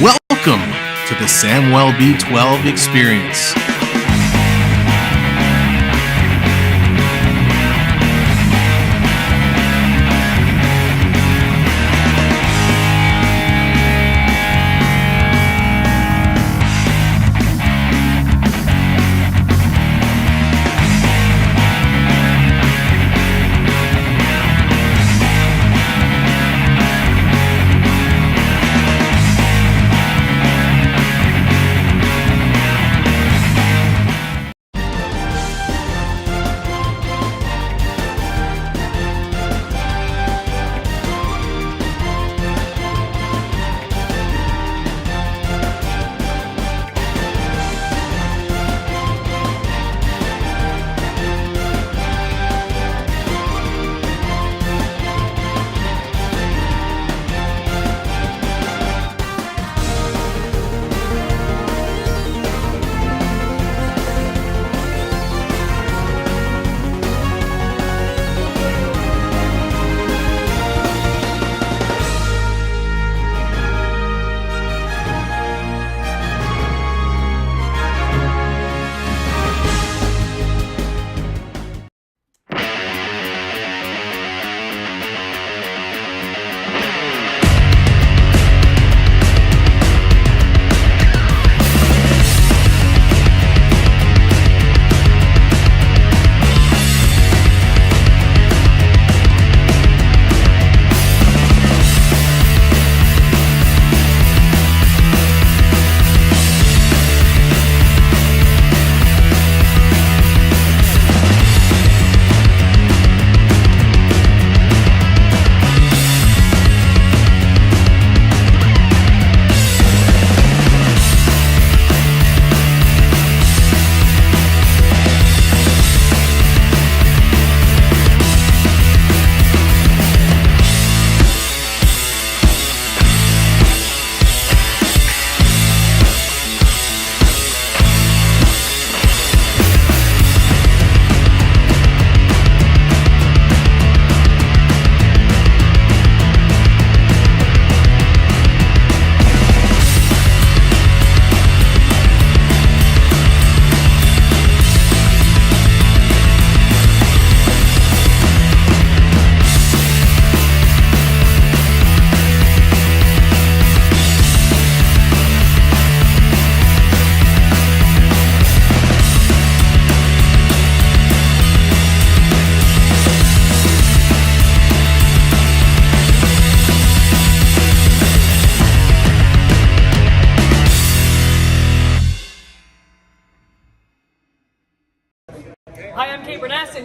Welcome to the Samwelb12 Experience.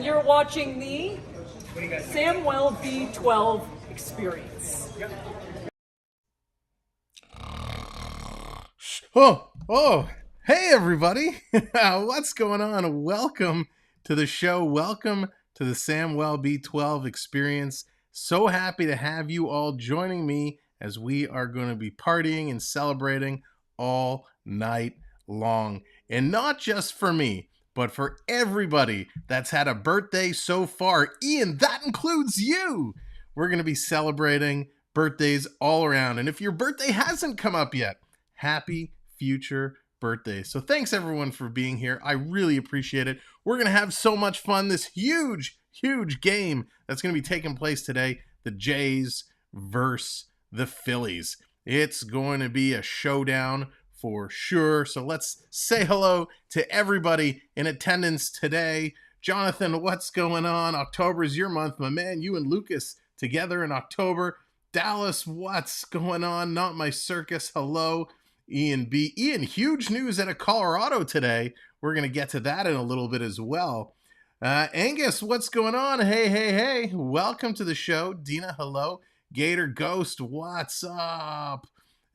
You're watching the Samwelb12 Experience. Hey everybody. What's going on? Welcome to the show. Welcome to the Samwelb12 Experience. So happy to have you all joining me as we are going to be partying and celebrating all night long. And not just for me, but for everybody that's had a birthday so far. Ian, that includes you. We're going to be celebrating birthdays all around. And if your birthday hasn't come up yet, happy future birthday. So thanks everyone for being here. I really appreciate it. We're going to have so much fun. This huge game that's going to be taking place today. The Jays versus the Phillies. It's going to be a showdown for sure. So let's say hello to everybody in attendance today. Jonathan, what's going on? October is your month, my man. You and Lucas together in October. Dallas, what's going on? Not my circus. Hello. Ian B. Ian, huge news out of Colorado today. We're going to get to that in a little bit as well. Angus, what's going on? Hey. Welcome to the show. Dina, hello. Gator Ghost, what's up?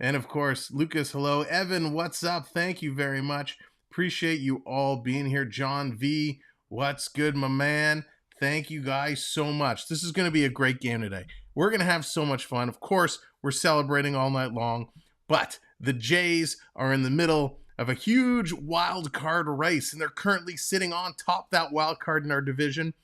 And of course, Lucas, hello. Evan, what's up? Thank you very much. Appreciate you all being here. John V, what's good, my man? Thank you guys so much. This is going to be a great game today. We're going to have so much fun. Of course, we're celebrating all night long, but the Jays are in the middle of a huge wild card race, and they're currently sitting on top that wild card in our division.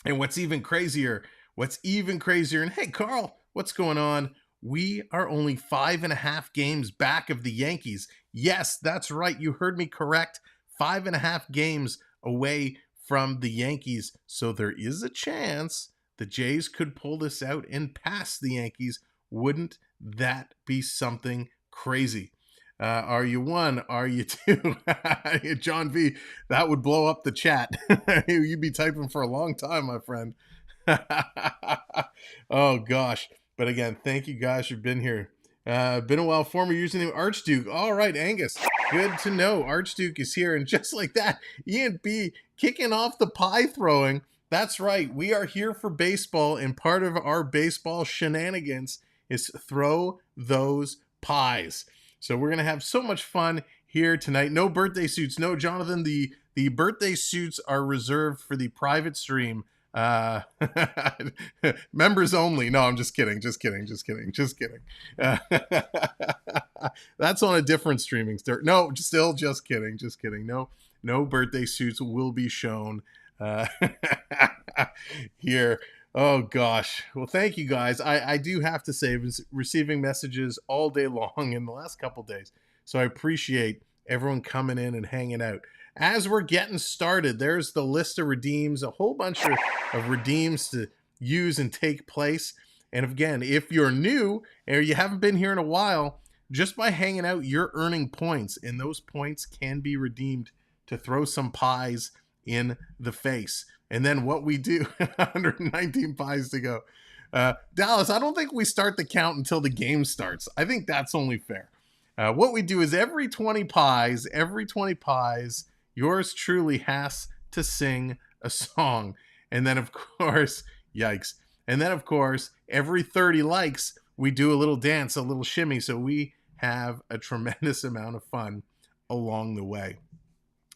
And what's even crazier, and hey, Carl, what's going on? we are only 5.5 games back of the Yankees. Yes, that's right. You heard me correct. 5.5 games away from the Yankees. So there is a chance the Jays could pull this out and pass the Yankees. Wouldn't that be something crazy? Are you one? Are you two? John V, that would blow up the chat. You'd be typing for a long time, my friend. Oh, gosh. But again, thank you guys for being here. Been a while. Former username Archduke. All right, Angus. Good to know. Archduke is here. And just like that, Ian B kicking off the pie throwing. That's right. We are here for baseball. And part of our baseball shenanigans is throw those pies. So we're going to have so much fun here tonight. No birthday suits. No, Jonathan, the birthday suits are reserved for the private stream. Members only. No, I'm just kidding. That's on a different streaming start. No, still just kidding. No birthday suits will be shown here. Oh gosh. Well, thank you guys. I do have to say, I was receiving messages all day long in the last couple days, so I appreciate everyone coming in and hanging out. As we're getting started, there's the list of redeems, a whole bunch of redeems to use and take place. And again, if you're new or you haven't been here in a while, just by hanging out, you're earning points, and those points can be redeemed to throw some pies in the face. And then what we do, 119 pies to go. Dallas, I don't think we start the count until the game starts. I think that's only fair. What we do is every 20 pies, yours truly has to sing a song. And then, of course, yikes. And then, of course, every 30 likes, we do a little dance, a little shimmy. So we have a tremendous amount of fun along the way.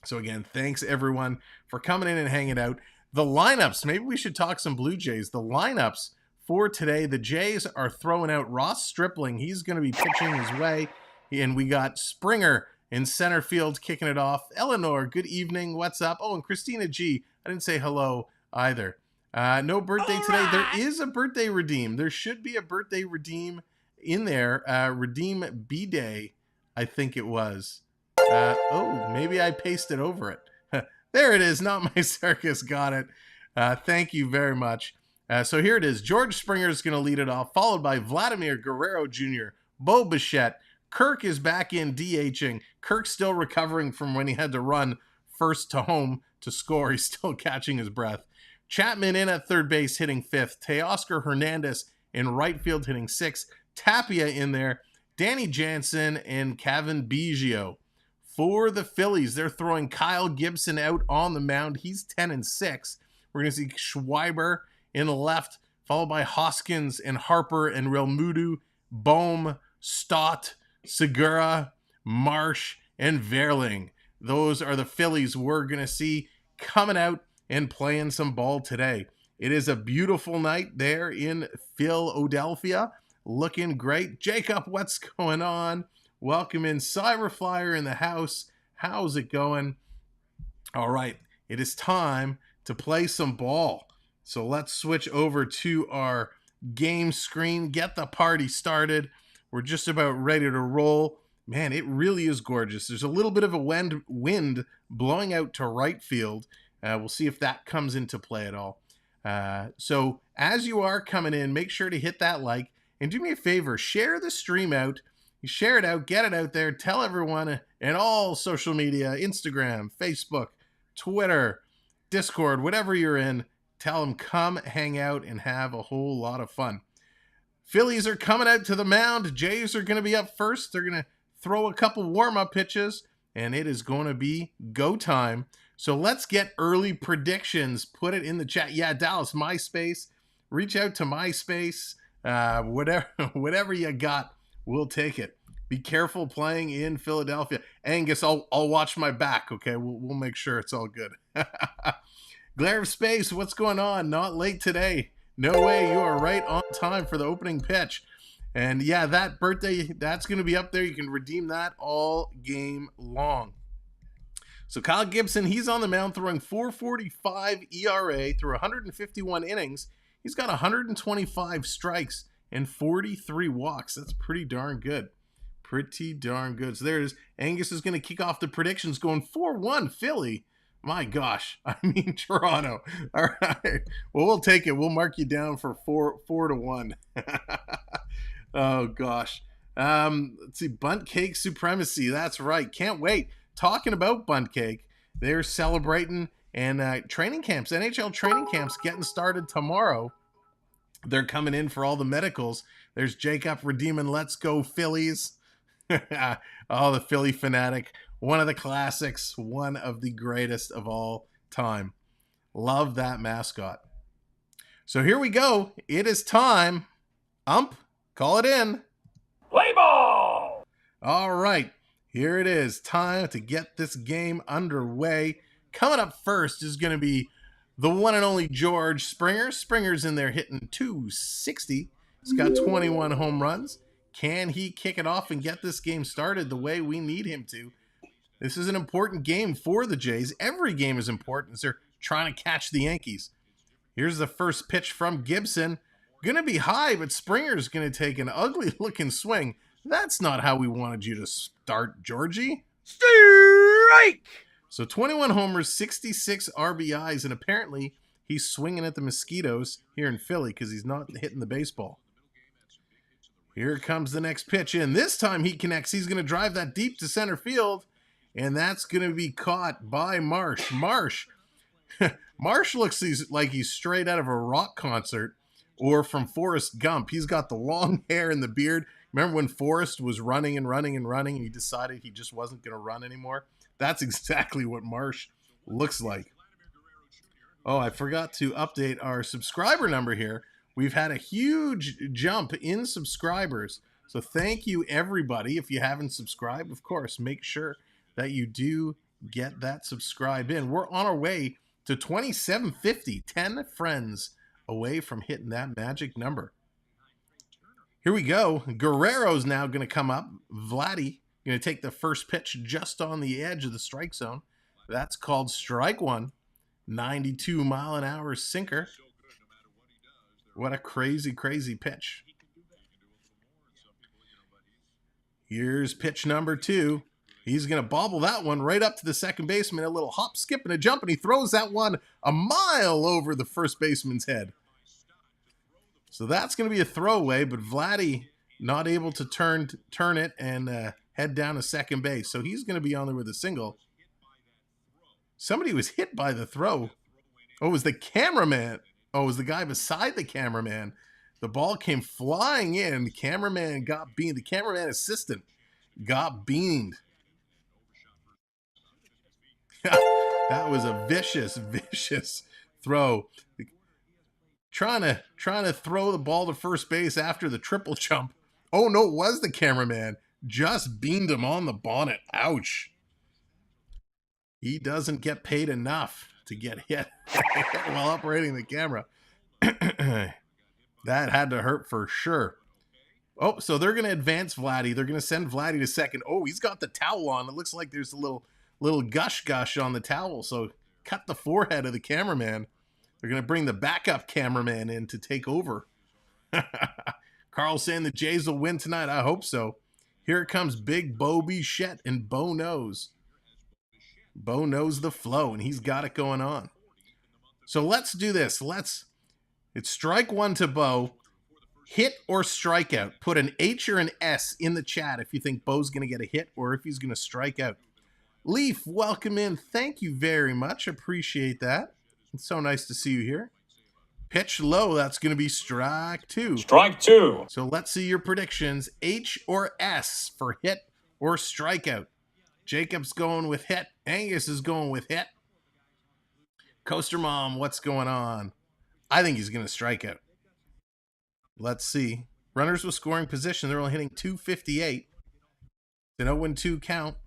So again, thanks everyone for coming in and hanging out. The lineups, maybe we should talk some Blue Jays. The lineups for today, the Jays are throwing out Ross Stripling. He's going to be pitching his way. And we got Springer in center field kicking it off. Eleanor, good evening. What's up? Oh, and Christina G. I didn't say hello either. No birthday today. There is a birthday redeem. There should be a birthday redeem in there. Redeem B-Day, I think it was. Oh, maybe I pasted over it. There it is. Not my circus. Got it. Thank you very much. So here it is. George Springer is going to lead it off, followed by Vladimir Guerrero Jr., Bo Bichette. Kirk is back in DHing. Kirk's still recovering from when he had to run first to home to score. He's still catching his breath. Chapman in at third base hitting fifth. Teoscar Hernández in right field hitting sixth. Tapia in there. Danny Jansen and Kevin Biggio. For the Phillies, they're throwing Kyle Gibson out on the mound. He's 10-6. We're going to see Schwarber in the left, followed by Hoskins and Harper and Realmuto, Bohm, Stott, Segura, Marsh, and Vierling. Those are the Phillies we're going to see coming out and playing some ball today. It is a beautiful night there in Philadelphia. Looking great. Jacob, what's going on? Welcome in. Cyberflyer in the house. How's it going? All right. It is time to play some ball. So let's switch over to our game screen. Get the party started. We're just about ready to roll. Man, it really is gorgeous. There's a little bit of a wind blowing out to right field. We'll see if that comes into play at all. So as you are coming in, make sure to hit that like. And do me a favor, share the stream out. You share it out, get it out there. Tell everyone and all social media, Instagram, Facebook, Twitter, Discord, whatever you're in. Tell them come hang out and have a whole lot of fun. Phillies are coming out to the mound. Jays are going to be up first. They're going to throw a couple warm-up pitches, and it is going to be go time. So let's get early predictions. Put it in the chat. Yeah, Dallas, MySpace. Reach out to MySpace. Whatever you got, we'll take it. Be careful playing in Philadelphia. Angus, I'll watch my back, okay? We'll make sure it's all good. Glare of Space, what's going on? Not late today. No way, you are right on time for the opening pitch. And yeah, that birthday, that's going to be up there. You can redeem that all game long. So Kyle Gibson, he's on the mound throwing .445 ERA through 151 innings. He's got 125 strikes and 43 walks. That's pretty darn good. Pretty darn good. So there it is. Angus is going to kick off the predictions going 4-1 Philly. My gosh. I mean, Toronto. All right. Well, we'll take it. We'll mark you down for 4-1. Oh, gosh. Let's see. Bunt cake supremacy. That's right. Can't wait. Talking about bunt cake, they're celebrating, and training camps, NHL training camps getting started tomorrow. They're coming in for all the medicals. There's Jacob redeeming Let's Go Phillies. Oh, the Philly fanatic. One of the classics. One of the greatest of all time. Love that mascot. So here we go. It is time. Ump, call it in. Play ball! All right. Here it is. Time to get this game underway. Coming up first is going to be the one and only George Springer. Springer's in there hitting .260. He's got 21 home runs. Can he kick it off and get this game started the way we need him to? This is an important game for the Jays. Every game is important as they're trying to catch the Yankees. Here's the first pitch from Gibson. Going to be high, but Springer's going to take an ugly-looking swing. That's not how we wanted you to start, Georgie. Strike! So 21 homers, 66 RBIs, and apparently he's swinging at the mosquitoes here in Philly because he's not hitting the baseball. Here comes the next pitch in. This time he connects. He's going to drive that deep to center field, and that's going to be caught by Marsh. Marsh looks like he's straight out of a rock concert or from Forrest Gump. He's got the long hair and the beard. Remember when Forrest was running and he decided he just wasn't going to run anymore? That's exactly what Marsh looks like. Oh, I forgot to update our subscriber number here. We've had a huge jump in subscribers. So thank you, everybody. If you haven't subscribed, of course, make sure that you do get that subscribe in. We're on our way to 2750, 10 friends away from hitting that magic number. Here we go. Guerrero's now going to come up. Vladdy going to take the first pitch just on the edge of the strike zone. That's called strike one. 92-mile-an-hour sinker. What a crazy, crazy pitch. Here's pitch number 2. He's going to bobble that one right up to the second baseman. A little hop, skip, and a jump, and he throws that one a mile over the first baseman's head. So that's going to be a throwaway, but Vladdy not able to turn it and head down to second base. So he's going to be on there with a single. Somebody was hit by the throw. Oh, it was the cameraman. Oh, it was the guy beside the cameraman. The ball came flying in. The cameraman got beamed. The cameraman assistant got beamed. That was a vicious, vicious throw. Trying to throw the ball to first base after the triple jump. Oh, no, it was the cameraman. Just beamed him on the bonnet. Ouch. He doesn't get paid enough to get hit while operating the camera. That had to hurt for sure. Oh, so they're going to advance Vladdy. They're going to send Vladdy to second. Oh, he's got the towel on. It looks like there's a little gush on the towel. So cut the forehead of the cameraman. They're going to bring the backup cameraman in to take over. Carl saying the Jays will win tonight. I hope so. Here comes big Bo Bichette, and Bo knows. Bo knows the flow, and he's got it going on. So let's do this. It's strike one to Bo. Hit or strikeout. Put an H or an S in the chat if you think Bo's going to get a hit or if he's going to strike out. Leaf, welcome in. Thank you very much. Appreciate that. It's so nice to see you here. Pitch low. That's going to be strike 2. Strike 2. So let's see your predictions. H or S for hit or strikeout. Jacob's going with hit. Angus is going with hit. Coaster Mom, what's going on? I think he's going to strike out. Let's see. Runners with scoring position. They're only hitting .258. It's an 0-2 count.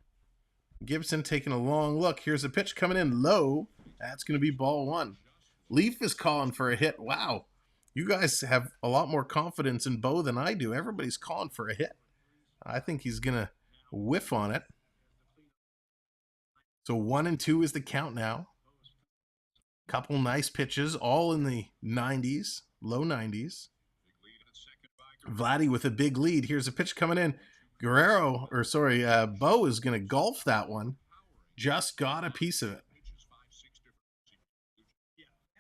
Gibson taking a long look. Here's a pitch coming in low. That's going to be ball 1. Leaf is calling for a hit. Wow. You guys have a lot more confidence in Bo than I do. Everybody's calling for a hit. I think he's going to whiff on it. So 1-2 is the count now. Couple nice pitches, all in the 90s, low 90s. Vladdy with a big lead. Here's a pitch coming in. Boh is going to golf that one. Just got a piece of it.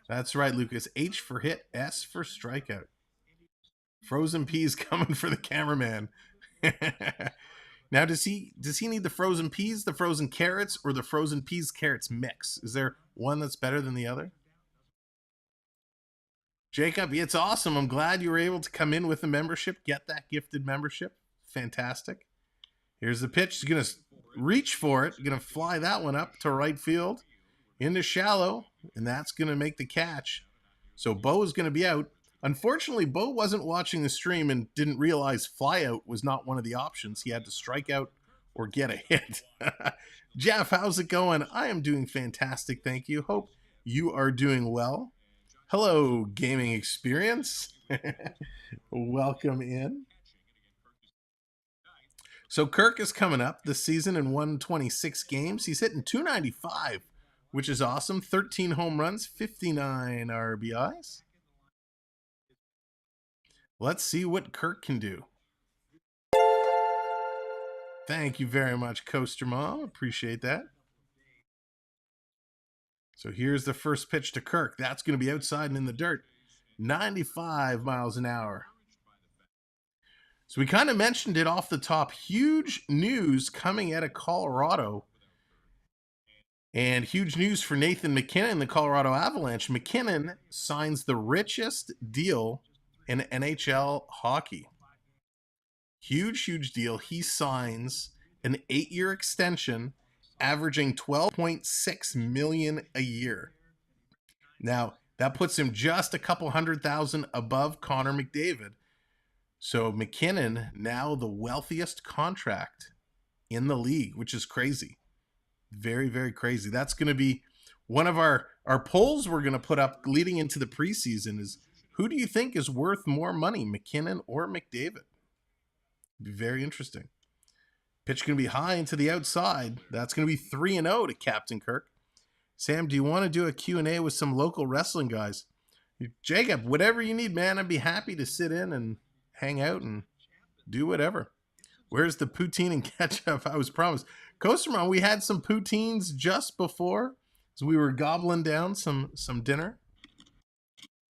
That's right, Lucas. H for hit, S for strikeout. Frozen peas coming for the cameraman. Now, does he need the frozen peas, the frozen carrots, or the frozen peas carrots mix? Is there one that's better than the other? Jacob, it's awesome. I'm glad you were able to come in with the membership. Get that gifted membership. Fantastic. Here's the pitch. He's going to reach for it. Going to fly that one up to right field into shallow, and that's going to make the catch. So Boh is going to be out. Unfortunately, Boh wasn't watching the stream and didn't realize fly out was not one of the options. He had to strike out or get a hit. Jeff, how's it going? I am doing fantastic, thank you. Hope you are doing well. Hello, Gaming Experience. Welcome in. So Kirk is coming up this season in 126 games. He's hitting .295, which is awesome. 13 home runs, 59 RBIs. Let's see what Kirk can do. Thank you very much, Coaster Mom. Appreciate that. So here's the first pitch to Kirk. That's going to be outside and in the dirt. 95 miles an hour. So we kind of mentioned it off the top. Huge news coming out of Colorado. And huge news for Nathan MacKinnon, the Colorado Avalanche. MacKinnon signs the richest deal in NHL hockey. Huge deal. He signs an 8-year extension averaging $12.6 million a year. Now, that puts him just a couple $100,000 above Connor McDavid. So MacKinnon now the wealthiest contract in the league, which is crazy. Very crazy. That's going to be one of our polls we're going to put up leading into the preseason is, who do you think is worth more money, MacKinnon or McDavid? Be very interesting. Pitch going to be high into the outside. That's going to be 3-0 to Captain Kirk. Sam, do you want to do a Q&A with some local wrestling guys? Jacob, whatever you need, man. I'd be happy to sit in and hang out and do whatever. Where's the poutine and ketchup I was promised? Coasterman, we had some poutines just before as we were gobbling down some dinner.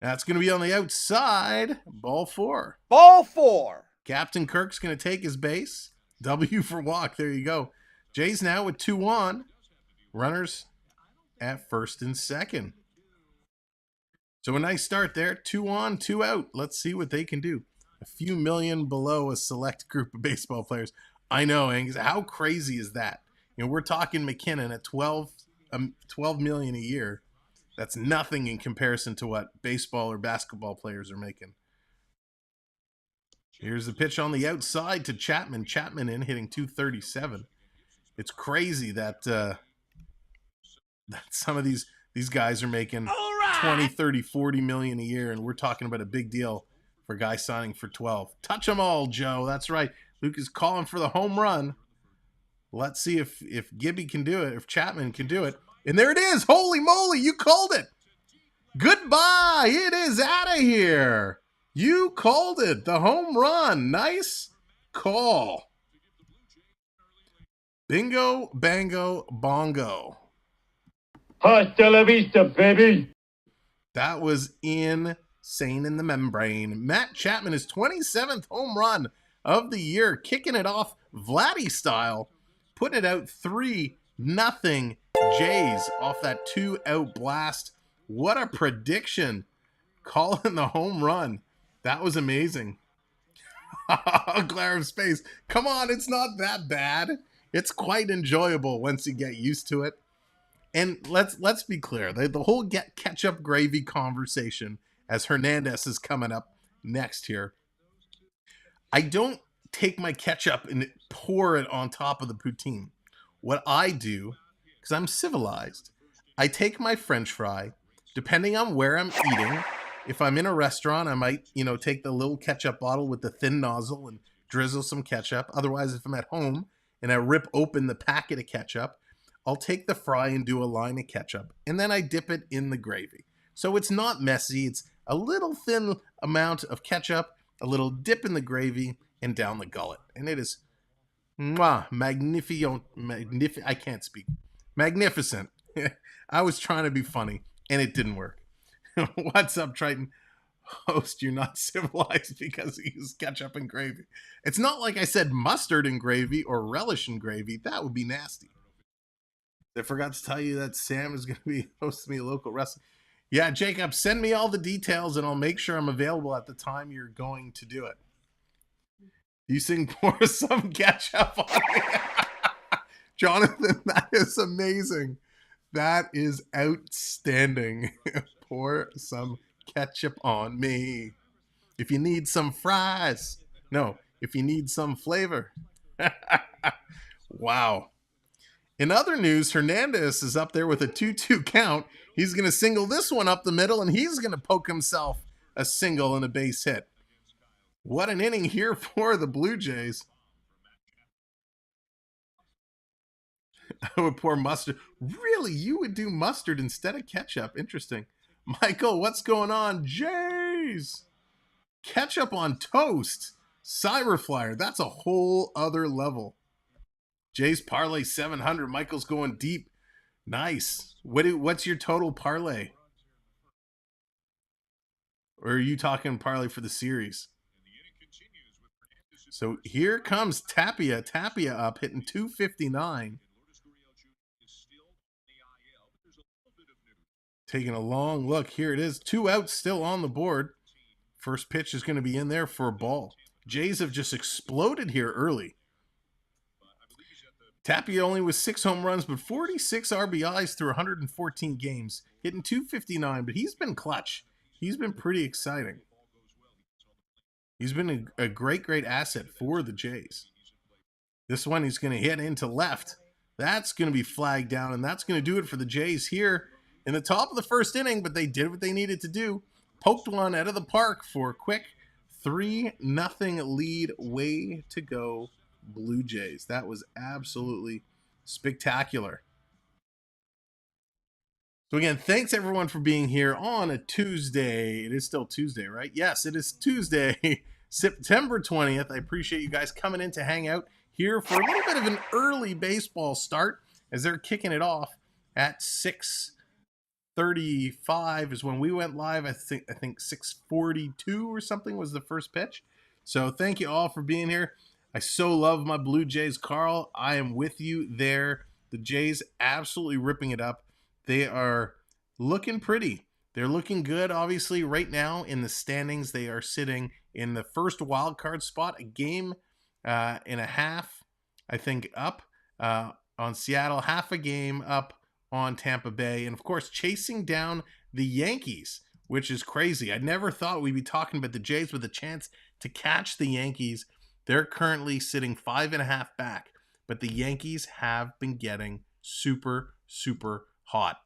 That's going to be on the outside. Ball 4. Ball 4. Captain Kirk's going to take his base. W for walk. There you go. Jays now with 2 on. Runners at first and second. So a nice start there. 2 on, 2 out. Let's see what they can do. A few million below a select group of baseball players. I know, Angus. How crazy is that? You know, we're talking MacKinnon at 12 million a year. That's nothing in comparison to what baseball or basketball players are making. Here's the pitch on the outside to Chapman. Chapman in, hitting .237. It's crazy that that some of these guys are making 20, 30, 40 million a year, and we're talking about a big deal for a guy signing for 12. Touch them all, Joe. That's right. Luke is calling for the home run. Let's see if Gibby can do it, if Chapman can do it. And there it is. Holy moly, you called it. Goodbye. It is out of here. You called it. The home run. Nice call. Bingo, bango, bongo. Hasta la vista, baby. That was insane in the membrane. Matt Chapman, his 27th home run of the year, kicking it off Vladdy style, putting it out 3-0 Jays off that 2-out blast. What a prediction. Calling the home run. That was amazing. Glare of space. Come on, it's not that bad. It's quite enjoyable once you get used to it. And let's be clear. The whole ketchup gravy conversation as Hernández is coming up next here. I don't take my ketchup and pour it on top of the poutine. What I do, because I'm civilized, I take my French fry, depending on where I'm eating. If I'm in a restaurant, I might, take the little ketchup bottle with the thin nozzle and drizzle some ketchup. Otherwise, if I'm at home and I rip open the packet of ketchup, I'll take the fry and do a line of ketchup, and then I dip it in the gravy. So it's not messy. It's a little thin amount of ketchup a little dip in the gravy, and down the gullet. And it is magnificent. I can't speak. Magnificent. I was trying to be funny, and it didn't work. What's up, Triton? Host, you're not civilized because you use ketchup and gravy. It's not like I said mustard and gravy or relish and gravy. That would be nasty. I forgot to tell you that Sam is going to be hosting me a local wrestling. Yeah, Jacob, send me all the details and I'll make sure I'm available at the time you're going to do it. You sing pour some ketchup on me. Jonathan, that is amazing. That is outstanding. Pour some ketchup on me. If you need some fries. No, if you need some flavor. Wow. In other news, Hernández is up there with a 2-2 count. He's going to single this one up the middle, and he's going to poke himself a single and a base hit. What an inning here for the Blue Jays. I would pour mustard. Really? You would do mustard instead of ketchup? Interesting. Michael, what's going on? Jays! Ketchup on toast. Cyberflyer. That's a whole other level. Jays parlay 700. Michael's going deep. Nice. What's your total parlay? Or are you talking parlay for the series? So here comes Tapia. Tapia up, hitting 259. Taking a long look. Here it is. 2 outs still on the board. First pitch is going to be in there for a ball. Jays have just exploded here early. Tapia only with 6 home runs, but 46 RBIs through 114 games. Hitting 259, but he's been clutch. He's been pretty exciting. He's been a great asset for the Jays. This one he's going to hit into left. That's going to be flagged down, and that's going to do it for the Jays here in the top of the first inning, but they did what they needed to do. Poked one out of the park for a quick 3-0 lead. Way to go, Blue Jays. That was absolutely spectacular. So again, thanks everyone for being here on a Tuesday. It is still Tuesday, right? Yes, it is Tuesday, September 20th. I appreciate you guys coming in to hang out here for a little bit of an early baseball start as they're kicking it off at 6:35 is when we went live. I think 6:42 or something was the first pitch. So thank you all for being here. I so love my Blue Jays. Carl, I am with you there. The Jays absolutely ripping it up. They are looking pretty. They're looking good. Obviously, right now in the standings, they are sitting in the first wild card spot, a game and a half, I think, up on Seattle, half a game up on Tampa Bay, and of course, chasing down the Yankees, which is crazy. I never thought we'd be talking about the Jays with a chance to catch the Yankees. They're currently sitting 5.5 back, but the Yankees have been getting super hot.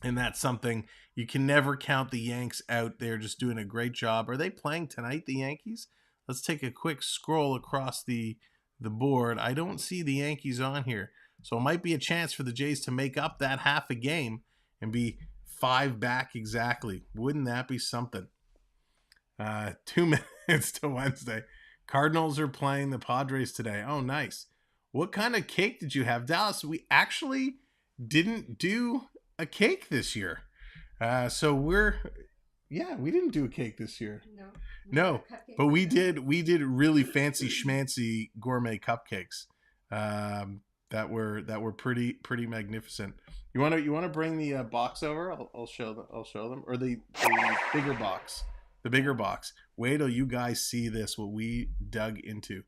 And that's something you can never count the Yanks out. They're just doing a great job. Are they playing tonight, the Yankees? Let's take a quick scroll across the board. I don't see the Yankees on here. So it might be a chance for the Jays to make up that half a game and be 5 back exactly. Wouldn't that be something? 2 minutes to Wednesday. Cardinals are playing the Padres today. Oh, nice. What kind of cake did you have, Dallas? We actually didn't do a cake this year. We didn't do a cake this year. No, but we did really fancy schmancy gourmet cupcakes that were pretty magnificent. You want to bring the box over? I'll show them, or the bigger box. The bigger box. Wait till you guys see this, what we dug into.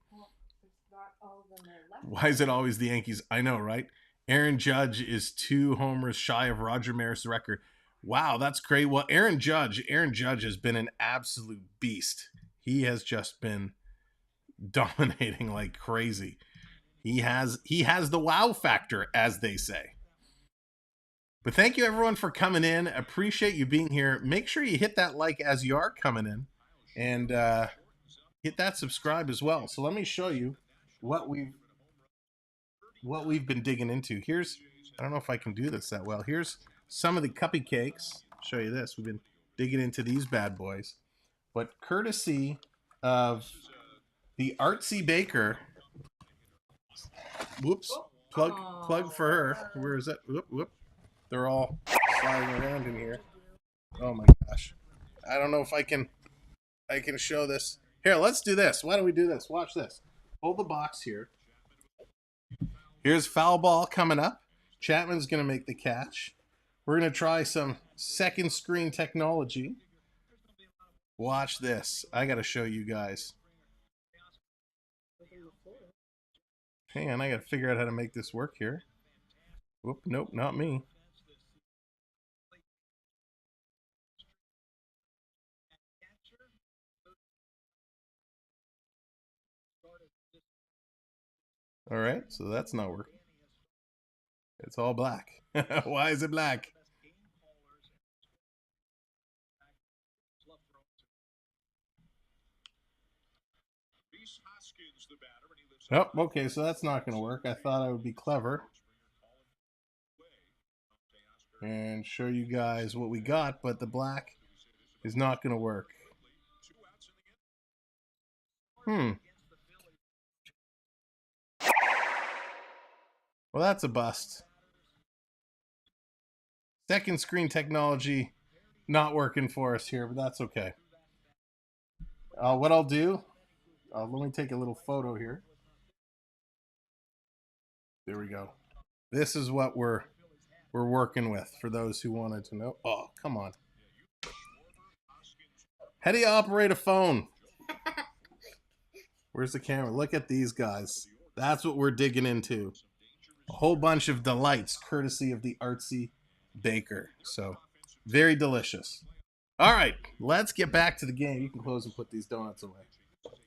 Why is it always the Yankees? I know, right? Aaron Judge is 2 homers shy of Roger Maris' record. Wow, that's great. Well, Aaron Judge has been an absolute beast. He has just been dominating like crazy. He has the wow factor, as they say. But thank you everyone for coming in. Appreciate you being here. Make sure you hit that like as you are coming in, and hit that subscribe as well. So let me show you what we've been digging into. I don't know if I can do this that well. Here's some of the cupcakes. I'll show you this. We've been digging into these bad boys, but courtesy of the Artsy Baker. Whoops. Plug for her. Where is that? Whoop. They're all sliding around in here. Oh my gosh. I don't know if I can show this. Here, let's do this. Why don't we do this? Watch this. Hold the box here. Here's foul ball coming up. Chapman's going to make the catch. We're going to try some second screen technology. Watch this. I got to show you guys. Hang on, I got to figure out how to make this work here. Whoop, nope, not me. All right, so that's not working. It's all black. Why is it black? Oh, okay, so that's not going to work. I thought I would be clever and show you guys what we got, but the black is not going to work. Well, that's a bust. Second screen technology not working for us here, but that's okay. What I'll do, let me take a little photo here. There we go. This is what we're working with for those who wanted to know. Oh, come on. How do you operate a phone? Where's the camera? Look at these guys. That's what we're digging into. A whole bunch of delights courtesy of the Artsy Baker. So, very delicious. All right, let's get back to the game. You can close and put these donuts away.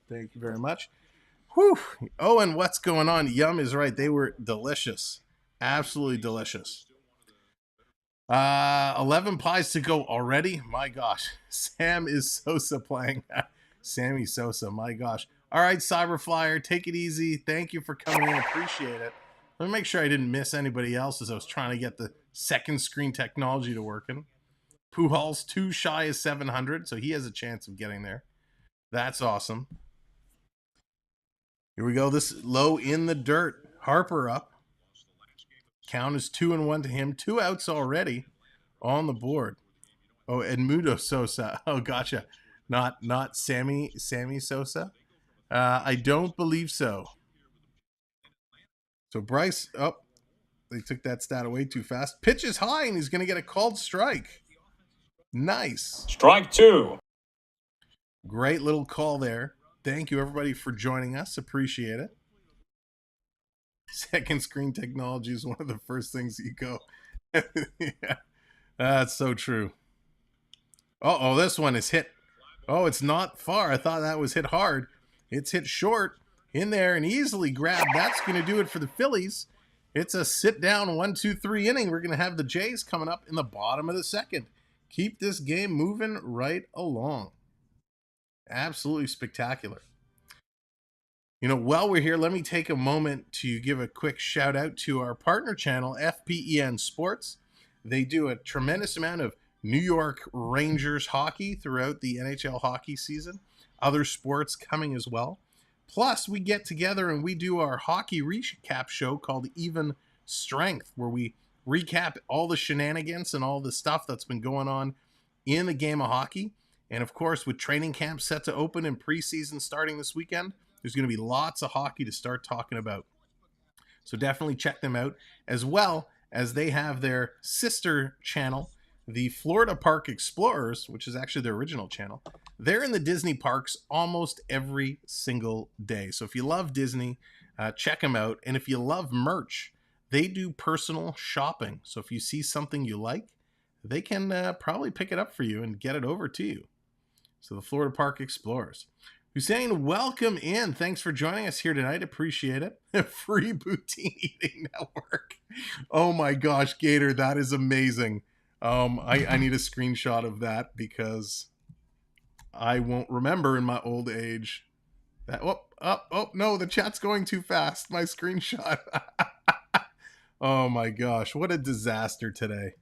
Thank you very much. Whew. Oh, and what's going on? Yum is right. They were delicious. Absolutely delicious. 11 pies to go already. My gosh. Sam is Sosa playing. Sammy Sosa. My gosh. All right, Cyberflyer, take it easy. Thank you for coming in. Appreciate it. Let me make sure I didn't miss anybody else as I was trying to get the second screen technology to working. Pujols too shy of 700, so he has a chance of getting there. That's awesome. Here we go. This low in the dirt. Harper up. Count is 2-1 to him. 2 outs already on the board. Oh, Edmundo Sosa. Oh, gotcha. Not Sammy Sosa. I don't believe so. So Bryce, they took that stat away too fast. Pitch is high, and he's going to get a called strike. Nice. Strike 2. Great little call there. Thank you, everybody, for joining us. Appreciate it. Second screen technology is one of the first things that you go. Yeah, that's so true. Uh-oh, this one is hit. Oh, it's not far. I thought that was hit hard. It's hit short in there and easily grabbed. That's going to do it for the Phillies. It's a sit-down 1-2-3 inning. We're going to have the Jays coming up in the bottom of the second. Keep this game moving right along. Absolutely spectacular. You know, while we're here, let me take a moment to give a quick shout out to our partner channel, FPEN Sports. They do a tremendous amount of New York Rangers hockey throughout the NHL hockey season. Other sports coming as well. Plus, we get together and we do our hockey recap show called Even Strength, where we recap all the shenanigans and all the stuff that's been going on in the game of hockey. And of course, with training camp set to open and preseason starting this weekend, there's going to be lots of hockey to start talking about. So definitely check them out, as well as they have their sister channel, the Florida Park Explorers, which is actually their original channel. They're in the Disney parks almost every single day. So if you love Disney, check them out. And if you love merch, they do personal shopping. So if you see something you like, they can probably pick it up for you and get it over to you. So the Florida Park Explorers. Hussein, welcome in. Thanks for joining us here tonight. Appreciate it. Free Poutine Eating Network. Oh my gosh, Gator, that is amazing. I need a screenshot of that because I won't remember in my old age. That oh no, the chat's going too fast. My screenshot. Oh my gosh, what a disaster today.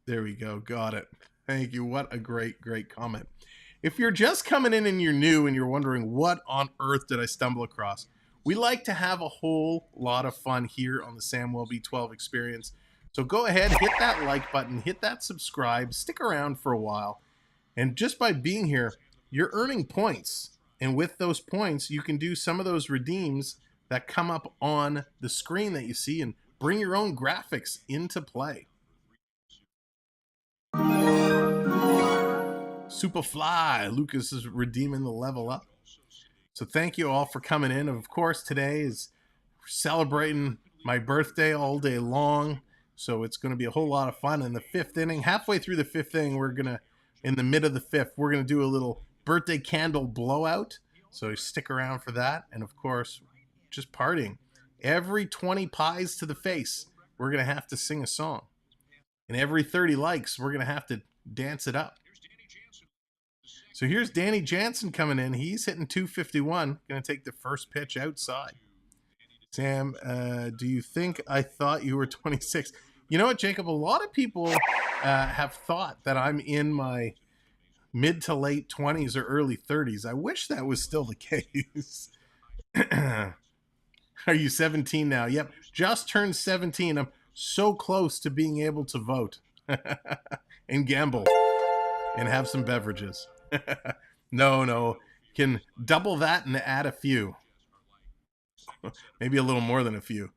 There we go. Got it. Thank you. What a great comment. If you're just coming in and you're new and you're wondering what on earth did I stumble across, we like to have a whole lot of fun here on the Samwelb12 Experience. So go ahead, hit that like button, hit that subscribe, stick around for a while. And just by being here, you're earning points. And with those points, you can do some of those redeems that come up on the screen that you see and bring your own graphics into play. Superfly, Lucas is redeeming the level up. So thank you all for coming in. Of course, today is celebrating my birthday all day long. So it's going to be a whole lot of fun in the fifth inning. Halfway through the fifth inning, in the mid of the fifth, we're going to do a little birthday candle blowout. So stick around for that. And of course, just partying. Every 20 pies to the face, we're going to have to sing a song. And every 30 likes, we're going to have to dance it up. So here's Danny Jansen coming in. He's hitting 251. Going to take the first pitch outside. Sam, do you think I thought you were 26? You know what, Jacob? A lot of people have thought that I'm in my mid to late 20s or early 30s. I wish that was still the case. Are you 17 now? Yep, just turned 17. I'm so close to being able to vote and gamble and have some beverages. No. Can double that and add a few. Maybe a little more than a few.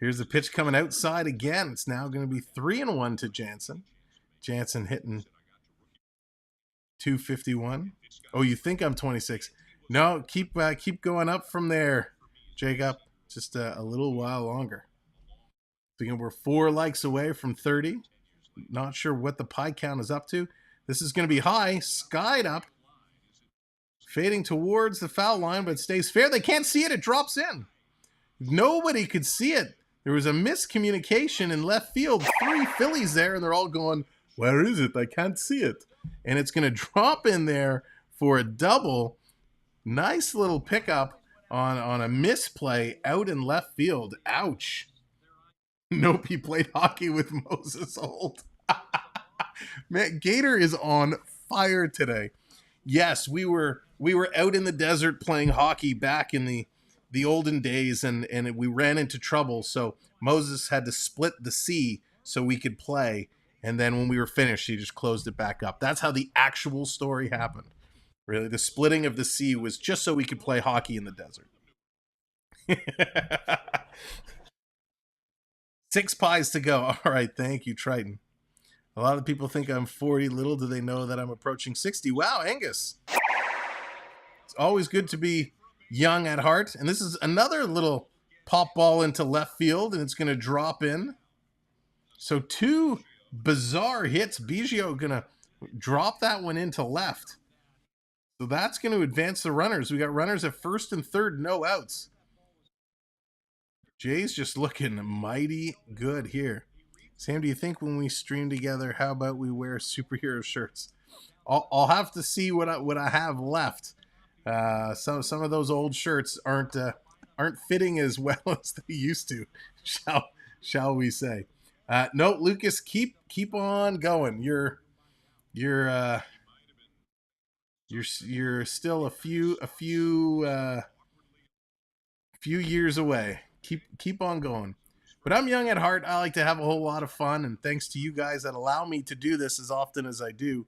Here's the pitch coming outside again. It's now going to be 3-1 to Jansen. Jansen hitting 251. Oh, you think I'm 26? No, keep going up from there, Jacob. Just a little while longer. Thinking we're 4 likes away from 30. Not sure what the pie count is up to. This is going to be high, skied up, fading towards the foul line, but stays fair. They can't see it. It drops in. Nobody could see it. There was a miscommunication in left field. 3 Phillies there, and they're all going, where is it? I can't see it. And it's going to drop in there for a double. Nice little pickup on a misplay out in left field. Ouch. Nope, he played hockey with Moses Holt. Man, Gator is on fire today. Yes, we were out in the desert playing hockey back in the olden days, and we ran into trouble. So Moses had to split the sea so we could play. And then when we were finished, he just closed it back up. That's how the actual story happened. Really, the splitting of the sea was just so we could play hockey in the desert. 6 pies to go. All right, thank you, Triton. A lot of people think I'm 40. Little do they know that I'm approaching 60. Wow, Angus. It's always good to be young at heart. And this is another little pop ball into left field, and it's going to drop in. So 2 bizarre hits. Biggio going to drop that one into left. So that's going to advance the runners. We got runners at first and third, no outs. Jay's just looking mighty good here. Sam, do you think when we stream together, how about we wear superhero shirts? I'll have to see what I have left. Some of those old shirts aren't fitting as well as they used to. Shall we say? No, Lucas, keep on going. You're still a few years away. Keep on going. But I'm young at heart. I like to have a whole lot of fun, and thanks to you guys that allow me to do this as often as I do.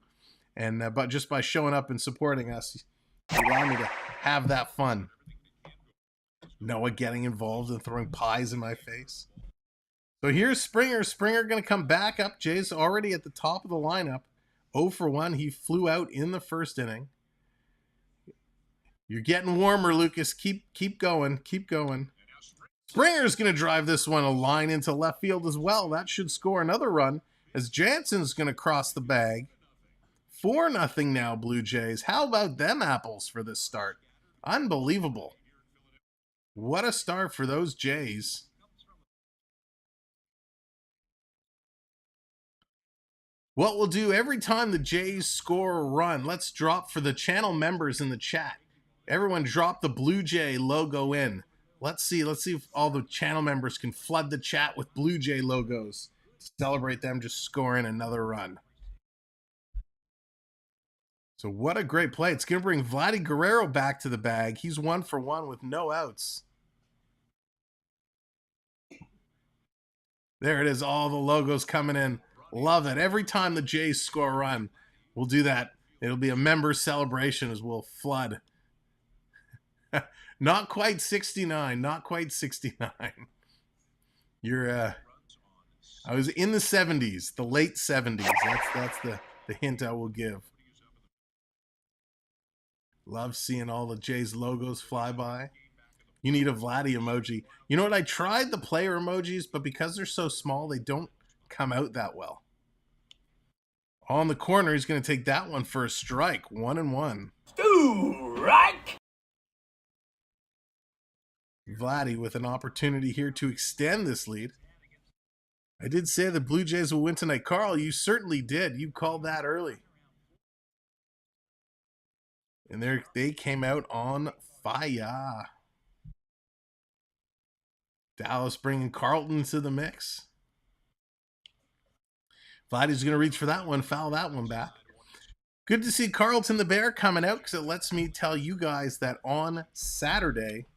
And but just by showing up and supporting us, you allow me to have that fun. Noah getting involved and throwing pies in my face. So here's Springer. Springer going to come back up. Jay's already at the top of the lineup. 0 for 1. He flew out in the first inning. You're getting warmer, Lucas. Keep going. Keep going. Springer's going to drive this one a line into left field as well. That should score another run as Jansen's going to cross the bag. 4-0 now, Blue Jays. How about them apples for this start? Unbelievable. What a start for those Jays. What we'll do every time the Jays score a run, let's drop for the channel members in the chat. Everyone drop the Blue Jay logo in. Let's see if all the channel members can flood the chat with Blue Jay logos to celebrate them just scoring another run. So what a great play. It's going to bring Vladdy Guerrero back to the bag. He's 1 for 1 with no outs. There it is. All the logos coming in. Love it. Every time the Jays score a run, we'll do that. It'll be a member celebration as we'll flood. Not quite 69. Not quite 69. You're, I was in the 70s, the late 70s. That's the hint I will give. Love seeing all the Jays logos fly by. You need a Vladdy emoji. You know what? I tried the player emojis, but because they're so small, they don't come out that well. On the corner, he's going to take that one for a strike. 1-1. Strike! Vladdy with an opportunity here to extend this lead. I did say the Blue Jays will win tonight. Carl, you certainly did. You called that early. And they came out on fire. Dallas bringing Carlton to the mix. Vladdy's going to reach for that one, foul that one back. Good to see Carlton the Bear coming out because it lets me tell you guys that on Saturday,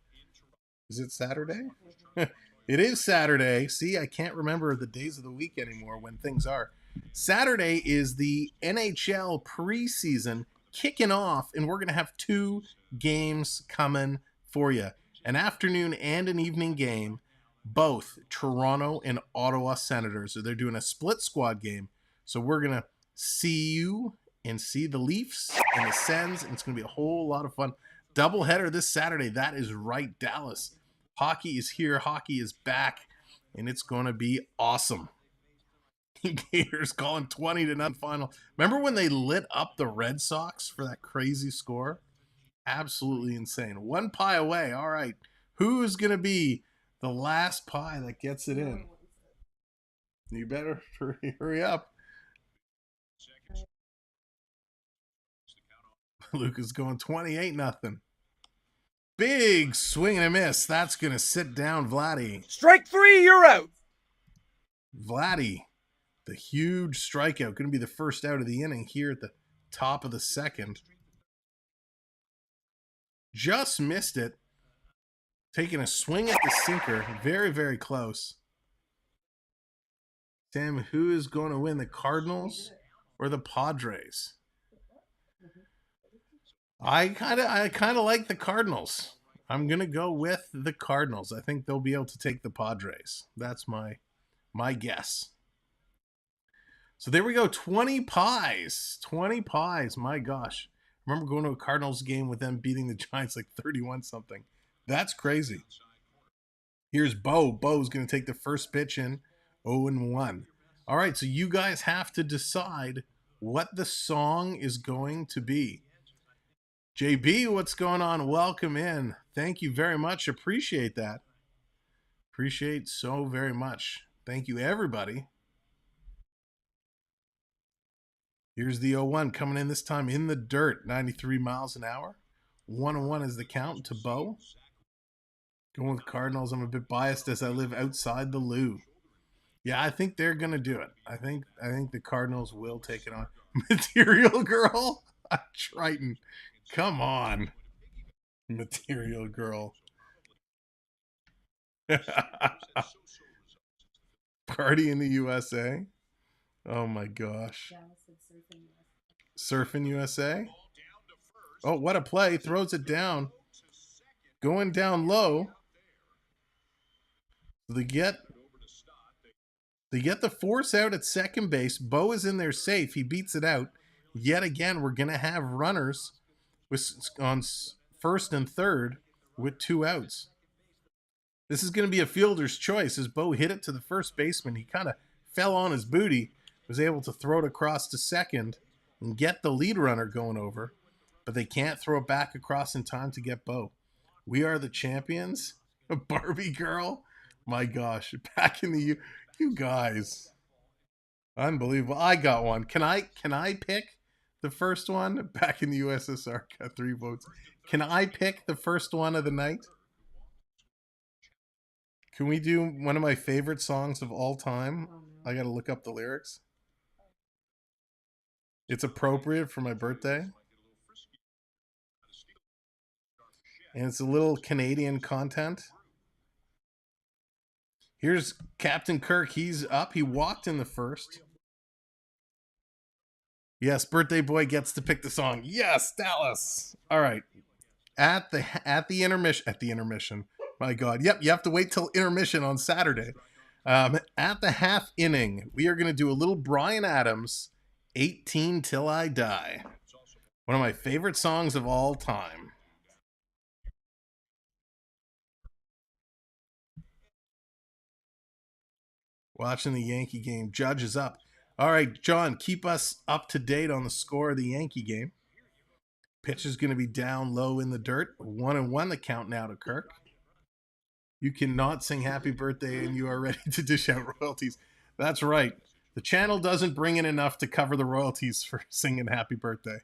is it Saturday? It is Saturday. See, I can't remember the days of the week anymore when things are. Saturday is the NHL preseason kicking off, and we're going to have 2 games coming for you. An afternoon and an evening game. Both Toronto and Ottawa Senators. So they're doing a split squad game. So we're going to see you and see the Leafs and the Sens, and it's going to be a whole lot of fun. Doubleheader this Saturday. That is right, Dallas. Hockey is here. Hockey is back, and it's going to be awesome. Gators calling 20-0 final. Remember when they lit up the Red Sox for that crazy score? Absolutely insane. 1 pie away. All right. Who's going to be the last pie that gets it in? You better hurry up. Luca's going 28-0. Big swing and a miss. That's going to sit down Vladdy. Strike 3, you're out. Vladdy, the huge strikeout. Going to be the first out of the inning here at the top of the second. Just missed it. Taking a swing at the sinker. Very, very close. Sam, who is going to win, the Cardinals or the Padres? I kind of like the Cardinals. I'm going to go with the Cardinals. I think they'll be able to take the Padres. That's my guess. So there we go. 20 pies. 20 pies. My gosh. I remember going to a Cardinals game with them beating the Giants like 31-something. That's crazy. Here's Bo. Bo's going to take the first pitch in 0-1. All right, so you guys have to decide what the song is going to be. JB, what's going on? Welcome in. Thank you very much. Appreciate that. Appreciate so very much. Thank you, everybody. Here's the 0-1 coming in this time in the dirt. 93 miles an hour. 1-1 is the count to Bo. Going with Cardinals. I'm a bit biased as I live outside the Lou. Yeah, I think they're going to do it. I think the Cardinals will take it on. Material Girl? Triton. Come on. Material Girl. Party in the USA? Oh my gosh. Surfing USA? Oh, what a play. Throws it down. Going down low. They get the force out at second base. Bo is in there safe. He beats it out. Yet again, we're going to have runners on first and third with 2 outs. This is going to be a fielder's choice. As Bo hit it to the first baseman, he kind of fell on his booty, was able to throw it across to second and get the lead runner going over, but they can't throw it back across in time to get Bo. We are the champions. Barbie girl. My gosh. Back in the you guys. Unbelievable. I got one. Can I pick the first one? Back in the USSR, got 3 votes. Can I pick the first one of the night? Can we do one of my favorite songs of all time? I got to look up the lyrics. It's appropriate for my birthday. And it's a little Canadian content. Here's Captain Kirk. He's up. He walked in the first. Yes, birthday boy gets to pick the song. Yes, Dallas. All right. At the intermission. My God. Yep, you have to wait till intermission on Saturday. At the half inning, we are going to do a little Bryan Adams, 18 Till I Die. One of my favorite songs of all time. Watching the Yankee game. Judge is up. All right, John, keep us up to date on the score of the Yankee game. Pitch is going to be down low in the dirt. 1-1 the count now to Kirk. You cannot sing happy birthday and you are ready to dish out royalties. That's right. The channel doesn't bring in enough to cover the royalties for singing happy birthday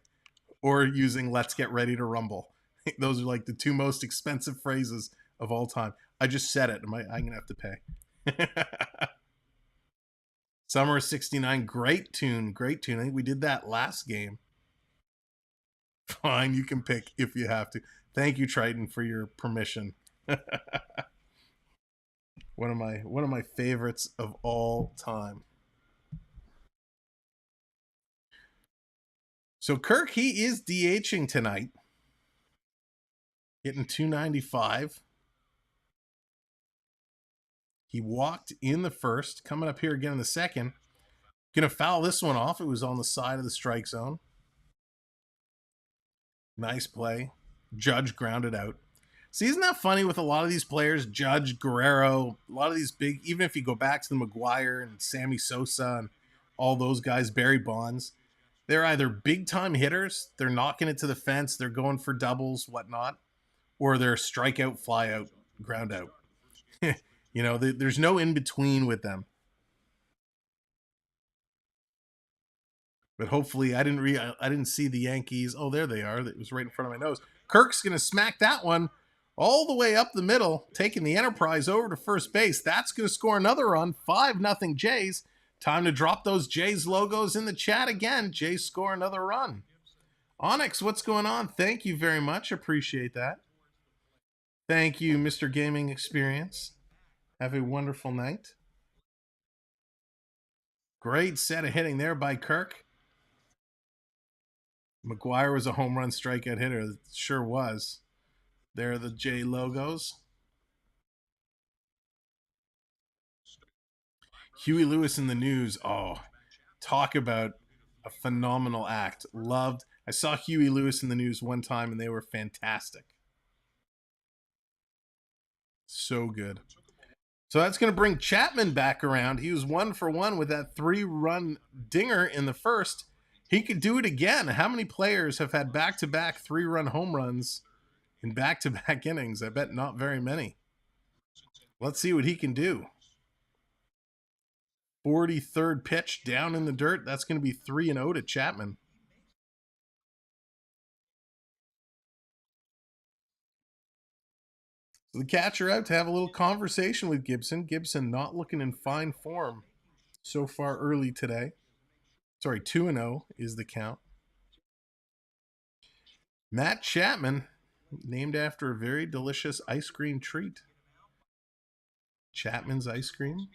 or using let's get ready to rumble. Those are like the two most expensive phrases of all time. I just said it. I'm going to have to pay. Summer 69, great tune. I think we did that last game. Fine, you can pick if you have to. Thank you, Triton, for your permission. One of my favorites of all time. So Kirk, he is DHing tonight. Hitting 295. He walked in the first. Coming up here again in the second. Gonna foul this one off. It was on the side of the strike zone. Nice play. Judge grounded out. See, isn't that funny with a lot of these players? Judge, Guerrero, a lot of these big, even if you go back to the McGuire and Sammy Sosa and all those guys, Barry Bonds, they're either big-time hitters, they're knocking it to the fence, they're going for doubles, whatnot, or they're strikeout, flyout, ground out. You know, there's no in-between with them. But hopefully, I didn't see the Yankees. Oh, there they are. It was right in front of my nose. Kirk's going to smack that one all the way up the middle, taking the Enterprise over to first base. That's going to score another run. 5-0 Jays. Time to drop those Jays logos in the chat again. Jays score another run. Onyx, what's going on? Thank you very much. Appreciate that. Thank you, Mr. Gaming Experience. Have a wonderful night. Great set of hitting there by Kirk. McGuire was a home run strikeout hitter. It sure was. There are the J logos. Huey Lewis in the News. Oh, talk about a phenomenal act. Loved. I saw Huey Lewis in the News one time and they were fantastic. So good. So that's going to bring Chapman back around. He was 1 for 1 with that 3-run dinger in the first. He could do it again. How many players have had back-to-back 3-run home runs in back-to-back innings? I bet not very many. Let's see what he can do. 43rd pitch down in the dirt. That's going to be 3-0 to Chapman. So the catcher out to have a little conversation with Gibson. Gibson not looking in fine form so far early today. Sorry, 2-0 is the count. Matt Chapman, named after a very delicious ice cream treat. Chapman's ice cream.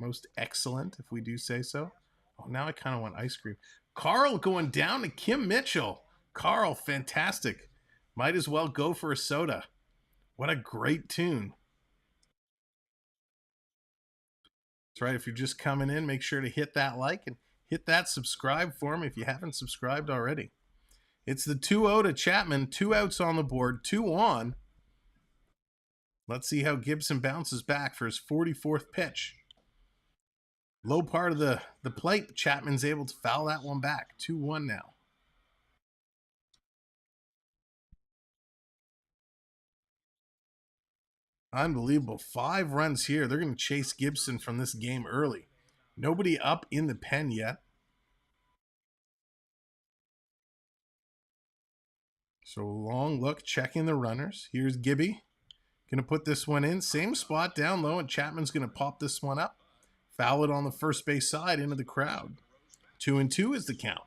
Most excellent, if we do say so. Oh, now I kind of want ice cream. Carl going down to Kim Mitchell. Carl, fantastic. Might as well go for a soda. What a great tune. That's right. If you're just coming in, make sure to hit that like and hit that subscribe for me if you haven't subscribed already. It's the 2-0 to Chapman. 2 outs on the board. 2 on. Let's see how Gibson bounces back for his 44th pitch. Low part of the plate. Chapman's able to foul that one back. 2-1 now. Unbelievable. 5 runs here. They're going to chase Gibson from this game early. Nobody up in the pen yet. So long look, checking the runners. Here's Gibby. Going to put this one in. Same spot down low, and Chapman's going to pop this one up. Foul it on the first base side into the crowd. 2-2 is the count.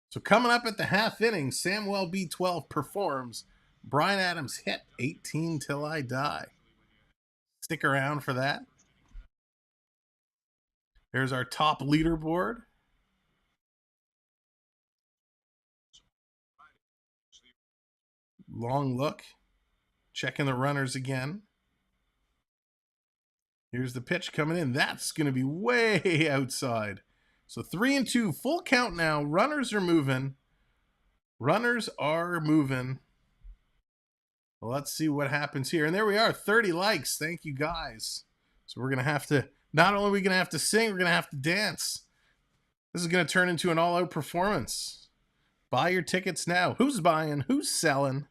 So coming up at the half inning, Samwelb12 performs. Brian Adams hit 18 till I die. Stick around for that. There's our top leaderboard. Long look. Checking the runners again. Here's the pitch coming in. That's going to be way outside. So 3-2, full count now. Runners are moving. Runners are moving. Well, let's see what happens here. And there we are, 30 likes. Thank you, guys. So we're going to have to, not only are we going to have to sing, we're going to have to dance. This is going to turn into an all-out performance. Buy your tickets now. Who's buying? Who's selling?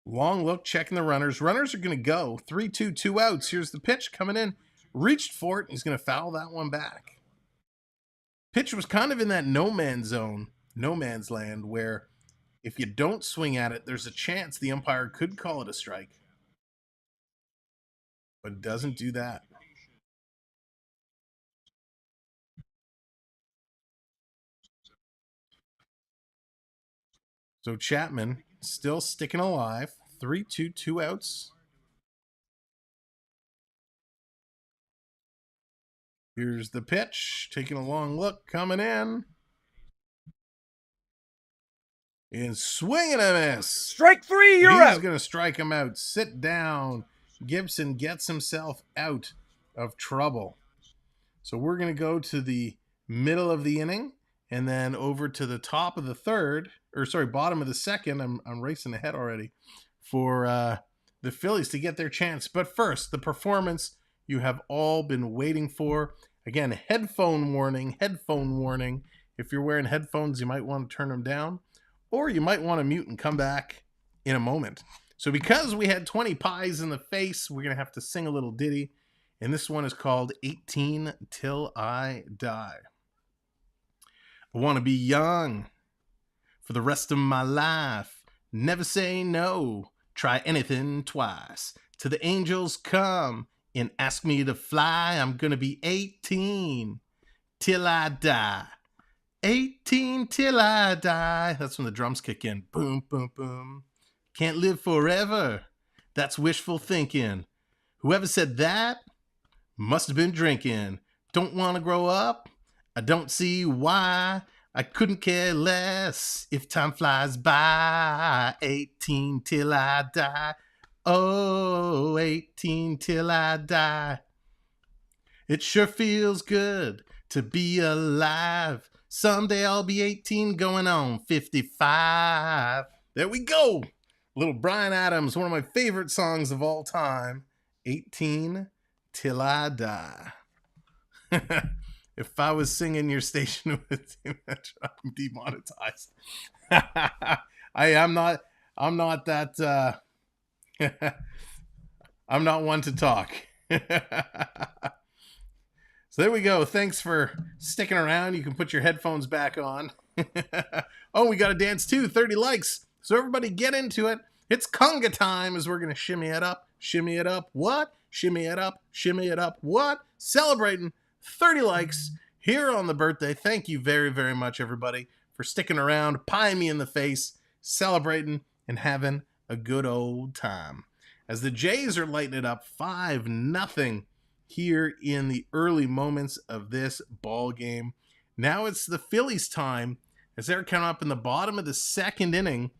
Long look, checking the runners. Runners are going to go. 3-2, 2 outs. Here's the pitch coming in. Reached for it. He's going to foul that one back. Pitch was kind of in that no man's zone, no man's land, where if you don't swing at it, there's a chance the umpire could call it a strike. But doesn't do that. So Chapman still sticking alive. 3-2, 2 outs. Here's the pitch. Taking a long look. Coming in. And swinging a miss. Strike 3, you're out. He's going to strike him out. Sit down. Gibson gets himself out of trouble. So we're going to go to the middle of the inning and then over to the top of the third, or sorry, bottom of the second. I'm racing ahead already for the Phillies to get their chance. But first, the performance you have all been waiting for. Again, headphone warning, headphone warning. If you're wearing headphones, you might want to turn them down, or you might want to mute and come back in a moment. So because we had 20 pies in the face, we're going to have to sing a little ditty. And this one is called 18 Till I Die. I want to be young for the rest of my life. Never say no. Try anything twice. Till the angels come and ask me to fly. I'm going to be 18 till I die. 18 till I die. That's when the drums kick in. Boom, boom, boom. Can't live forever. That's wishful thinking. Whoever said that must have been drinking. Don't want to grow up? I don't see why. I couldn't care less if time flies by. 18 till I die. Oh, 18 till I die. It sure feels good to be alive. Someday I'll be 18 going on 55. There we go. Little Brian Adams, one of my favorite songs of all time. 18 till I die. If I was singing your station with him, I'm demonetized. I'm not that I'm not one to talk. So there we go. Thanks for sticking around. You can put your headphones back on. Oh, we got to dance too. 30 likes. So everybody get into it. It's conga time as we're going to shimmy it up. Shimmy it up. What? Shimmy it up. Shimmy it up. What? Celebrating 30 likes here on the birthday. Thank you very, very much, everybody, for sticking around, pieing me in the face, celebrating, and having a good old time. As the Jays are lighting it up 5-0 here in the early moments of this ball game. Now it's the Phillies' time as they're coming up in the bottom of the second inning,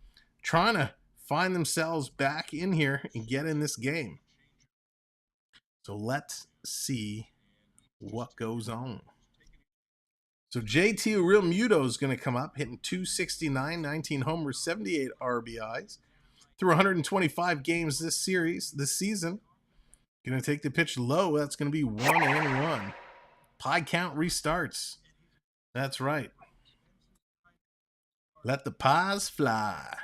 trying to find themselves back in here and get in this game. So let's see what goes on. So JT Realmuto is going to come up, hitting 269, 19 homers, 78 RBIs. Through 125 games this season. Going to take the pitch low. That's going to be 1-1. Pie count restarts. That's right. Let the pies fly.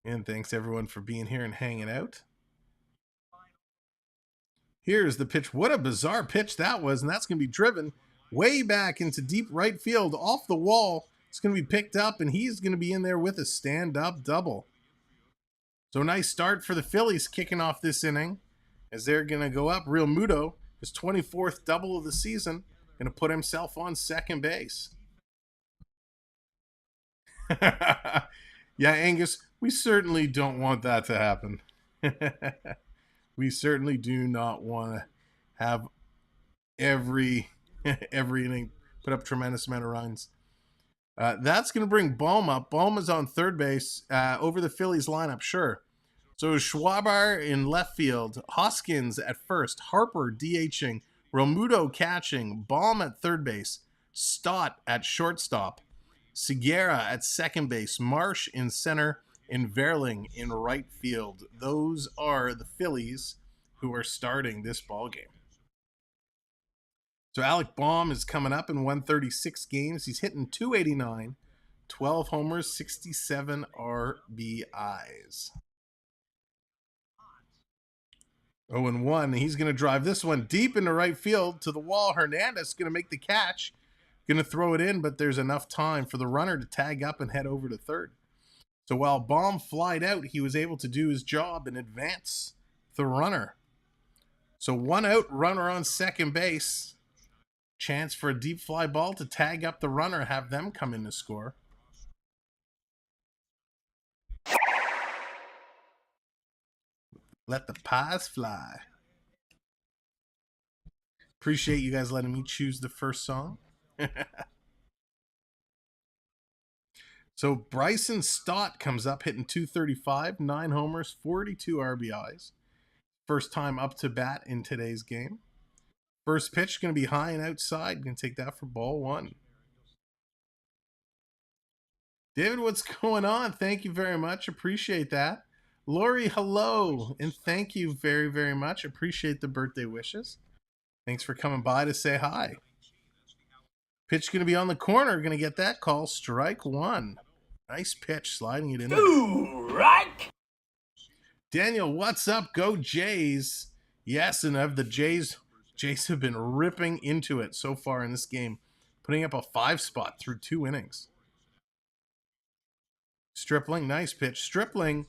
And thanks everyone for being here and hanging out. Here's the pitch. What a bizarre pitch that was. And that's going to be driven way back into deep right field off the wall. It's going to be picked up, and he's going to be in there with a stand-up double. So nice start for the Phillies kicking off this inning as they're going to go up. Realmuto His 24th double of the season. Going to put himself on second base. Yeah, Angus, we certainly don't want that to happen. We certainly do not want to have every inning put up tremendous amount of runs. That's going to bring Bohm up. Bohm is on third base over the Phillies lineup, sure. So Schwarber in left field, Hoskins at first, Harper DHing, Realmuto catching, Bohm at third base, Stott at shortstop, Segura at second base, Marsh in center, and Vierling in right field. Those are the Phillies who are starting this ball game. So Alec Bohm is coming up in 136 games. He's hitting 289, 12 homers, 67 RBIs. 0-1. He's going to drive this one deep into right field to the wall. Hernández is going to make the catch. Going to throw it in, but there's enough time for the runner to tag up and head over to third. So while Bohm flied out, he was able to do his job and advance the runner. So 1 out, runner on second base. Chance for a deep fly ball to tag up the runner, have them come in to score. Let the pies fly. Appreciate you guys letting me choose the first song. So Bryson Stott comes up hitting 235, 9 homers, 42 RBIs. First time up to bat in today's game. First pitch going to be high and outside. Going to take that for ball 1. David, what's going on? Thank you very much. Appreciate that. Lori, hello. And thank you very, very much. Appreciate the birthday wishes. Thanks for coming by to say hi. Pitch going to be on the corner. Going to get that call. Strike 1. Nice pitch. Sliding it in there. Strike! Daniel, what's up? Go Jays. Yes, and of the Jays have been ripping into it so far in this game. Putting up a 5 spot through 2 innings. Stripling, nice pitch. Stripling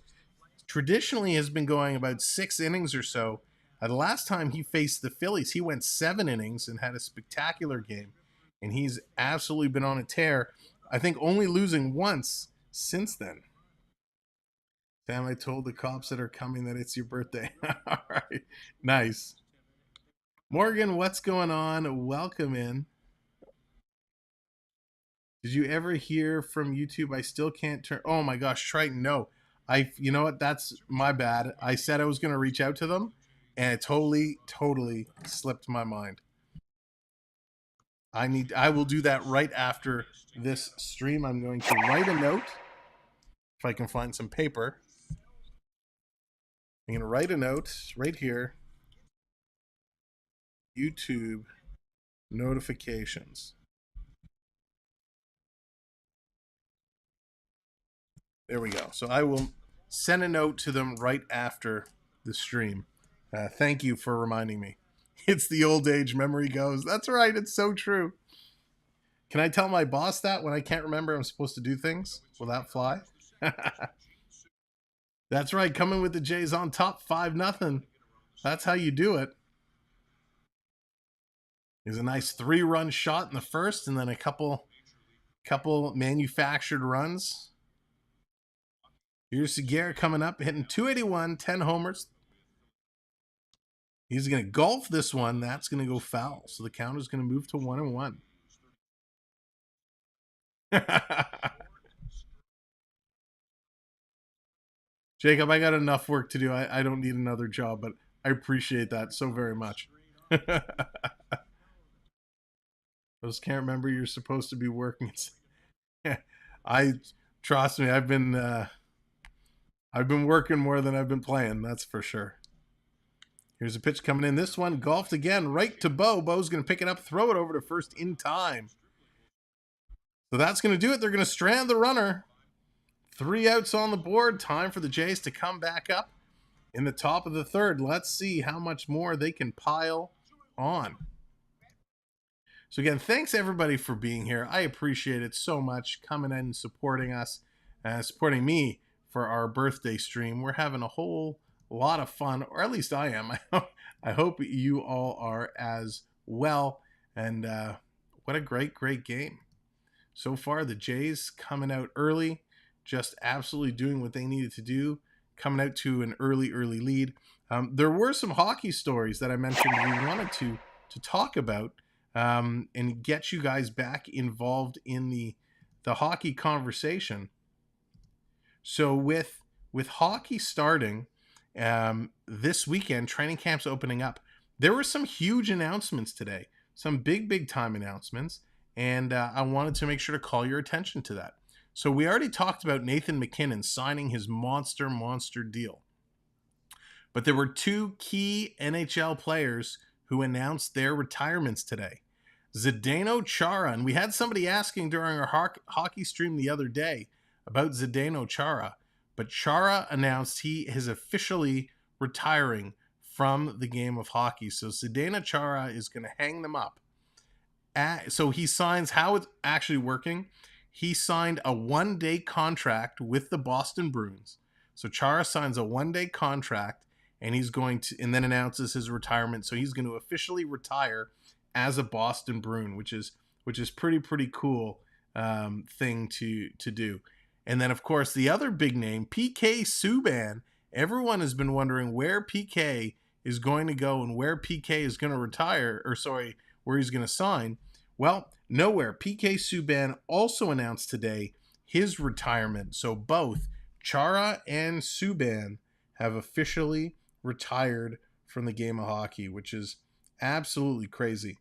traditionally has been going about 6 innings or so. The last time he faced the Phillies, he went 7 innings and had a spectacular game. And he's absolutely been on a tear. I think only losing once since then. Sam, I told the cops that are coming that it's your birthday. All right. Nice. Morgan, what's going on? Welcome in. Did you ever hear from YouTube? I still can't turn. Oh my gosh, Triton, no. You know what? That's my bad. I said I was going to reach out to them, and it totally slipped my mind. I will do that right after this stream. I'm going to write a note if I can find some paper. I'm going to write a note right here. YouTube notifications. There we go. So I will send a note to them right after the stream. Thank you for reminding me. It's the old age, memory goes. That's right. It's so true. Can I tell my boss that when I can't remember I'm supposed to do things? Will that fly? That's right. Coming with the Jays on top, 5-0. That's how you do it. There's a nice 3-run shot in the first, and then a couple manufactured runs. Here's Segura coming up, hitting 281, 10 homers. He's going to golf this one. That's going to go foul. So the count is going to move to 1-1. Jacob, I got enough work to do. I don't need another job, but I appreciate that so very much. I just can't remember you're supposed to be working. Trust me, I've been working more than I've been playing, that's for sure. Here's a pitch coming in. This one golfed again, right to Bo. Bo's going to pick it up, throw it over to first in time. So that's going to do it. They're going to strand the runner. 3 outs on the board. Time for the Jays to come back up in the top of the third. Let's see how much more they can pile on. So again, thanks everybody for being here. I appreciate it so much, coming in and supporting us, supporting me for our birthday stream. We're having a whole A lot of fun, or at least I am. I hope you all are as well. And what a great game. So far, the Jays coming out early, just absolutely doing what they needed to do, coming out to an early lead. There were some hockey stories that I mentioned we wanted to talk about and get you guys back involved in the hockey conversation. So with hockey starting this weekend, training camps opening up, there were some huge announcements today, some big time announcements, and I wanted to make sure to call your attention to that. So we already talked about Nathan MacKinnon signing his monster deal. But there were two key NHL players who announced their retirements today. Zdeno Chara, and we had somebody asking during our hockey stream the other day about Zdeno Chara, but Chara announced he is officially retiring from the game of hockey. So Zdeno Chara is going to hang them up. So he signs, how it's actually working, he signed a 1-day contract with the Boston Bruins. So Chara signs a 1-day contract, and he's going to, and then announces his retirement. So he's going to officially retire as a Boston Bruin, which is pretty cool thing to do. And then of course the other big name, PK Subban. Everyone has been wondering where PK is going to go and where PK is going to retire, or sorry, where he's going to sign. Well, nowhere. PK Subban also announced today his retirement. So both Chara and Subban have officially retired from the game of hockey, which is absolutely crazy.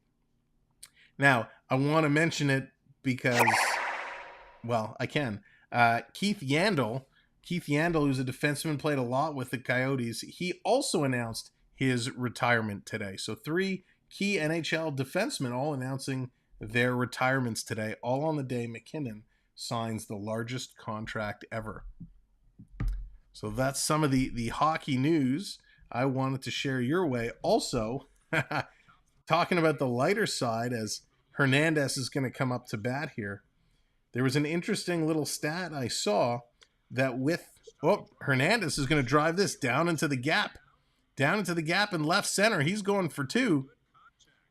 Now, I want to mention it because, well, I can. Keith Yandle, who's a defenseman, played a lot with the Coyotes. He also announced his retirement today. So 3 key NHL defensemen all announcing their retirements today, all on the day MacKinnon signs the largest contract ever. So that's some of the hockey news I wanted to share your way. Also, talking about the lighter side, as Hernández is going to come up to bat here, there was an interesting little stat I saw that Hernández is going to drive this down into the gap in left center. He's going for 2.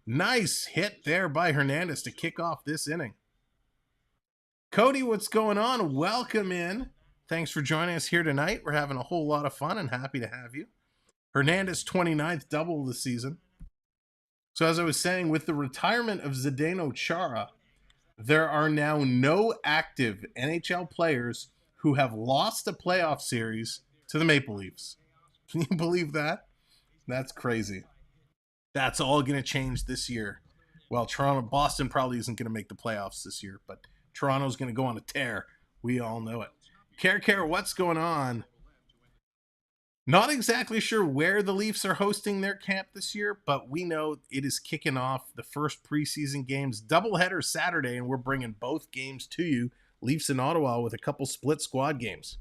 Nice hit there by Hernández to kick off this inning. Cody, what's going on? Welcome in. Thanks for joining us here tonight. We're having a whole lot of fun and happy to have you. Hernández 29th double of the season. So as I was saying, with the retirement of Zdeno Chara, there are now no active NHL players who have lost a playoff series to the Maple Leafs. Can you believe that? That's crazy. That's all going to change this year. Well, Boston probably isn't going to make the playoffs this year, but Toronto's going to go on a tear. We all know it. Care, what's going on? Not exactly sure where the Leafs are hosting their camp this year, but we know it is kicking off the first preseason games. Doubleheader Saturday, and we're bringing both games to you. Leafs in Ottawa with a couple split squad games.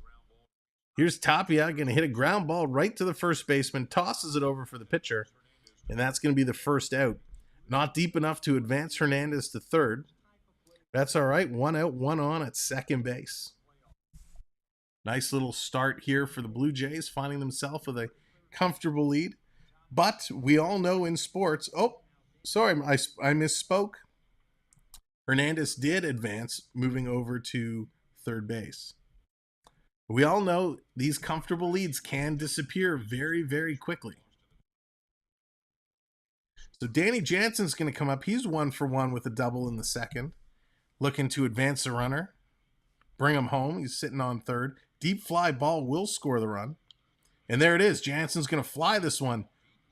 Here's Tapia going to hit a ground ball right to the first baseman, tosses it over for the pitcher, and that's going to be the first out. Not deep enough to advance Hernández to third. That's all right. 1 out, 1 on at second base. Nice little start here for the Blue Jays, finding themselves with a comfortable lead. But we all know in sports... Oh, sorry, I misspoke. Hernández did advance, moving over to third base. We all know these comfortable leads can disappear very quickly. So Danny Jansen's going to come up. He's 1 for 1 with a double in the second. Looking to advance the runner. Bring him home. He's sitting on third. Deep fly ball will score the run. And there it is. Jansen's going to fly this one.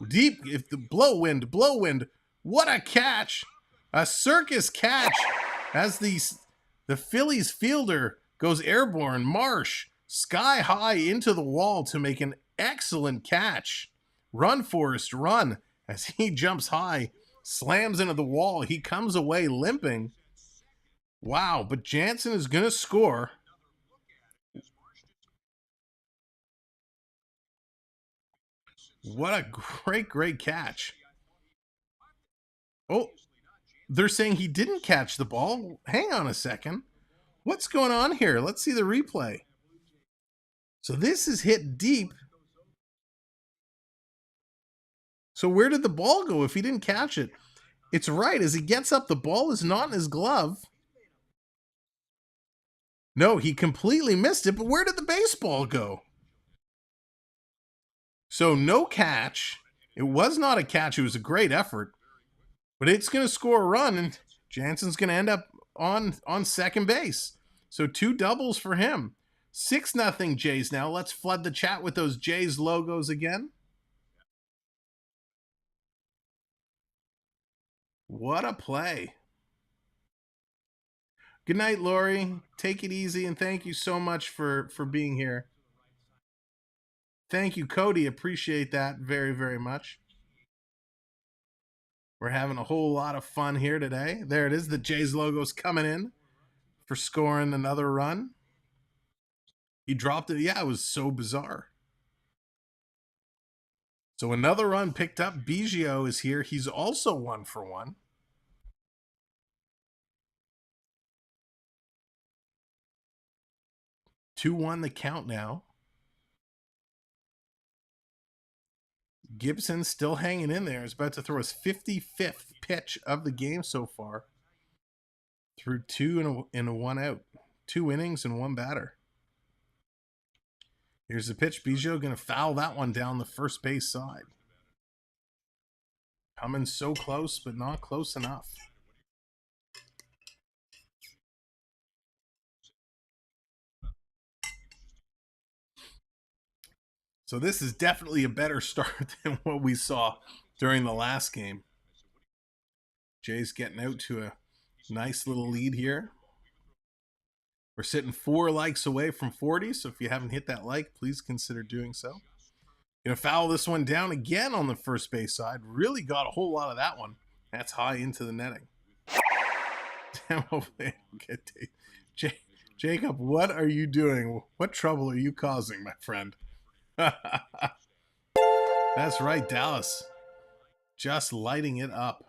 Deep. If the blow wind. What a catch. A circus catch as the Phillies fielder goes airborne. Marsh sky high into the wall to make an excellent catch. Run, Forrest, run. As he jumps high, slams into the wall. He comes away limping. Wow, but Jansen is going to score. What a great catch. Oh, they're saying he didn't catch the ball. Hang on a second. What's going on here? Let's see the replay. So this is hit deep. So where did the ball go if he didn't catch it? It's right. As he gets up, the ball is not in his glove. No, he completely missed it, but where did the baseball go? So no catch. It was not a catch. It was a great effort. But it's going to score a run, and Jansen's going to end up on second base. So 2 doubles for him. 6-0 Jays now. Let's flood the chat with those Jays logos again. What a play. Good night, Lori. Take it easy, and thank you so much for being here. Thank you, Cody. Appreciate that very, very much. We're having a whole lot of fun here today. There it is. The Jays logo's coming in for scoring another run. He dropped it. Yeah, it was so bizarre. So another run picked up. Biggio is here. He's also 1 for 1. 2-1 the count now. Gibson still hanging in there. Is about to throw his 55th pitch of the game so far. Through 2 and a 1 out. 2 innings and 1 batter. Here's the pitch. Biggio going to foul that one down the first base side. Coming so close, but not close enough. So this is definitely a better start than what we saw during the last game. Jay's getting out to a nice little lead here. We're sitting 4 likes away from 40, so if you haven't hit that like, please consider doing so. Gonna foul this one down again on the first base side. Really got a whole lot of that one. That's high into the netting. Jacob, what are you doing? What trouble are you causing, my friend? That's right, Dallas. Just lighting it up.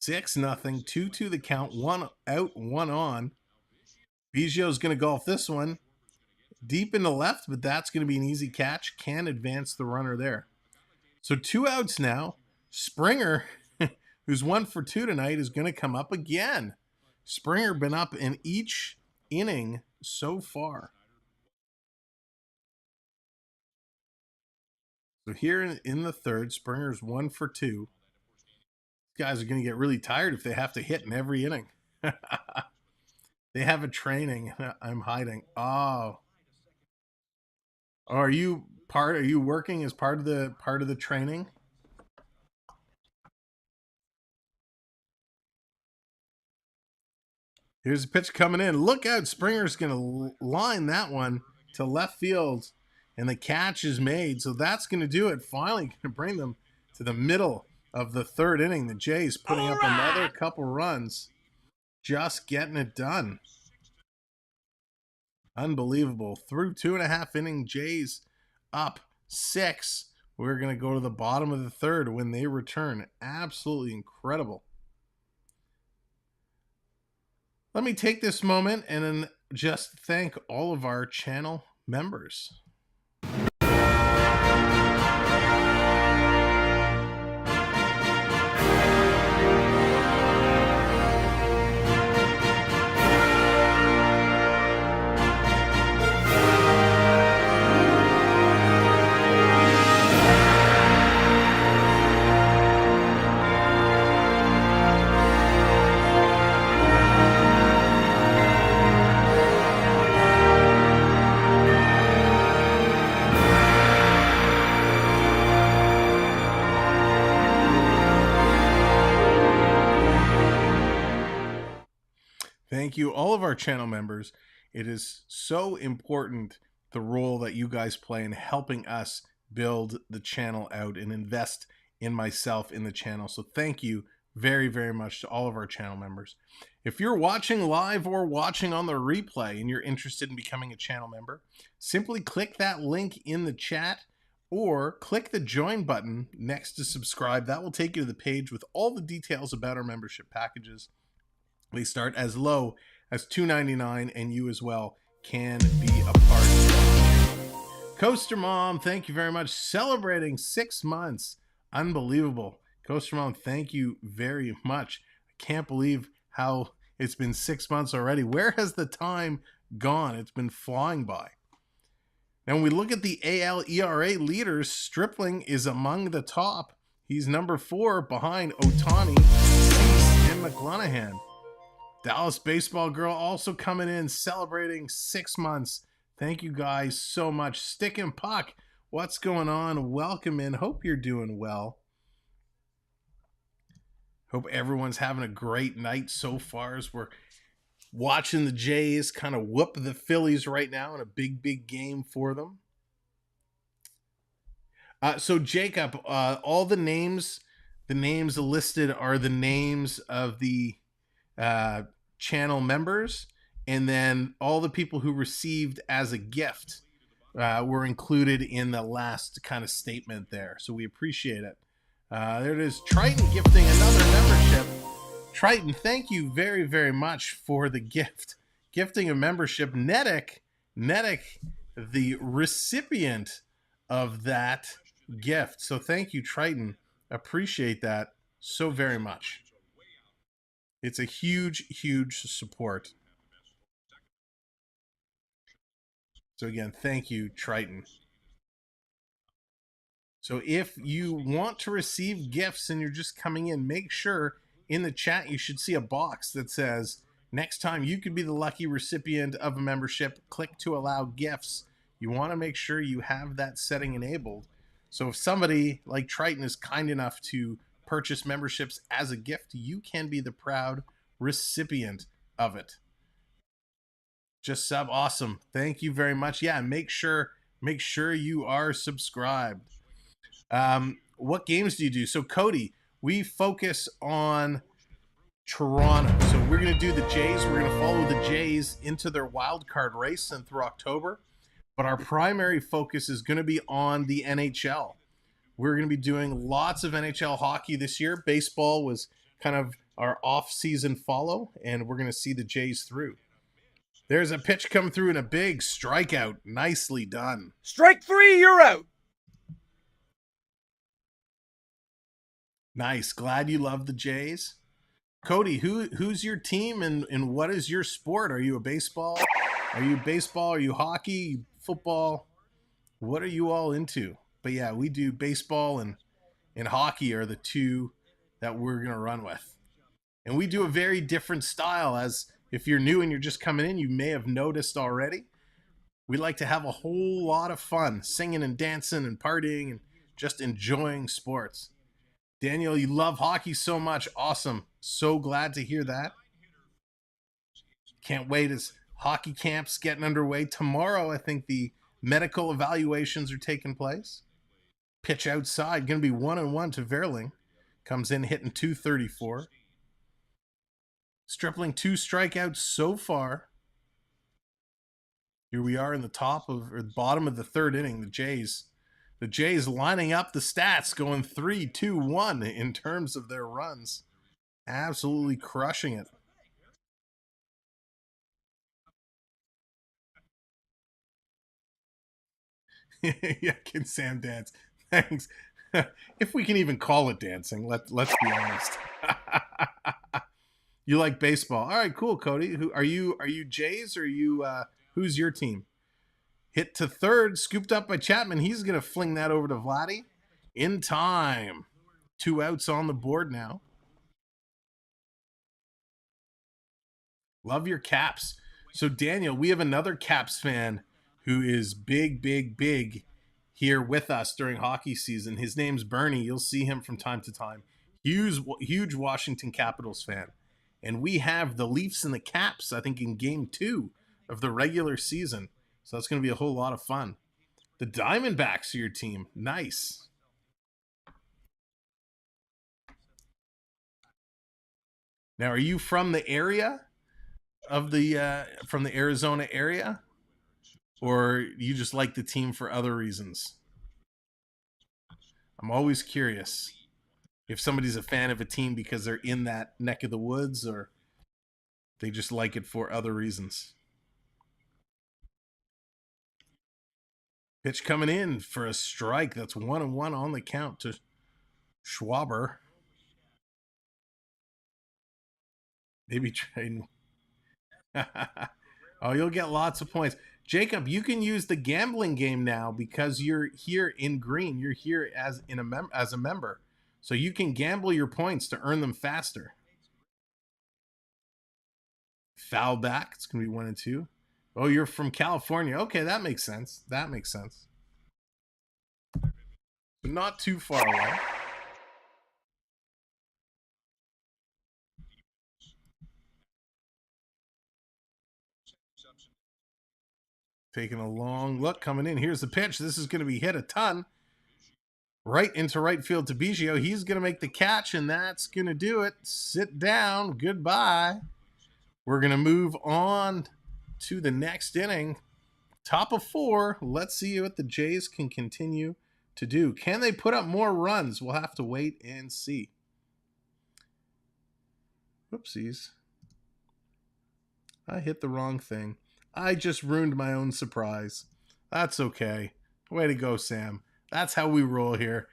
6-0, 2-2 the count, 1 out, 1 on. Biggio's going to golf this one deep in the left, but that's going to be an easy catch. Can advance the runner there. So 2 outs now. Springer, who's 1 for 2 tonight, is going to come up again. Springer been up in each inning so far. So here in the third, Springer's 1 for 2. Guys are going to get really tired if they have to hit in every inning. They have a training. I'm hiding. Oh, are you working as part of the training? Here's a pitch coming in. Look out. Springer's going to line that one to left field, and the catch is made. So that's going to do it. Finally going to bring them to the middle of the third inning. The Jays putting up another couple runs. Just getting it done. Unbelievable. Through 2.5 innings, Jays up 6. We're going to go to the bottom of the third when they return. Absolutely incredible. Let me take this moment and then just thank all of our channel members. Thank you, all of our channel members. It is so important, the role that you guys play in helping us build the channel out and invest in myself in the channel. So thank you very, very much to all of our channel members. If you're watching live or watching on the replay and you're interested in becoming a channel member, simply click that link in the chat or click the join button next to subscribe. That will take you to the page with all the details about our membership packages. They start as low as $2.99, and you as well can be a part of it. Coaster Mom, thank you very much. Celebrating 6 months. Unbelievable. Coaster Mom, thank you very much. I can't believe how it's been 6 months already. Where has the time gone? It's been flying by. Now, when we look at the AL ERA leaders, Stripling is among the top. He's number 4 behind Ohtani, Cease, and McClanahan. Dallas Baseball Girl also coming in, celebrating 6 months. Thank you guys so much. Stick and Puck, what's going on? Welcome in. Hope you're doing well. Hope everyone's having a great night so far as we're watching the Jays kind of whoop the Phillies right now in a big, big game for them. So Jacob, all the names listed are the names of the channel members, and then all the people who received as a gift were included in the last kind of statement there. So we appreciate it. There it is. Triton gifting another membership. Triton, thank you very, very much for the gift. Gifting a membership. Netic, the recipient of that gift. So thank you, Triton. Appreciate that so very much. It's a huge, huge support. So again, thank you, Triton. So if you want to receive gifts and you're just coming in, make sure in the chat you should see a box that says, next time you could be the lucky recipient of a membership, click to allow gifts. You want to make sure you have that setting enabled. So if somebody like Triton is kind enough to purchase memberships as a gift, you can be the proud recipient of it. Just sub, awesome. Thank you very much. Yeah, make sure you are subscribed. What games do you do? So Cody, we focus on Toronto. So we're going to do the Jays. We're going to follow the Jays into their wild card race and through October. But our primary focus is going to be on the NHL. We're going to be doing lots of NHL hockey this year. Baseball was kind of our off-season follow, and we're going to see the Jays through. There's a pitch come through and a big strikeout. Nicely done. Strike 3, you're out. Nice. Glad you love the Jays. Cody, who's your team and what is your sport? Are you a baseball? Are you baseball? Are you hockey? Football? What are you all into? But yeah, we do baseball and hockey are the two that we're going to run with. And we do a very different style. As if you're new and you're just coming in, you may have noticed already. We like to have a whole lot of fun singing and dancing and partying and just enjoying sports. Daniel, you love hockey so much. Awesome. So glad to hear that. Can't wait as hockey camp's getting underway. Tomorrow, I think the medical evaluations are taking place. Pitch outside. Going to be 1-1 to Vierling. Comes in hitting .234. Stripling 2 strikeouts so far. Here we are in the top of or the bottom of the third inning. The Jays lining up the stats, going 3-2-1 in terms of their runs. Absolutely crushing it. Yeah, can Sam dance? Thanks. If we can even call it dancing, let's be honest. You like baseball? All right, cool, Cody. Who are you? Are you Jays or are you? Who's your team? Hit to third, scooped up by Chapman. He's gonna fling that over to Vladdy in time. 2 outs on the board now. Love your Caps. So Daniel, we have another Caps fan who is big here with us during hockey season. His name's Bernie. You'll see him from time to time. Huge Washington Capitals fan. And we have the Leafs and the Caps, I think, in game 2 of the regular season. So that's going to be a whole lot of fun. The Diamondbacks are your team. Nice. Now, are you from the area of from the Arizona area? Or you just like the team for other reasons? I'm always curious if somebody's a fan of a team because they're in that neck of the woods or they just like it for other reasons. Pitch coming in for a strike. That's 1-1 on the count to Schwarber. Maybe trading. Oh, you'll get lots of points. Jacob, you can use the gambling game now because you're here in green. You're here as a member. So you can gamble your points to earn them faster. Foul back. It's going to be 1-2. Oh, you're from California. Okay, that makes sense. That makes sense. But not too far away. Taking a long look coming in. Here's the pitch. This is going to be hit a ton. Right into right field to Biggio. He's going to make the catch, and that's going to do it. Sit down. Goodbye. We're going to move on to the next inning. Top of 4. Let's see what the Jays can continue to do. Can they put up more runs? We'll have to wait and see. Whoopsies. I hit the wrong thing. I just ruined my own surprise. That's okay. Way to go, Sam. That's how we roll here.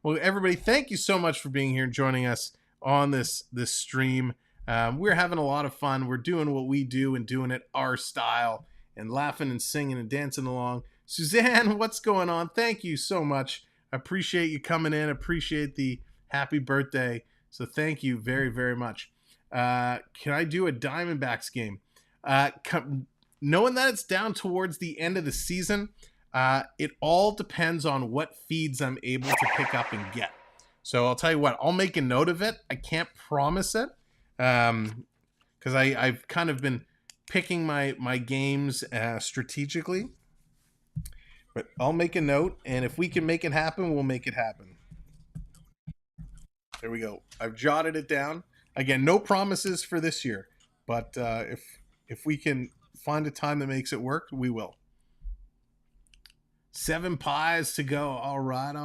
Well, everybody, thank you so much for being here and joining us on this stream. We're having a lot of fun. We're doing what we do and doing it our style and laughing and singing and dancing along. Suzanne, what's going on? Thank you so much. I appreciate you coming in. Appreciate the happy birthday. So thank you very, very much. Can I do a Diamondbacks game? Knowing that it's down towards the end of the season, it all depends on what feeds I'm able to pick up and get. So I'll tell you what, I'll make a note of it. I can't promise it because I've kind of been picking my games strategically. But I'll make a note, and if we can make it happen, we'll make it happen. There we go. I've jotted it down. Again, no promises for this year, but if we can find a time that makes it work, we will. 7 pies to go. All right.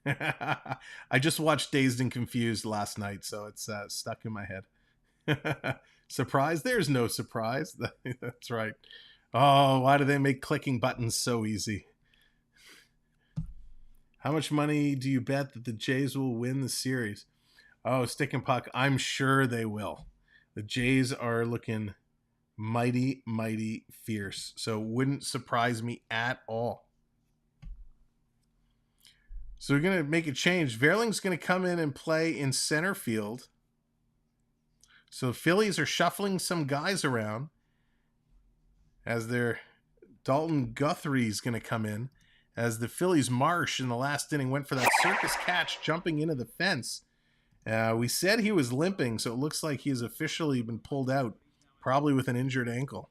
I just watched Dazed and Confused last night, so it's stuck in my head. Surprise? There's no surprise. That's right. Oh, why do they make clicking buttons so easy? How much money do you bet that the Jays will win the series? Oh, Stick and Puck, I'm sure they will. The Jays are looking mighty, mighty fierce. So wouldn't surprise me at all. So we're going to make a change. Vierling's going to come in and play in center field. So the Phillies are shuffling some guys around as their Dalton Guthrie's going to come in. As the Phillies' Marsh in the last inning went for that circus catch jumping into the fence. We said he was limping, so it looks like he's officially been pulled out, probably with an injured ankle.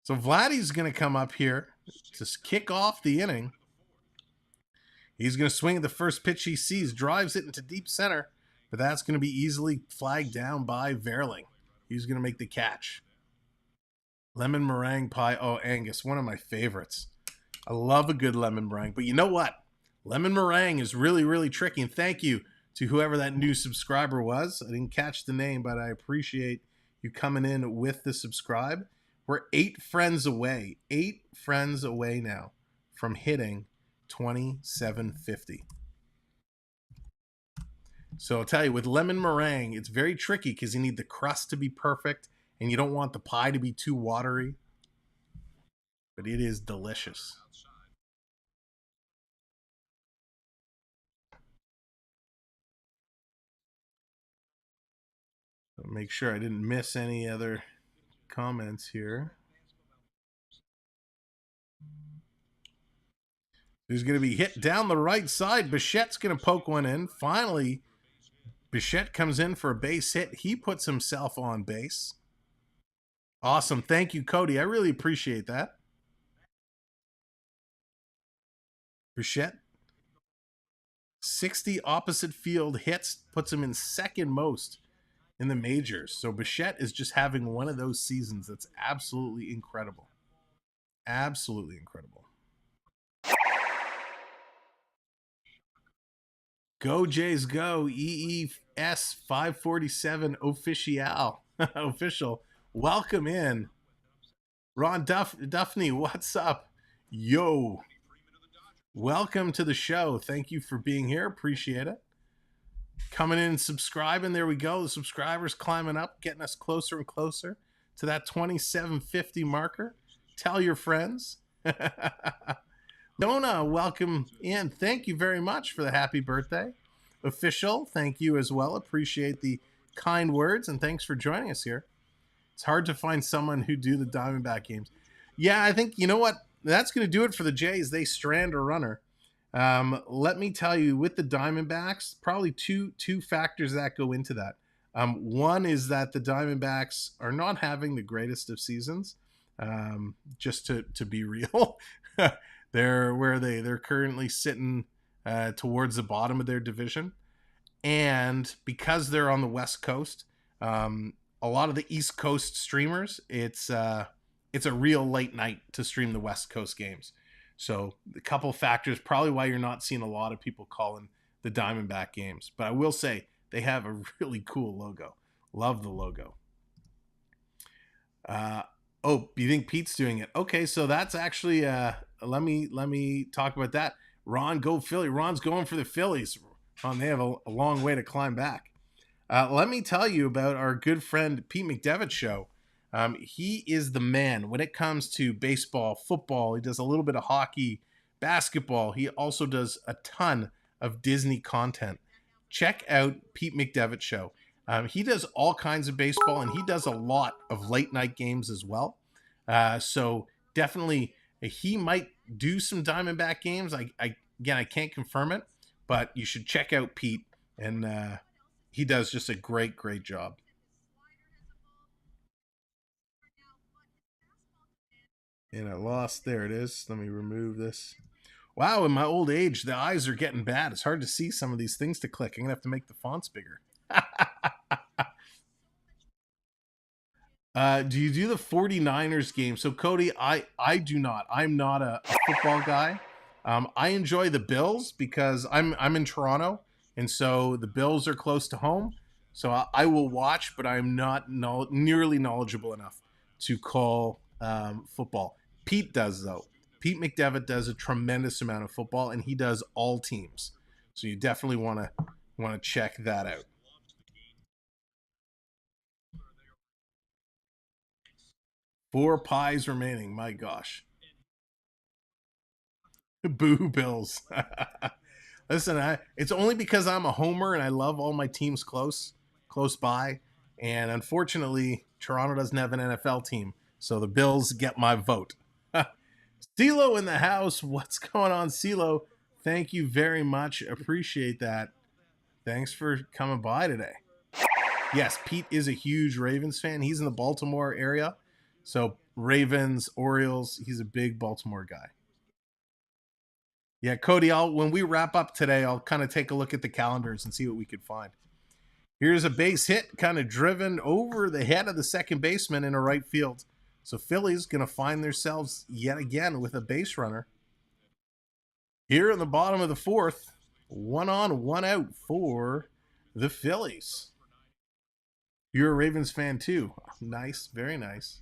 So Vladdy's going to come up here to kick off the inning. He's going to swing at the first pitch he sees, drives it into deep center, but that's going to be easily flagged down by Vierling. He's going to make the catch. Lemon meringue pie. Oh, Angus, one of my favorites. I love a good lemon meringue, but you know what? Lemon meringue is really, really tricky, and thank you to whoever that new subscriber was. I didn't catch the name, but I appreciate you coming in with the subscribe. We're 8 friends away. 8 friends away now from hitting 2750. So I'll tell you, with lemon meringue, it's very tricky because you need the crust to be perfect and you don't want the pie to be too watery. But it is delicious. Make sure I didn't miss any other comments here. He's going to be hit down the right side. Bichette's going to poke one in. Finally, Bichette comes in for a base hit. He puts himself on base. Awesome. Thank you, Cody. I really appreciate that. Bichette, 60 opposite field hits, puts him in second most in the majors. So Bichette is just having one of those seasons that's absolutely incredible. Absolutely incredible. Go Jays go. EES 547 official. Welcome in. Ron Duffney, what's up? Yo. Welcome to the show. Thank you for being here. Appreciate it. Coming in and subscribing. There we go. The subscribers climbing up, getting us closer and closer to that 2750 marker. Tell your friends. Donna, welcome in. Thank you very much for the happy birthday. Official, thank you as well. Appreciate the kind words, and thanks for joining us here. It's hard to find someone who do the Diamondback games. Yeah, I think, you know what? That's going to do it for the Jays. They strand a runner. Let me tell you, with the Diamondbacks, probably two factors that go into that. One is that the Diamondbacks are not having the greatest of seasons. Just to be real, they're currently sitting towards the bottom of their division, and because they're on the West Coast, a lot of the East Coast streamers, it's a real late night to stream the West Coast games. So a couple factors, probably why you're not seeing a lot of people calling the Diamondback games. But I will say they have a really cool logo. Love the logo. Oh, you think Pete's doing it? Okay, so that's actually let me talk about that. Ron, go Philly. Ron's going for the Phillies. Ron, they have a long way to climb back. Let me tell you about our good friend Pete McDevitt show. He is the man when it comes to baseball, football. He does a little bit of hockey, basketball. He also does a ton of Disney content. Check out Pete McDevitt show. He does all kinds of baseball, and he does a lot of late night games as well. So definitely, he might do some Diamondback games. I can't confirm it, but you should check out Pete, and he does just a great job. And I lost. There it is. Let me remove this. Wow, in my old age, the eyes are getting bad. It's hard to see some of these things to click. I'm going to have to make the fonts bigger. Do you do the 49ers game? So, Cody, I do not. I'm not a football guy. I enjoy the Bills because I'm in Toronto, and so the Bills are close to home. So I will watch, but I'm not nearly knowledgeable enough to call football. Pete does, though. Pete McDevitt does a tremendous amount of football, and he does all teams. So you definitely want to check that out. Four pies remaining. My gosh. Boo Bills. Listen, it's only because I'm a homer and I love all my teams close by. And unfortunately, Toronto doesn't have an NFL team. So the Bills get my vote. CeeLo in the house. What's going on, CeeLo? Thank you very much. Appreciate that. Thanks for coming by today. Yes, Pete is a huge Ravens fan. He's in the Baltimore area. So Ravens, Orioles, he's a big Baltimore guy. Yeah, Cody, when we wrap up today, I'll kind of take a look at the calendars and see what we could find. Here's a base hit kind of driven over the head of the second baseman in a right field. So Phillies going to find themselves yet again with a base runner. Here in the bottom of the fourth, 1 on, 1 out for the Phillies. You're a Ravens fan too. Nice, very nice.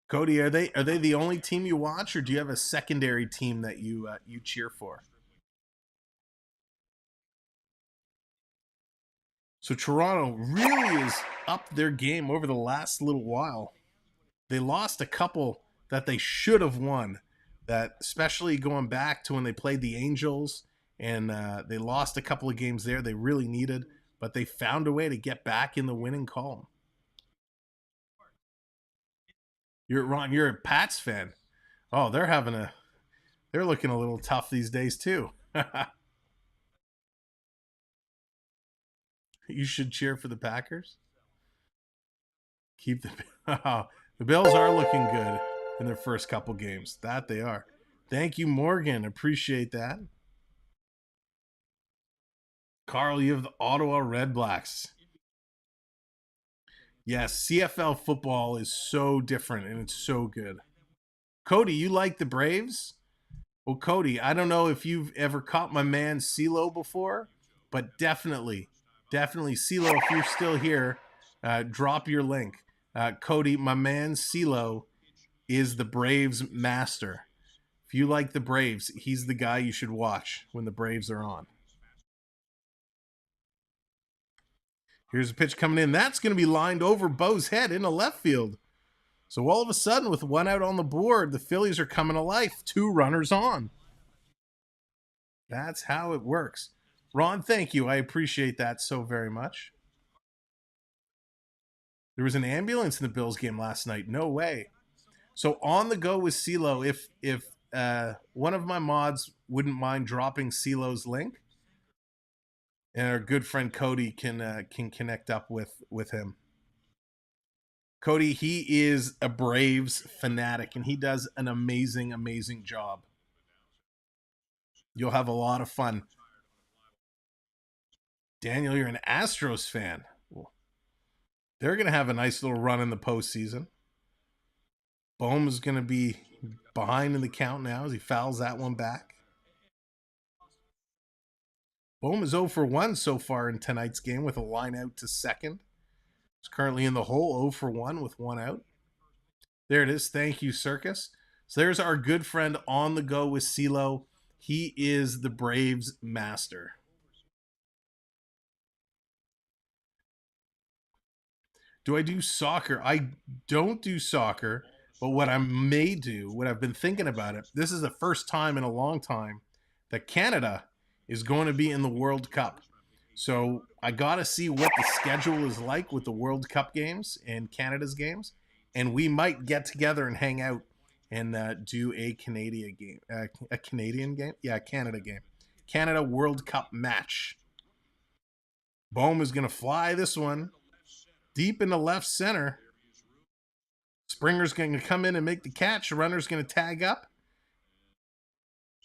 Cody, are they the only team you watch, or do you have a secondary team that you cheer for? So Toronto really is up their game over the last little while. They lost a couple that they should have won. That especially going back to when they played the Angels, and they lost a couple of games there they really needed, but they found a way to get back in the winning column. You're a Pats fan. Oh, they're looking a little tough these days too. You should cheer for the Packers. Keep the Bills are looking good in their first couple games. That they are. Thank you, Morgan. Appreciate that. Carl, you have the Ottawa Red Blacks. Yes, CFL football is so different and it's so good. Cody, you like the Braves? Well, Cody, I don't know if you've ever caught my man CeeLo before, but definitely Definitely, CeeLo, if you're still here, drop your link. Cody, my man CeeLo is the Braves master. If you like the Braves, he's the guy you should watch when the Braves are on. Here's a pitch coming in. That's going to be lined over Bo's head into left field. So all of a sudden, with one out on the board, the Phillies are coming to life. 2 runners on. That's how it works. Ron, thank you. I appreciate that so very much. There was an ambulance in the Bills game last night. No way. So on the go with CeeLo, if one of my mods wouldn't mind dropping CeeLo's link, and our good friend Cody can connect up with him. Cody, he is a Braves fanatic, and he does an amazing, amazing job. You'll have a lot of fun. Daniel, you're an Astros fan. Well, they're going to have a nice little run in the postseason. Bohm is going to be behind in the count now as he fouls that one back. Bohm is 0 for 1 so far in tonight's game with a line out to second. He's currently in the hole, 0 for 1 with 1 out. There it is. Thank you, Circus. So there's our good friend on the go with CeeLo. He is the Braves master. Do I do soccer? I don't do soccer, but what I may do, what I've been thinking about it, this is the first time in a long time that Canada is going to be in the World Cup. So I got to see what the schedule is like with the World Cup games and Canada's games. And we might get together and hang out and do a Canadian game. A Canadian game? Yeah, Canada game. Canada World Cup match. Bohm is going to fly this one deep into left center. Springer's going to come in and make the catch. The runner's going to tag up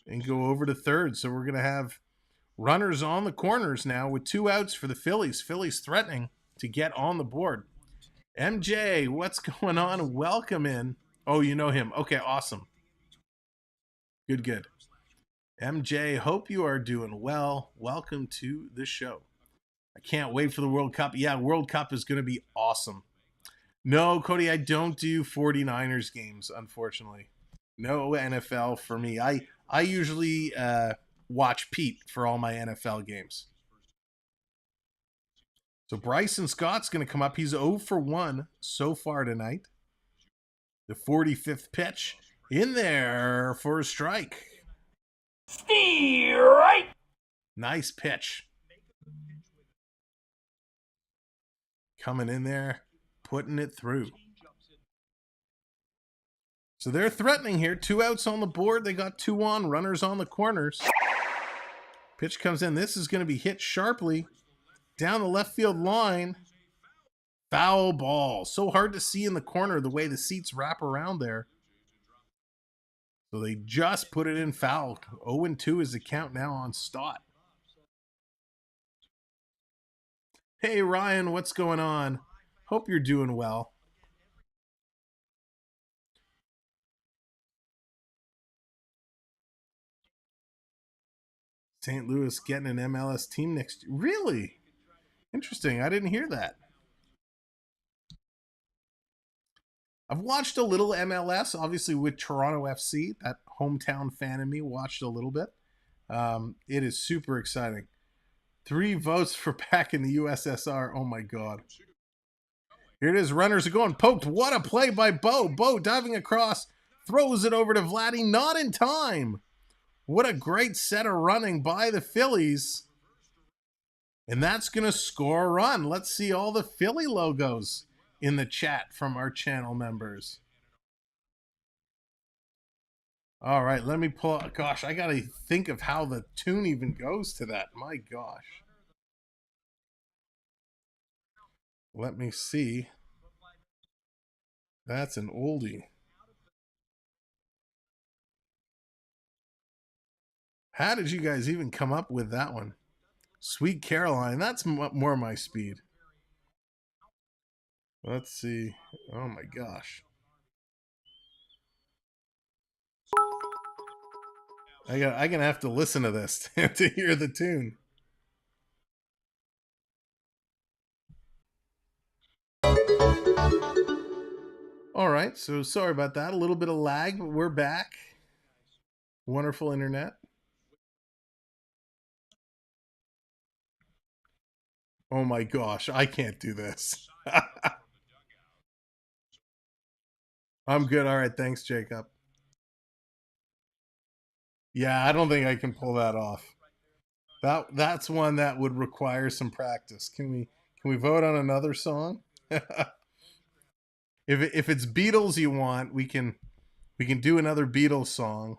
and go over to third. So we're going to have runners on the corners now with 2 outs for the Phillies. Phillies threatening to get on the board. MJ, what's going on? Welcome in. Oh, you know him. Okay, awesome. Good. MJ, hope you are doing well. Welcome to the show. I can't wait for the World Cup. Yeah, World Cup is going to be awesome. No, Cody, I don't do 49ers games, unfortunately. No NFL for me. I usually watch Pete for all my NFL games. So Bryson Scott's going to come up. He's 0 for 1 so far tonight. The 45th pitch in there for a strike. Strike! Nice pitch. Coming in there, putting it through. So they're threatening here. 2 outs on the board. They got 2 on. Runners on the corners. Pitch comes in. This is going to be hit sharply down the left field line. Foul ball. So hard to see in the corner the way the seats wrap around there. So they just put it in foul. 0-2 is the count now on Stott. Hey, Ryan, what's going on? Hope you're doing well. St. Louis getting an MLS team next year. Really? Interesting. I didn't hear that. I've watched a little MLS, obviously with Toronto FC. That hometown fan in me watched a little bit. It is super exciting. 3 votes for back in the USSR. Oh my God. Here it is. Runners are going poked. What a play by Bo. Bo diving across. Throws it over to Vladdy. Not in time. What a great set of running by the Phillies. And that's going to score a run. Let's see all the Philly logos in the chat from our channel members. All right, let me pull up. Gosh, I got to think of how the tune even goes to that. My gosh. Let me see. That's an oldie. How did you guys even come up with that one? Sweet Caroline. That's more my speed. Let's see. Oh my gosh. I'm gonna have to listen to this to hear the tune. All right, so sorry about that. A little bit of lag, but we're back. Wonderful internet. Oh my gosh, I can't do this. I'm good. All right, thanks, Jacob. Yeah, I don't think I can pull that off. That's one that would require some practice. Can we vote on another song? If it's Beatles you want, we can do another Beatles song.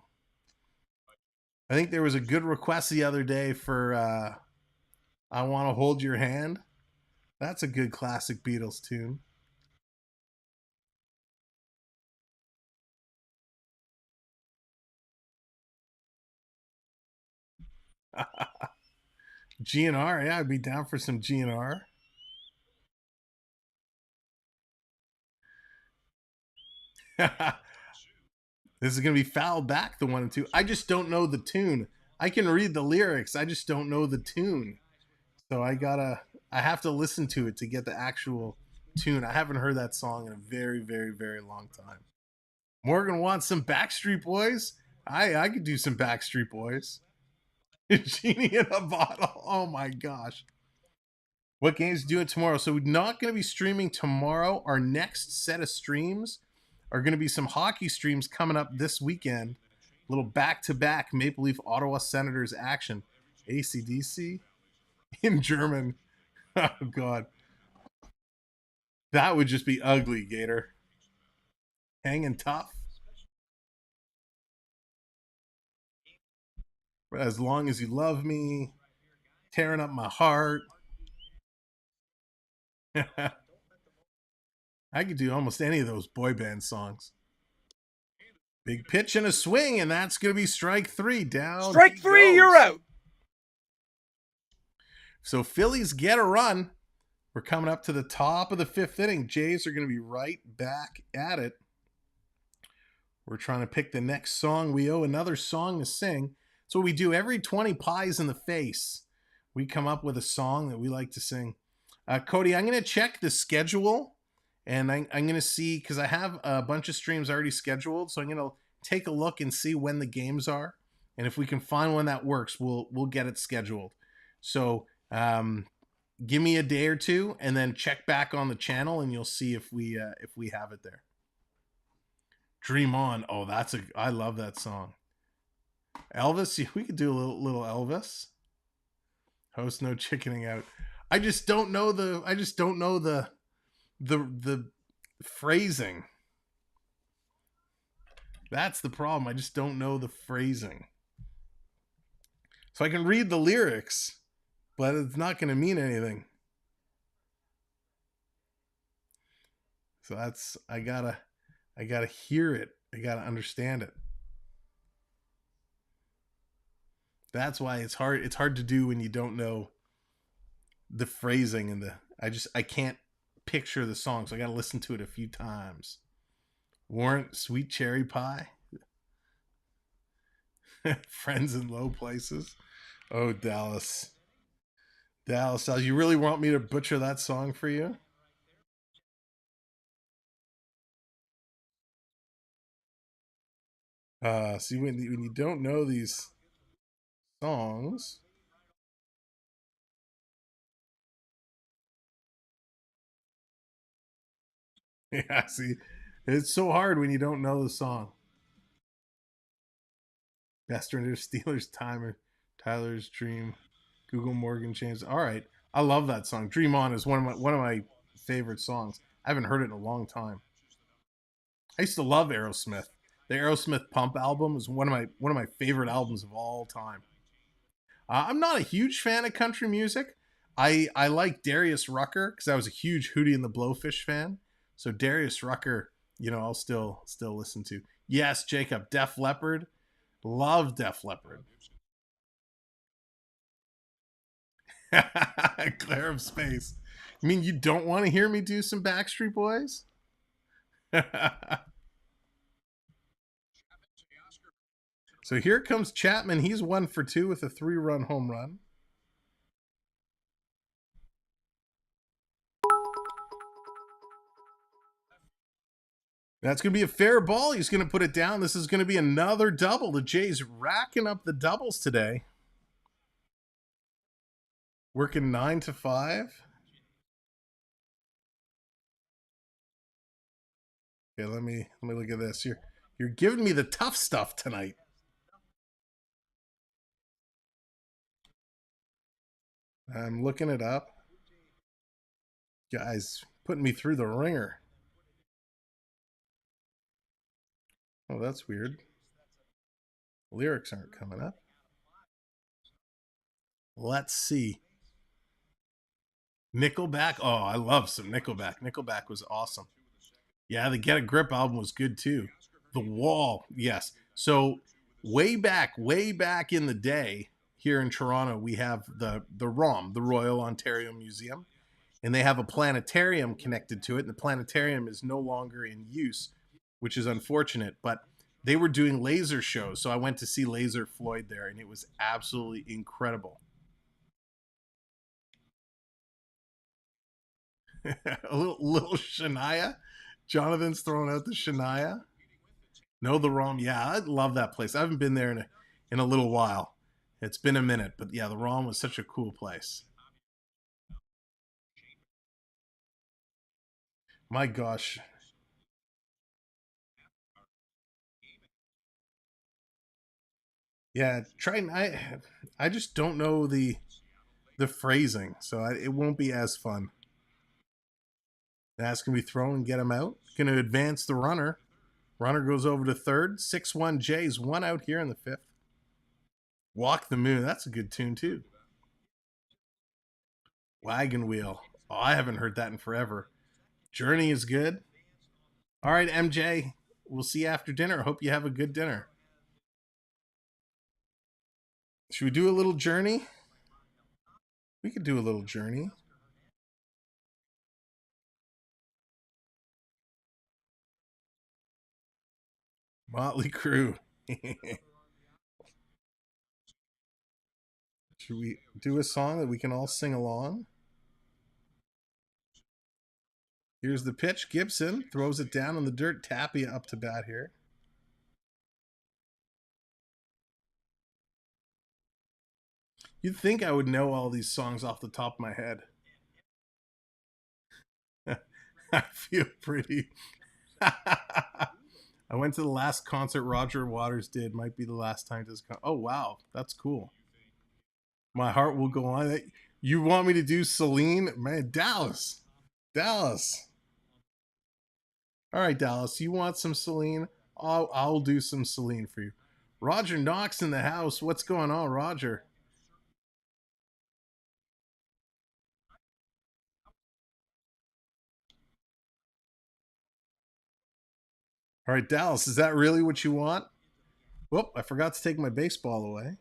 I think there was a good request the other day for I Want to Hold Your Hand. That's a good classic Beatles tune. GNR, yeah, I'd be down for some GNR. This is going to be foul back, the 1 and 2. I just don't know the tune. I can read the lyrics. I just don't know the tune. So I have to listen to it to get the actual tune. I haven't heard that song in a very, very, very long time. Morgan wants some Backstreet Boys. I could do some Backstreet Boys. Genie in a bottle. Oh my gosh. What games doing tomorrow? So we're not going to be streaming tomorrow. Our next set of streams are going to be some hockey streams coming up this weekend. A little back-to-back Maple Leaf Ottawa Senators action. ACDC in German. Oh God, that would just be ugly, Gator. Hanging tough. As long as you love me, tearing up my heart. I could do almost any of those boy band songs. Big pitch and a swing, and that's going to be strike three. Down. Strike three, goes. you're out. So Phillies get a run. We're coming up to the top of the fifth inning. Jays are going to be right back at it. We're trying to pick the next song. We owe another song to sing. So we do every 20 pies in the face. We come up with a song that we like to sing. Cody, I'm going to check the schedule, and I'm going to see, because I have a bunch of streams already scheduled, so I'm going to take a look and see when the games are. And if we can find one that works, we'll get it scheduled. So give me a day or two, and then check back on the channel, and you'll see if we have it there. Dream On. Oh, I love that song. Elvis, we could do a little Elvis. Host no chickening out. I just don't know the phrasing. That's the problem. I just don't know the phrasing. So I can read the lyrics, but it's not going to mean anything. So I gotta hear it. I gotta understand it. That's why it's hard. It's hard to do when you don't know the phrasing and I can't picture the song, so I gotta listen to it a few times. Warrant Sweet Cherry Pie. Friends in Low Places. Oh, Dallas, you really want me to butcher that song for you? See, when you don't know these songs. Yeah, see, it's so hard when you don't know the song. Yesterday, Steelers Timer, Tyler's Dream, Google Morgan James. All right, I love that song. Dream On is one of my favorite songs. I haven't heard it in a long time. I used to love Aerosmith. The Aerosmith Pump album is one of my favorite albums of all time. I'm not a huge fan of country music. I like Darius Rucker because I was a huge Hootie and the Blowfish fan. So Darius Rucker, I'll still listen to. Yes, Jacob, Def Leppard. Love Def Leppard. Glare of Space. I mean, you don't want to hear me do some Backstreet Boys? So here comes Chapman. He's 1 for 2 with a 3-run home run. That's going to be a fair ball. He's going to put it down. This is going to be another double. The Jays racking up the doubles today. Working 9 to 5. Okay, let me look at this. You're giving me the tough stuff tonight. I'm looking it up. Guys, putting me through the ringer. Oh, that's weird. Lyrics aren't coming up. Let's see. Nickelback. Oh, I love some Nickelback. Nickelback was awesome. Yeah, the Get a Grip album was good too. The Wall, yes. So way back in the day, here in Toronto, we have the ROM, the Royal Ontario Museum, and they have a planetarium connected to it. And the planetarium is no longer in use, which is unfortunate. But they were doing laser shows, so I went to see Laser Floyd there, and it was absolutely incredible. A little Shania. Jonathan's throwing out the Shania. No, the ROM. Yeah, I love that place. I haven't been there in a little while. It's been a minute, but yeah, the ROM was such a cool place. My gosh. Yeah, Triton. I just don't know the phrasing, so it won't be as fun. That's gonna be thrown and get him out. Gonna advance the runner. Runner goes over to third. 6-1 Jays. One out here in the fifth. Walk the Moon. That's a good tune too. Wagon Wheel. Oh, I haven't heard that in forever. Journey is good. All right, MJ. We'll see you after dinner. I hope you have a good dinner. Should we do a little Journey? We could do a little Journey. Motley Crue. Should we do a song that we can all sing along? Here's the pitch. Gibson throws it down in the dirt. Tapia up to bat here. You'd think I would know all these songs off the top of my head. I feel pretty. I went to the last concert Roger Waters did. Might be the last time to come. Oh, wow. That's cool. My heart will go on. You want me to do Celine? Man, Dallas. Dallas. All right, Dallas. You want some Celine? I'll do some Celine for you. Roger Knox in the house. What's going on, Roger? All right, Dallas. Is that really what you want? Whoop, I forgot to take my baseball away.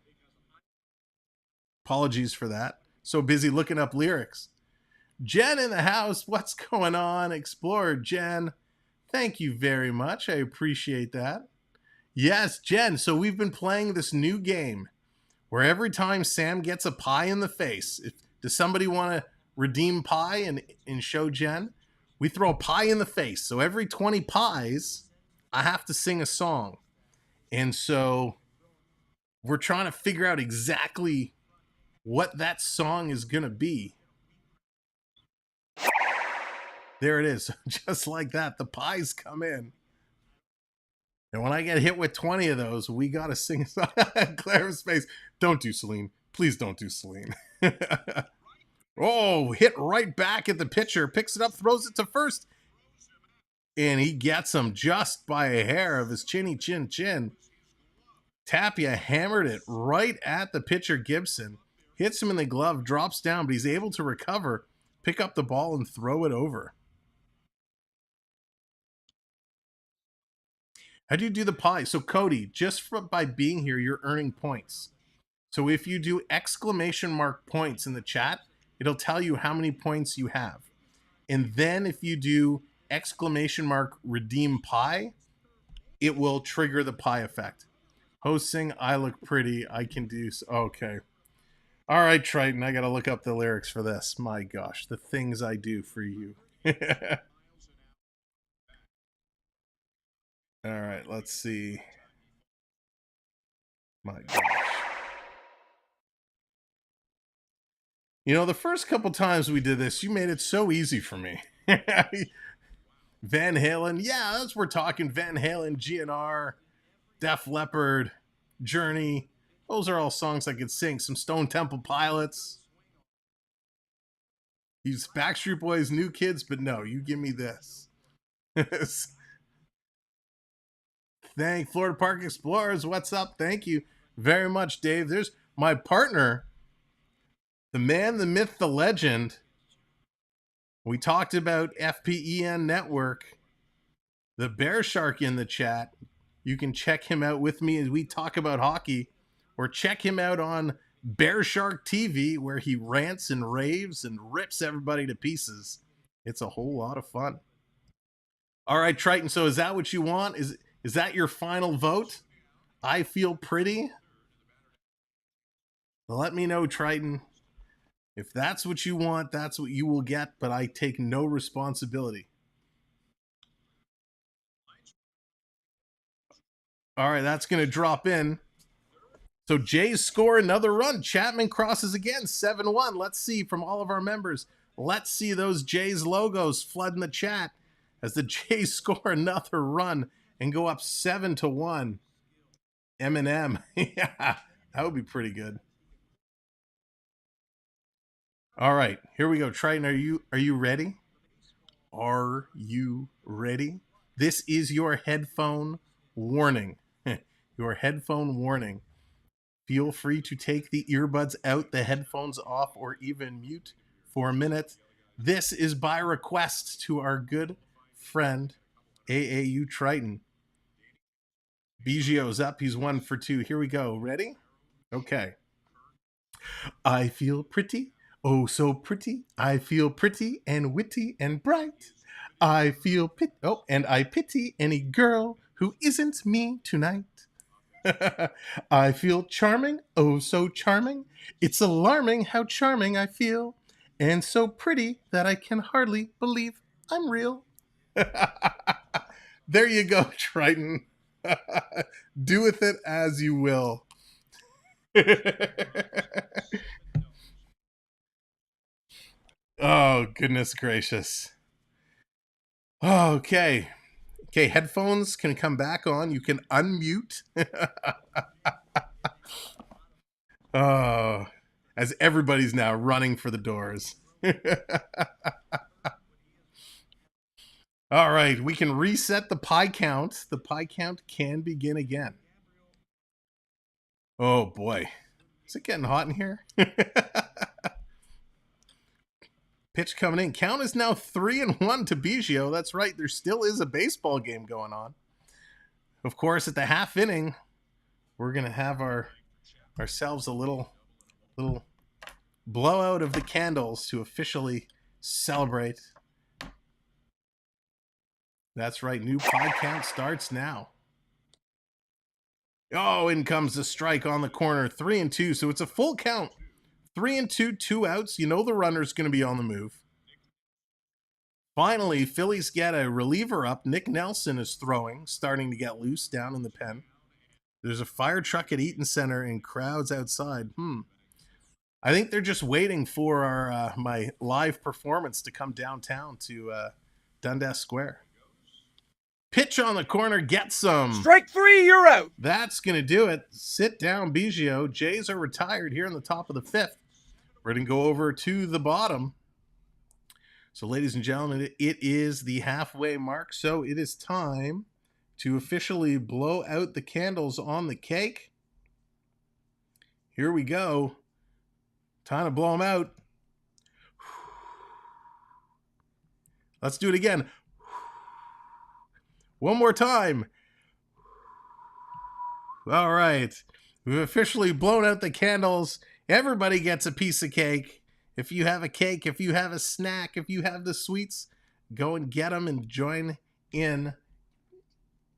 Apologies for that. So busy looking up lyrics. Jen in the house. What's going on? Explorer Jen. Thank you very much. I appreciate that. Yes, Jen. So we've been playing this new game where every time Sam gets a pie in the face, does somebody want to redeem pie and show Jen? We throw a pie in the face. So every 20 pies, I have to sing a song. And so we're trying to figure out exactly what that song is going to be. There it is. Just like that, the pies come in. And when I get hit with 20 of those, we got to sing a song. Claire's face. Don't do Celine. Please don't do Celine. Oh, hit right back at the pitcher. Picks it up, throws it to first. And he gets him just by a hair of his chinny chin chin. Tapia hammered it right at the pitcher Gibson. Hits him in the glove, drops down, but he's able to recover, pick up the ball, and throw it over. How do you do the pie? So, Cody, just by being here, you're earning points. So if you do exclamation mark points in the chat, it'll tell you how many points you have. And then if you do exclamation mark redeem pie, it will trigger the pie effect. Hosting, I look pretty. I can do. Okay. All right, Triton. I got to look up the lyrics for this. My gosh, the things I do for you. All right, let's see. My gosh. You know, the first couple times we did this, you made it so easy for me. Van Halen, yeah, that's we're talking Van Halen, GNR, Def Leppard, Journey. Those are all songs I could sing. Some Stone Temple Pilots. These Backstreet Boys, New Kids, but no, you give me this. Thank Florida Park Explorers. What's up? Thank you very much, Dave. There's my partner, the man, the myth, the legend. We talked about FPEN Network, the Bear Shark in the chat. You can check him out with me as we talk about hockey, or check him out on Bear Shark TV, where he rants and raves and rips everybody to pieces. It's a whole lot of fun. All right, Triton. So is that what you want? Is that your final vote? I feel pretty. Let me know, Triton. If that's what you want, that's what you will get, but I take no responsibility. All right, that's going to drop in. So Jays score another run. Chapman crosses again, 7-1. Let's see from all of our members. Let's see those Jays logos flooding the chat as the Jays score another run and go up 7-1. Eminem. Yeah, that would be pretty good. All right, here we go. Triton, are you ready? Are you ready? This is your headphone warning. Your headphone warning. Feel free to take the earbuds out, the headphones off, or even mute for a minute. This is by request to our good friend, AAU Triton. Biggio's up. He's 1 for 2. Here we go. Ready? Okay. I feel pretty. Oh, so pretty. I feel pretty and witty and bright. I feel and I pity any girl who isn't me tonight. I feel charming, oh so charming. It's alarming how charming I feel, and so pretty that I can hardly believe I'm real. There you go, Triton. Do with it as you will. Oh, goodness gracious. Okay. Okay, headphones can come back on. You can unmute. Oh, as everybody's now running for the doors. All right, we can reset the pie count. The pie count can begin again. Oh boy. Is it getting hot in here? Pitch coming in. Count is now 3-1 to Biggio. That's right. There still is a baseball game going on. Of course, at the half inning, we're going to have ourselves a little blowout of the candles to officially celebrate. That's right. New pod count starts now. Oh, in comes the strike on the corner. 3-2. So it's a full count. 3-2, 2 outs. You know the runner's going to be on the move. Finally, Phillies get a reliever up. Nick Nelson is throwing, starting to get loose down in the pen. There's a fire truck at Eaton Center and crowds outside. I think they're just waiting for our my live performance to come downtown to Dundas Square. Pitch on the corner, get some. Strike 3, you're out. That's going to do it. Sit down, Biggio. Jays are retired here in the top of the 5th. We're going to go over to the bottom. So, ladies and gentlemen, it is the halfway mark. So it is time to officially blow out the candles on the cake. Here we go. Time to blow them out. Let's do it again. One more time. All right. We've officially blown out the candles. Everybody gets a piece of cake. If you have a cake, if you have a snack, if you have the sweets, go and get them and join in.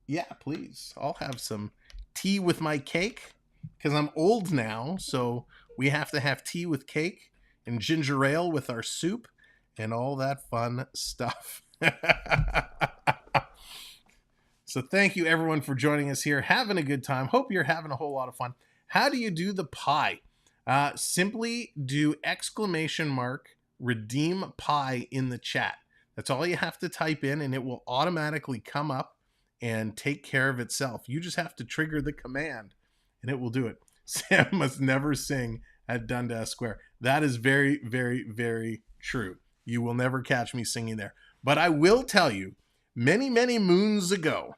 Yeah, please. I'll have some tea with my cake because I'm old now. So we have to have tea with cake and ginger ale with our soup and all that fun stuff. So thank you everyone for joining us here, having a good time. Hope you're having a whole lot of fun. How do you do the pie? Simply do ! redeem pie in the chat. That's all you have to type in, and it will automatically come up and take care of itself. You just have to trigger the command, and it will do it. Sam must never sing at Dundas Square. That is very, very, very true. You will never catch me singing there. But I will tell you, many, many moons ago,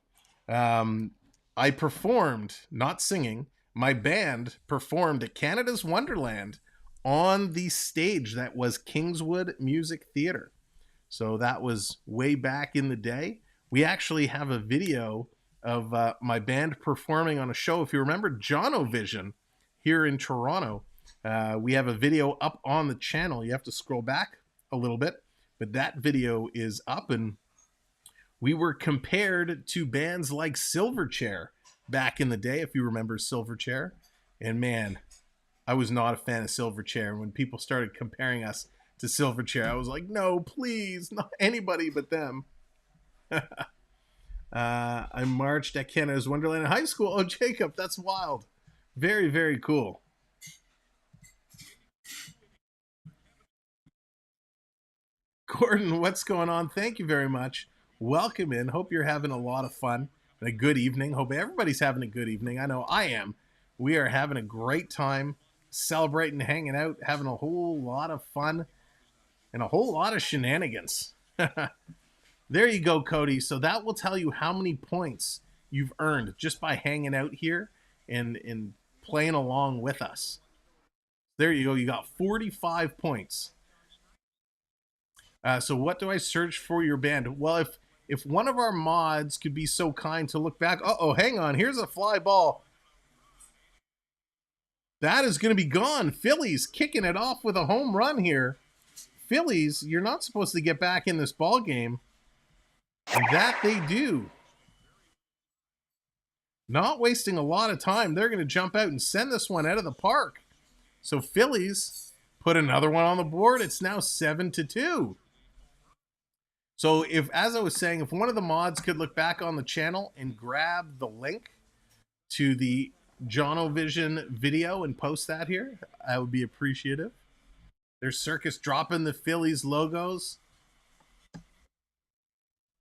I performed, not singing, my band performed at Canada's Wonderland on the stage that was Kingswood Music Theatre. So that was way back in the day. We actually have a video of my band performing on a show. If you remember Jonovision here in Toronto, we have a video up on the channel. You have to scroll back a little bit, but that video is up, and we were compared to bands like Silverchair back in the day, if you remember Silverchair. And man, I was not a fan of Silverchair. When people started comparing us to Silverchair, I was like, no, please, not anybody but them. I marched at Canada's Wonderland in high school. Oh, Jacob, that's wild. Very, very cool. Gordon, what's going on? Thank you very much. Welcome in. Hope you're having a lot of fun and a good evening. Hope everybody's having a good evening. I know I am. We are having a great time celebrating, hanging out, having a whole lot of fun and a whole lot of shenanigans. There you go, Cody. So that will tell you how many points you've earned just by hanging out here and playing along with us. There you go. You got 45 points. So what do I search for your band? Well, if one of our mods could be so kind to look back. Uh-oh, hang on. Here's a fly ball. That is going to be gone. Phillies kicking it off with a home run here. Phillies, you're not supposed to get back in this ball game. And that they do. Not wasting a lot of time. They're going to jump out and send this one out of the park. So Phillies put another one on the board. It's now 7-2. So if, as I was saying, if one of the mods could look back on the channel and grab the link to the Jonovision video and post that here, I would be appreciative. There's Circus dropping the Phillies logos.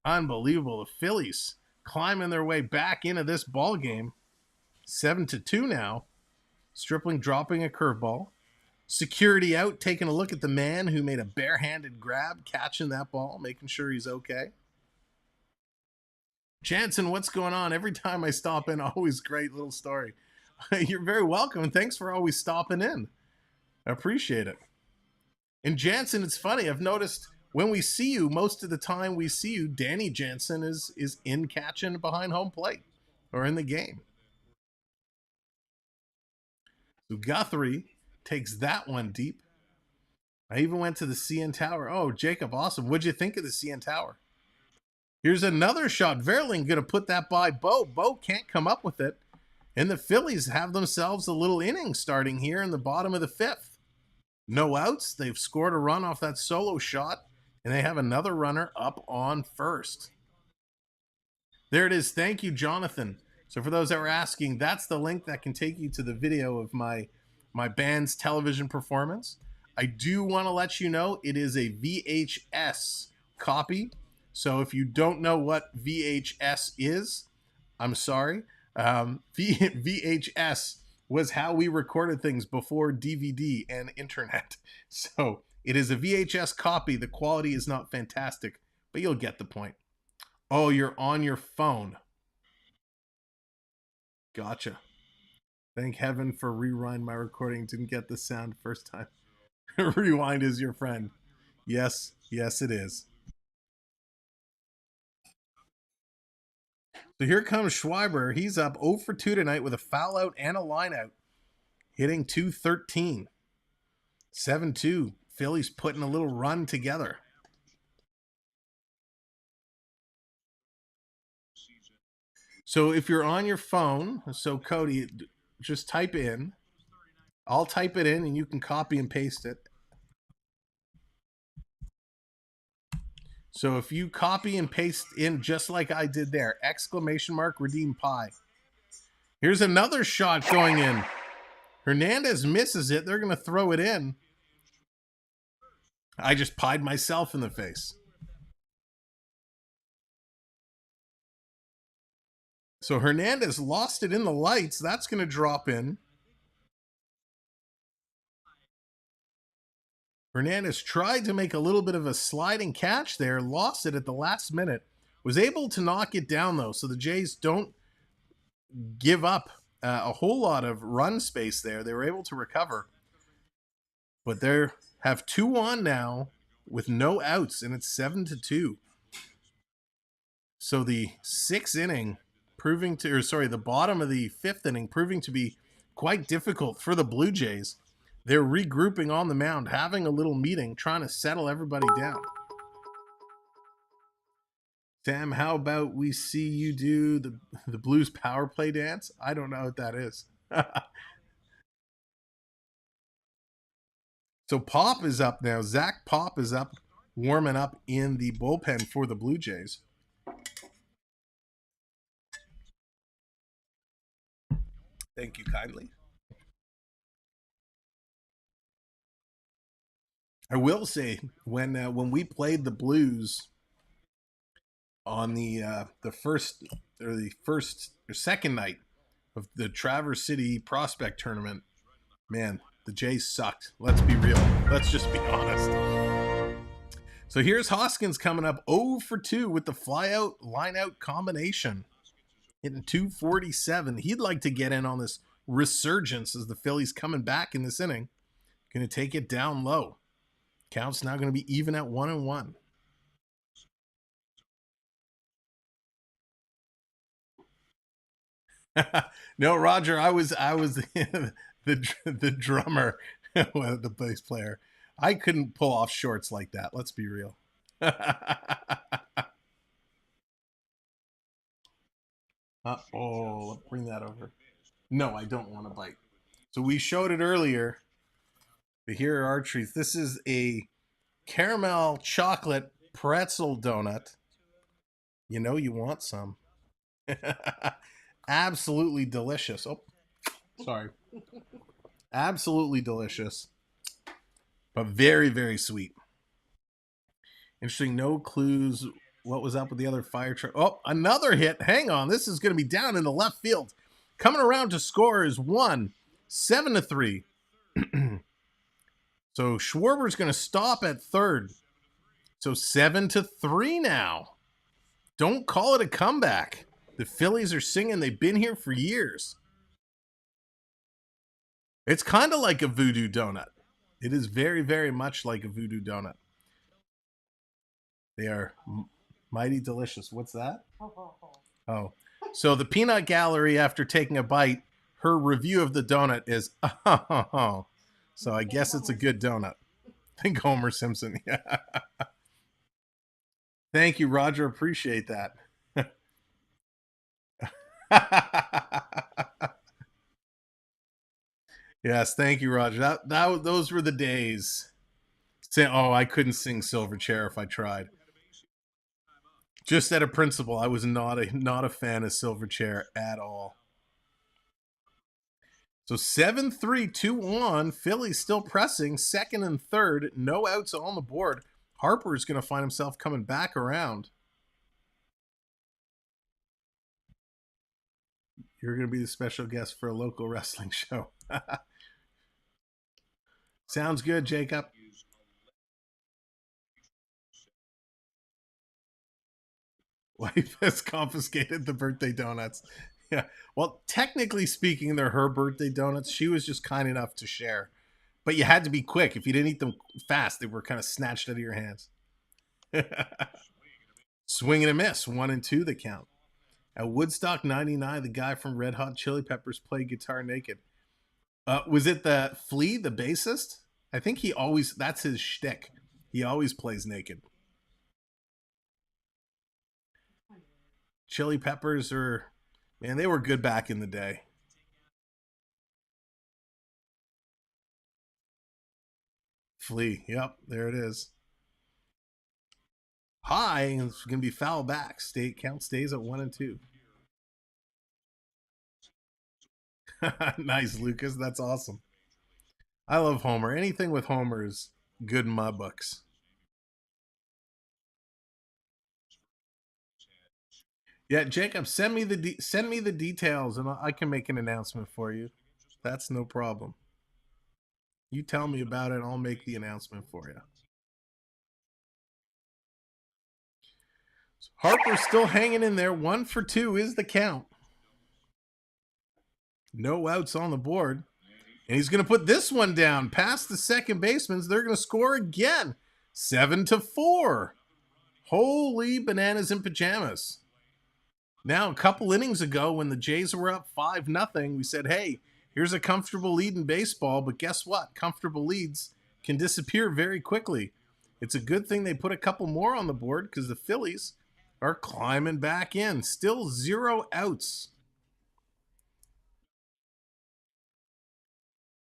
Unbelievable. The Phillies climbing their way back into this ball game. 7-2 now. Stripling dropping a curveball. Security out, taking a look at the man who made a barehanded grab, catching that ball, making sure he's okay. Jansen, what's going on? Every time I stop in, always great little story. You're very welcome. Thanks for always stopping in. I appreciate it. And Jansen, it's funny. I've noticed when we see you, most of the time we see you, Danny Jansen is in catching behind home plate or in the game. So Guthrie takes that one deep. I even went to the CN Tower. Oh, Jacob, awesome. What'd you think of the CN Tower? Here's another shot. Vierling going to put that by Bo. Bo can't come up with it. And the Phillies have themselves a little inning starting here in the bottom of the fifth. No outs. They've scored a run off that solo shot, and they have another runner up on first. There it is. Thank you, Jonathan. So for those that were asking, that's the link that can take you to the video of my band's television performance. I do want to let you know it is a VHS copy. So if you don't know what VHS is, I'm sorry. VHS was how we recorded things before DVD and internet. So it is a VHS copy. The quality is not fantastic, but you'll get the point. Oh, you're on your phone. Gotcha. Thank heaven for rewind. My recording didn't get the sound first time. Rewind is your friend. Yes, yes it is. So here comes Schwarber. He's up 0 for 2 tonight with a foul out and a line out. Hitting .213. 7-2. Phillies putting a little run together. So if you're on your phone, so Cody, just type in. I'll type it in and you can copy and paste it. So if you copy and paste in just like I did there, exclamation mark, redeem pie. Here's another shot going in. Hernández misses it. They're going to throw it in. I just pied myself in the face. So Hernández lost it in the lights. That's going to drop in. Hernández tried to make a little bit of a sliding catch there, lost it at the last minute, was able to knock it down though, so the Jays don't give up a whole lot of run space there. They were able to recover, but they have 2 on now with no outs, and it's 7-2. So the the bottom of the 5th inning proving to be quite difficult for the Blue Jays. They're regrouping on the mound, having a little meeting, trying to settle everybody down. Sam, how about we see you do the Blues power play dance? I don't know what that is. So Pop is up now. Zach Pop is up, warming up in the bullpen for the Blue Jays. Thank you kindly. I will say when we played the Blues on the second night of the Traverse City Prospect Tournament, man, the Jays sucked. Let's be real. Let's just be honest. So here's Hoskins coming up 0 for 2 with the fly-out, line-out combination. Hitting 247. He'd like to get in on this resurgence as the Phillies coming back in this inning. Going to take it down low. Count's now going to be even at 1-1. No, Roger, I was the drummer, the bass player. I couldn't pull off shorts like that. Let's be real. Oh, bring that over. No, I don't want to bite. So we showed it earlier. But here are our treats. This is a caramel chocolate pretzel donut. You know you want some. Absolutely delicious. Oh, sorry. Absolutely delicious. But very, very sweet. Interesting. No clues what was up with the other fire truck. Oh, another hit. Hang on. This is going to be down in the left field. Coming around to score is 7-3. So Schwarber's going to stop at third. So 7-3 now. Don't call it a comeback. The Phillies are singing. They've been here for years. It's kind of like a voodoo donut. It is very, very much like a voodoo donut. They are mighty delicious. What's that? Oh. So the peanut gallery, after taking a bite, her review of the donut is, oh. So I guess it's a good donut. Think Homer Simpson. Yeah. Thank you, Roger. Appreciate that. Yes, thank you, Roger. Those were the days. Oh, I couldn't sing Silverchair if I tried. Just at a principle, I was not a fan of Silverchair at all. So 7-3, 2-1. Phillies still pressing, second and third. No outs on the board. Harper is going to find himself coming back around. You're going to be the special guest for a local wrestling show. Sounds good, Jacob. Wife has confiscated the birthday donuts. Yeah. Well, technically speaking, they're her birthday donuts. She was just kind enough to share. But you had to be quick. If you didn't eat them fast, they were kind of snatched out of your hands. Swing and a miss. 1-2 the count. At Woodstock 99, the guy from Red Hot Chili Peppers played guitar naked. Was it the Flea, the bassist? I think that's his shtick. He always plays naked. Chili Peppers they were good back in the day. Flea, yep, there it is. high, and it's going to be foul back. Count stays at 1-2. Nice, Lucas. That's awesome. I love Homer. Anything with Homer is good in my books. Yeah, Jacob, send me the details, and I can make an announcement for you. That's no problem. You tell me about it, and I'll make the announcement for you. So Harper's still hanging in there. 1-for-2 is the count. No outs on the board. And he's going to put this one down past the second baseman. They're going to score again. 7-4. Holy bananas and pajamas. Now, a couple innings ago when the Jays were up 5-0, we said, hey, here's a comfortable lead in baseball. But guess what? Comfortable leads can disappear very quickly. It's a good thing they put a couple more on the board because the Phillies are climbing back in. Still 0 outs.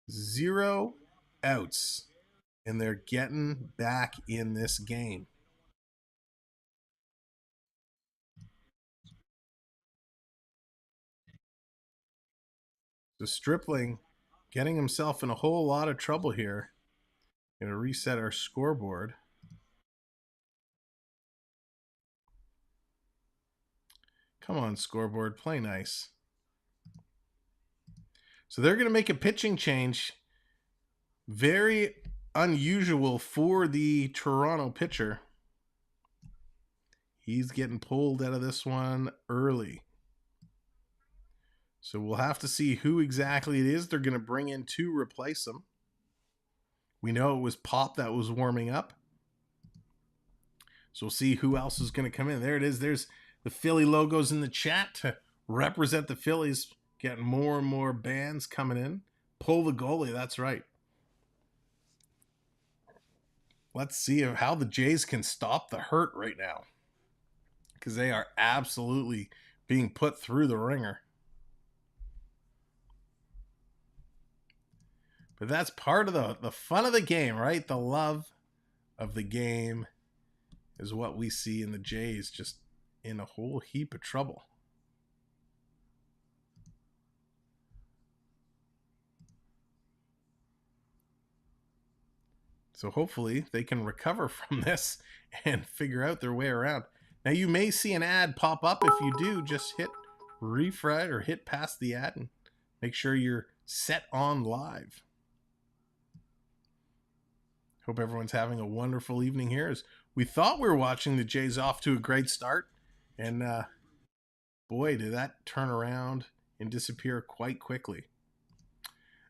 0 outs. And they're getting back in this game. So Stripling getting himself in a whole lot of trouble here. Going to reset our scoreboard. Come on, scoreboard. Play nice. So they're going to make a pitching change. Very unusual for the Toronto pitcher. He's getting pulled out of this one early. So we'll have to see who exactly it is they're going to bring in to replace him. We know it was Pop that was warming up. So we'll see who else is going to come in. There it is. There's the Philly logos in the chat to represent the Phillies. Getting more and more bands coming in. Pull the goalie. That's right. Let's see how the Jays can stop the hurt right now. Because they are absolutely being put through the ringer. But that's part of the fun of the game, right? The love of the game is what we see in the Jays, just in a whole heap of trouble. So hopefully they can recover from this and figure out their way around. Now you may see an ad pop up. If you do, just hit refresh or hit past the ad and make sure you're set on live. Hope everyone's having a wonderful evening here. As we thought we were watching the Jays off to a great start. And boy, did that turn around and disappear quite quickly.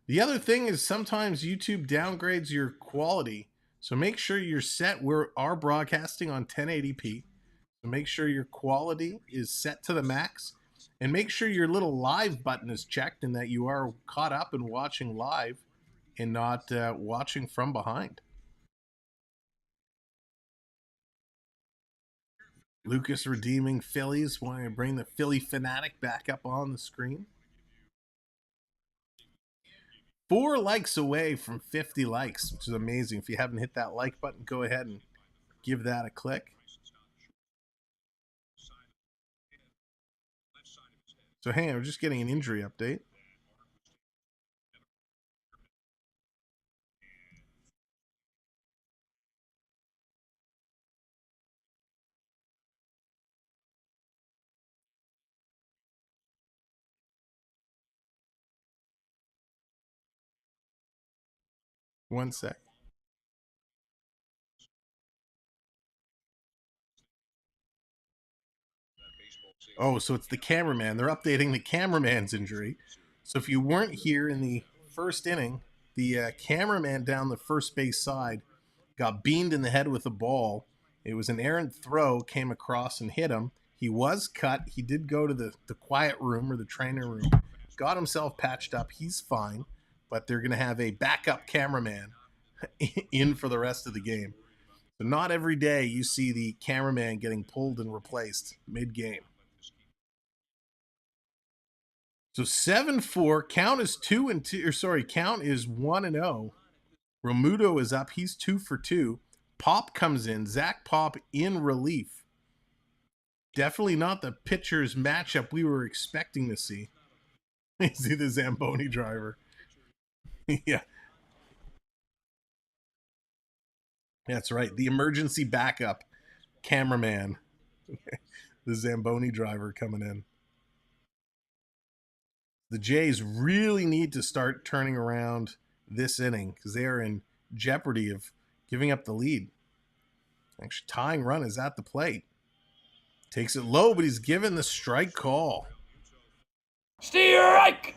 The other thing is sometimes YouTube downgrades your quality. So make sure you're set. We are broadcasting on 1080p. So make sure your quality is set to the max. And make sure your little live button is checked and that you are caught up and watching live and not watching from behind. Lucas redeeming Phillies, wanting to bring the Philly fanatic back up on the screen. 4 likes away from 50 likes, which is amazing. If you haven't hit that like button, go ahead and give that a click. So hang on, we're just getting an injury update. One sec. Oh, so it's the cameraman. They're updating the cameraman's injury. So if you weren't here in the first inning, the cameraman down the first base side got beamed in the head with a ball. It was an errant throw, came across and hit him. He was cut. He did go to the quiet room or the training room, got himself patched up. He's fine, but they're going to have a backup cameraman in for the rest of the game. So not every day you see the cameraman getting pulled and replaced mid-game. So 7-4. Count is 2-2. Count is 1-0. Realmuto is up. He's 2 for 2. Pop comes in. Zach Pop in relief. Definitely not the pitcher's matchup we were expecting to see. You see the Zamboni driver. Yeah. That's right. The emergency backup cameraman. The Zamboni driver coming in. The Jays really need to start turning around this inning because they are in jeopardy of giving up the lead. Actually, tying run is at the plate. Takes it low, but he's given the strike call. Strike!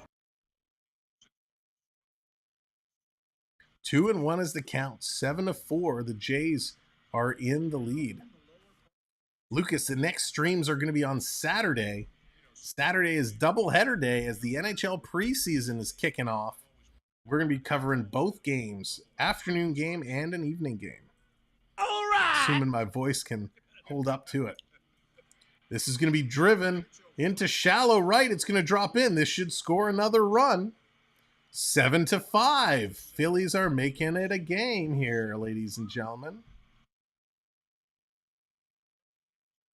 2-1 is the count. 7-4. The Jays are in the lead. Lucas, the next streams are going to be on Saturday. Saturday is doubleheader day as the NHL preseason is kicking off. We're going to be covering both games, afternoon game and an evening game. All right! Assuming my voice can hold up to it. This is going to be driven into shallow right. It's going to drop in. This should score another run. 7-5. Phillies are making it a game here, ladies and gentlemen.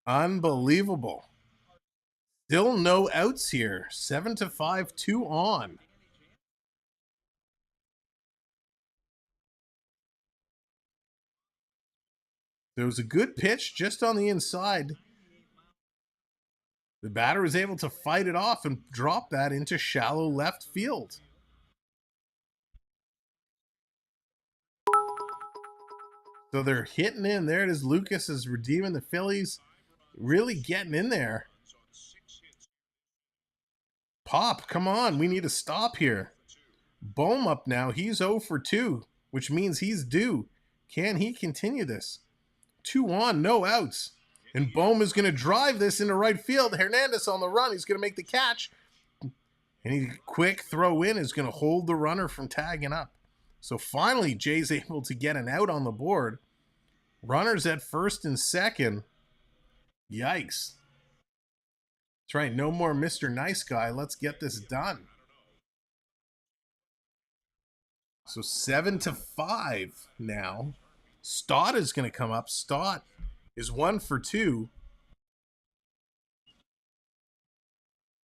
Unbelievable. Still no outs here. 7-5, 2 on. There was a good pitch just on the inside. The batter was able to fight it off and drop that into shallow left field. So they're hitting in. There it is. Lucas is redeeming the Phillies. Really getting in there. Pop, come on. We need to stop here. Bohm up now. He's 0 for 2, which means he's due. Can he continue this? 2 on, no outs. And Bohm is going to drive this into right field. Hernández on the run. He's going to make the catch. And a quick throw in is going to hold the runner from tagging up. So finally, Jay's able to get an out on the board. Runners at first and second. Yikes. That's right. No more Mr. Nice Guy. Let's get this done. So 7-5 now. Stott is going to come up. Stott is 1 for 2.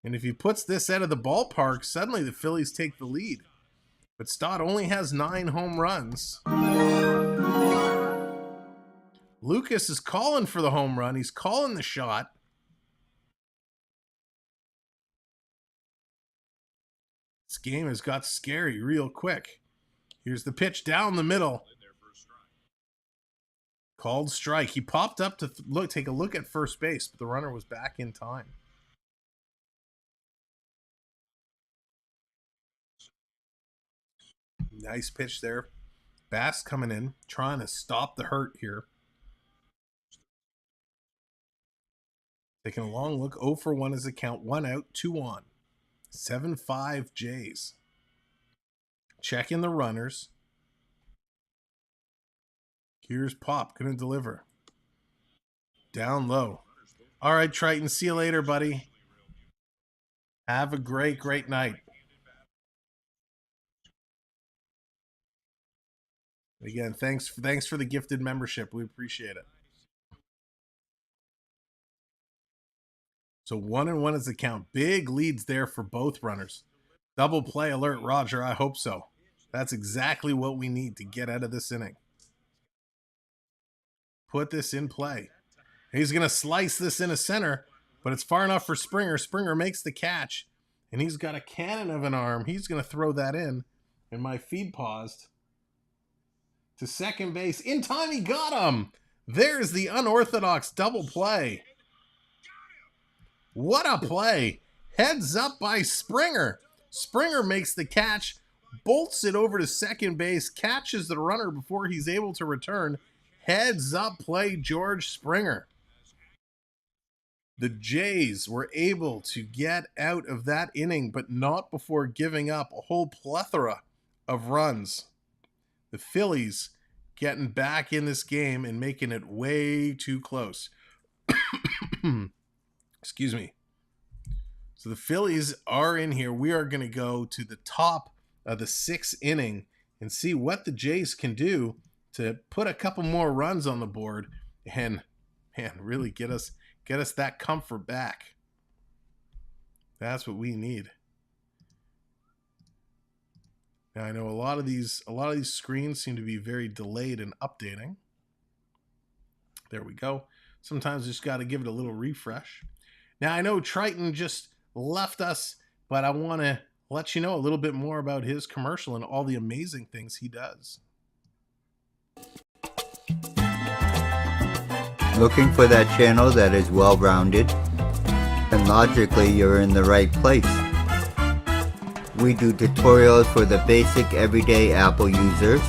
And if he puts this out of the ballpark, suddenly the Phillies take the lead. But Stott only has 9 home runs. Lucas is calling for the home run. He's calling the shot. This game has got scary real quick. Here's the pitch down the middle. Called strike. He popped up to take a look at first base, but the runner was back in time. Nice pitch there. Bass coming in, trying to stop the hurt here. Taking a long look. 0 for 1 is the count. 1 out, 2 on. 7-5 Jays. Checking the runners. Here's Pop. Going to deliver. Down low. All right, Triton. See you later, buddy. Have a great, great night. Again, thanks for the gifted membership. We appreciate it. So 1-1 is the count. Big leads there for both runners. Double play alert, Roger. I hope so. That's exactly what we need to get out of this inning. Put this in play. He's going to slice this into center, but it's far enough for Springer. Springer makes the catch, and he's got a cannon of an arm. He's going to throw that in, and my feed paused. To second base. In time, he got him. There's the unorthodox double play. What a play. Heads up by Springer. Springer makes the catch, bolts it over to second base, catches the runner before he's able to return. Heads up play, George Springer. The Jays were able to get out of that inning, but not before giving up a whole plethora of runs. The Phillies getting back in this game and making it way too close. Excuse me. So the Phillies are in here. We are going to go to the top of the 6th inning and see what the Jays can do to put a couple more runs on the board and, man, really get us that comfort back. That's what we need. Now I know a lot of these screens seem to be very delayed in updating. There we go. Sometimes just got to give it a little refresh. Now I know Triton just left us, but I want to let you know a little bit more about his commercial and all the amazing things he does. Looking for that channel that is well-rounded? And logically, you're in the right place. We do tutorials for the basic everyday Apple users.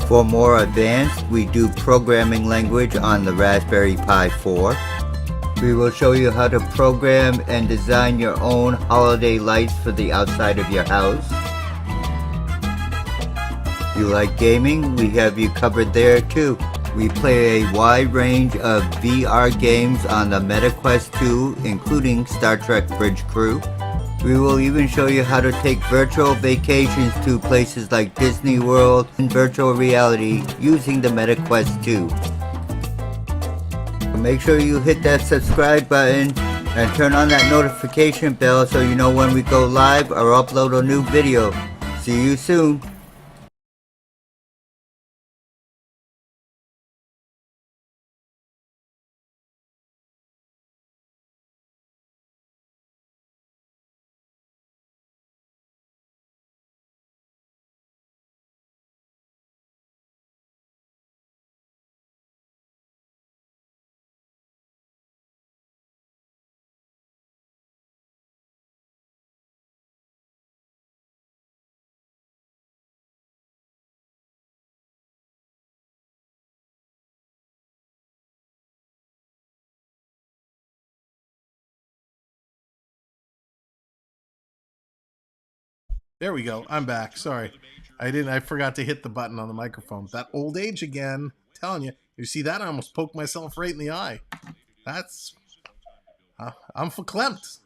For more advanced, we do programming language on the Raspberry Pi 4. We will show you how to program and design your own holiday lights for the outside of your house. You like gaming? We have you covered there too. We play a wide range of VR games on the MetaQuest 2, including Star Trek Bridge Crew. We will even show you how to take virtual vacations to places like Disney World in virtual reality using the MetaQuest 2. So make sure you hit that subscribe button and turn on that notification bell so you know when we go live or upload a new video. See you soon. There we go. I'm back. Sorry. I forgot to hit the button on the microphone. That old age again. I'm telling you. You see that? I almost poked myself right in the eye. That's... I'm verklempt.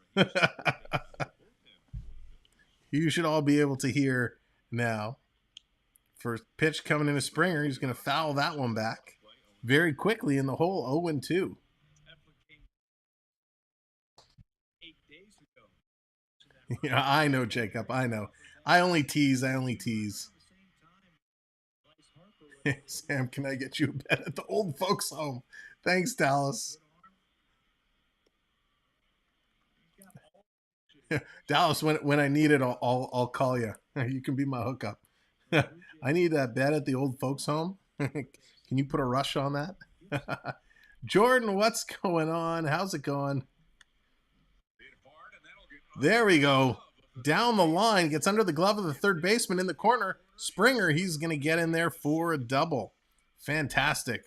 You should all be able to hear now. First pitch coming into Springer. He's going to foul that one back very quickly in the hole. 0-2. Yeah, I know, Jacob. I know. I only tease. Sam, can I get you a bed at the old folks' home? Thanks, Dallas. Dallas, when I need it, I'll call you. You can be my hookup. I need that bed at the old folks' home. Can you put a rush on that? Jordan, what's going on? How's it going? There we go. Down the line, gets under the glove of the third baseman in the corner. Springer, he's going to get in there for a double. Fantastic.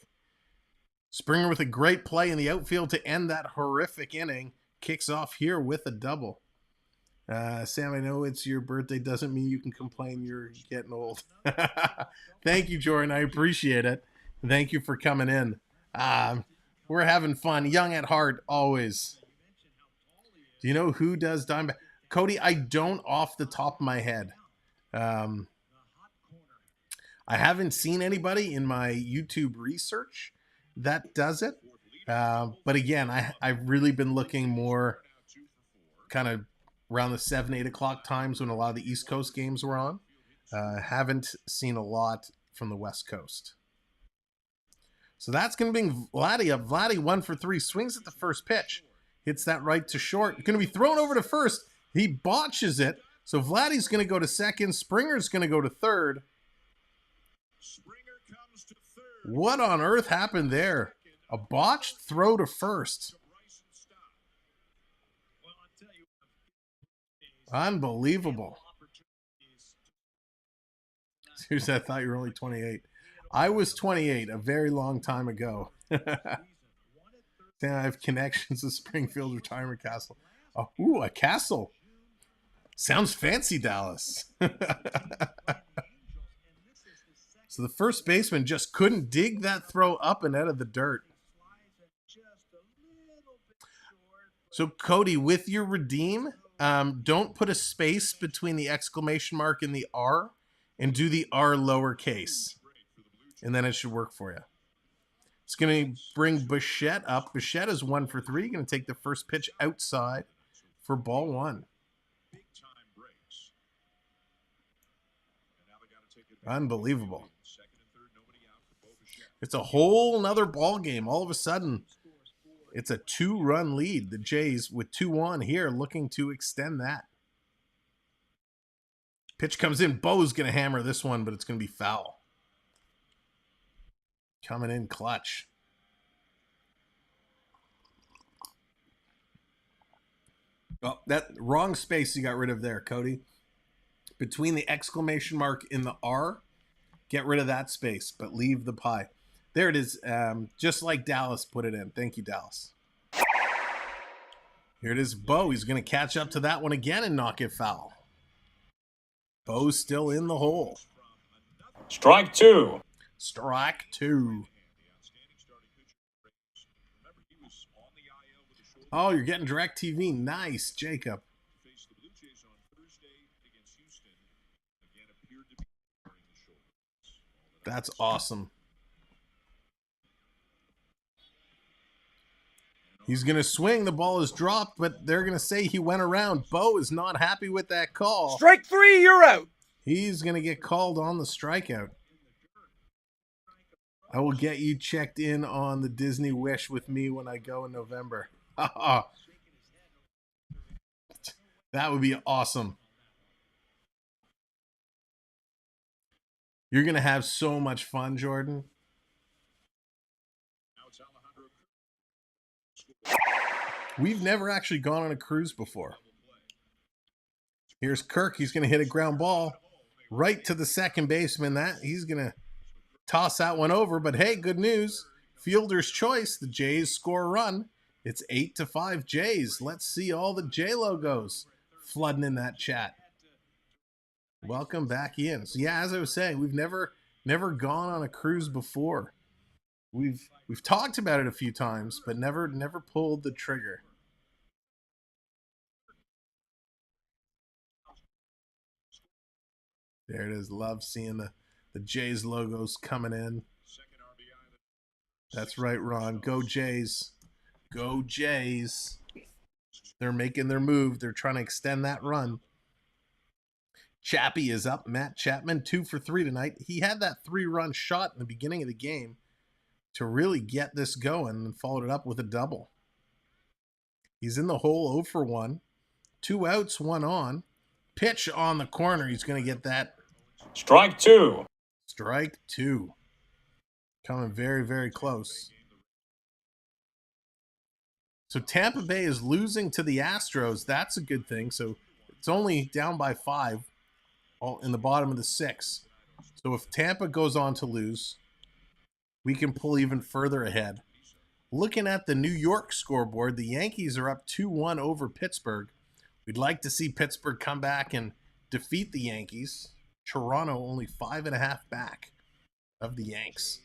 Springer with a great play in the outfield to end that horrific inning. Kicks off here with a double. Sam, I know it's your birthday. Doesn't mean you can complain you're getting old. Thank you, Jordan. I appreciate it. Thank you for coming in. We're having fun. Young at heart, always. Do you know who does Diamondback? Cody, I don't off the top of my head. I haven't seen anybody in my YouTube research that does it. But again, I've really been looking more kind of around the 7, 8 o'clock times when a lot of the East Coast games were on. Haven't seen a lot from the West Coast. So that's going to bring Vladdy up. Vladdy 1 for 3, swings at the first pitch. Hits that right to short. Going to be thrown over to first. He botches it. So Vladdy's going to go to second. Springer's going to go to third. What on earth happened there? A botched throw to first. Unbelievable. Seriously, I thought you were only 28. I was 28 a very long time ago. Then I have connections to Springfield Retirement Castle. Oh, ooh, a castle. Sounds fancy, Dallas. So the first baseman just couldn't dig that throw up and out of the dirt. So, Cody, with your redeem, don't put a space between the exclamation mark and the R, and do the R lowercase. and then it should work for you. It's going to bring Bichette up. Bichette is 1 for 3. Going to take the first pitch outside for ball 1. Unbelievable. It's a whole nother ball game. All of a sudden, it's a 2-run lead. The Jays with 2 on here looking to extend that. Pitch comes in. Bo's going to hammer this one, but it's going to be foul. Coming in clutch. Oh, that wrong space you got rid of there, Cody. Between the exclamation mark and the R, get rid of that space, but leave the pie. There it is, just like Dallas put it in. Thank you, Dallas. Here it is, Bo. He's going to catch up to that one again and knock it foul. Bo's still in the hole. Strike 2. Strike 2. Oh, you're getting DirecTV. Nice, Jacob. That's awesome. He's going to swing. The ball is dropped, but they're going to say he went around. Bo is not happy with that call. Strike 3, you're out. He's going to get called on the strikeout. I will get you checked in on the Disney Wish with me when I go in November. That would be awesome. You're going to have so much fun, Jordan. We've never actually gone on a cruise before. Here's Kirk. He's going to hit a ground ball right to the second baseman. He's going to toss that one over. But hey, good news. Fielder's choice. The Jays score a run. It's 8-5 Jays. Let's see all the J logos flooding in that chat. Welcome back in. So yeah, as I was saying, we've never gone on a cruise before. We've talked about it a few times, but never pulled the trigger. There it is. Love seeing the Jays logos coming in. That's right, Ron. Go Jays. Go Jays. They're making their move. They're trying to extend that run. Chappie is up. Matt Chapman, 2 for 3 tonight. He had that 3-run shot in the beginning of the game to really get this going and followed it up with a double. He's in the hole 0 for 1. 2 outs, 1 on. Pitch on the corner. He's going to get that. Strike 2. Strike 2. Coming very, very close. So Tampa Bay is losing to the Astros. That's a good thing. So it's only down by 5 in the bottom of the 6th. So if Tampa goes on to lose, we can pull even further ahead. Looking at the New York scoreboard, the Yankees are up 2-1 over Pittsburgh. We'd like to see Pittsburgh come back and defeat the Yankees. Toronto only 5.5 back of the Yanks.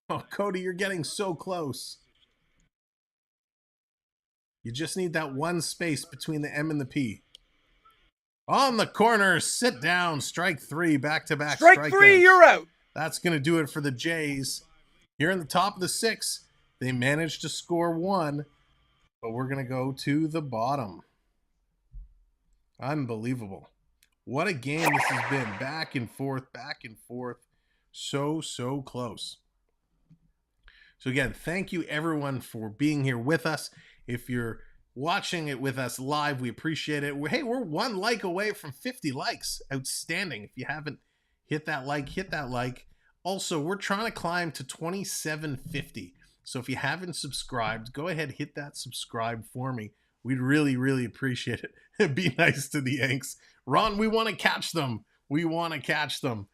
Oh, Cody, you're getting so close. You just need that one space between the M and the P. On the corner, sit down, strike 3, back-to-back Strike 3, you're out. That's going to do it for the Jays. Here in the top of the 6th, they managed to score 1, but we're going to go to the bottom. Unbelievable. What a game this has been. Back and forth, back and forth. So close. So again, thank you everyone for being here with us. If you're watching it with us live, we appreciate it. Hey, we're 1 like away from 50 likes. Outstanding. If you haven't hit that like, hit that like. Also, we're trying to climb to 2750. So if you haven't subscribed, go ahead, hit that subscribe for me. We'd really appreciate it. Be nice to the Yanks. Ron, we want to catch them. We want to catch them.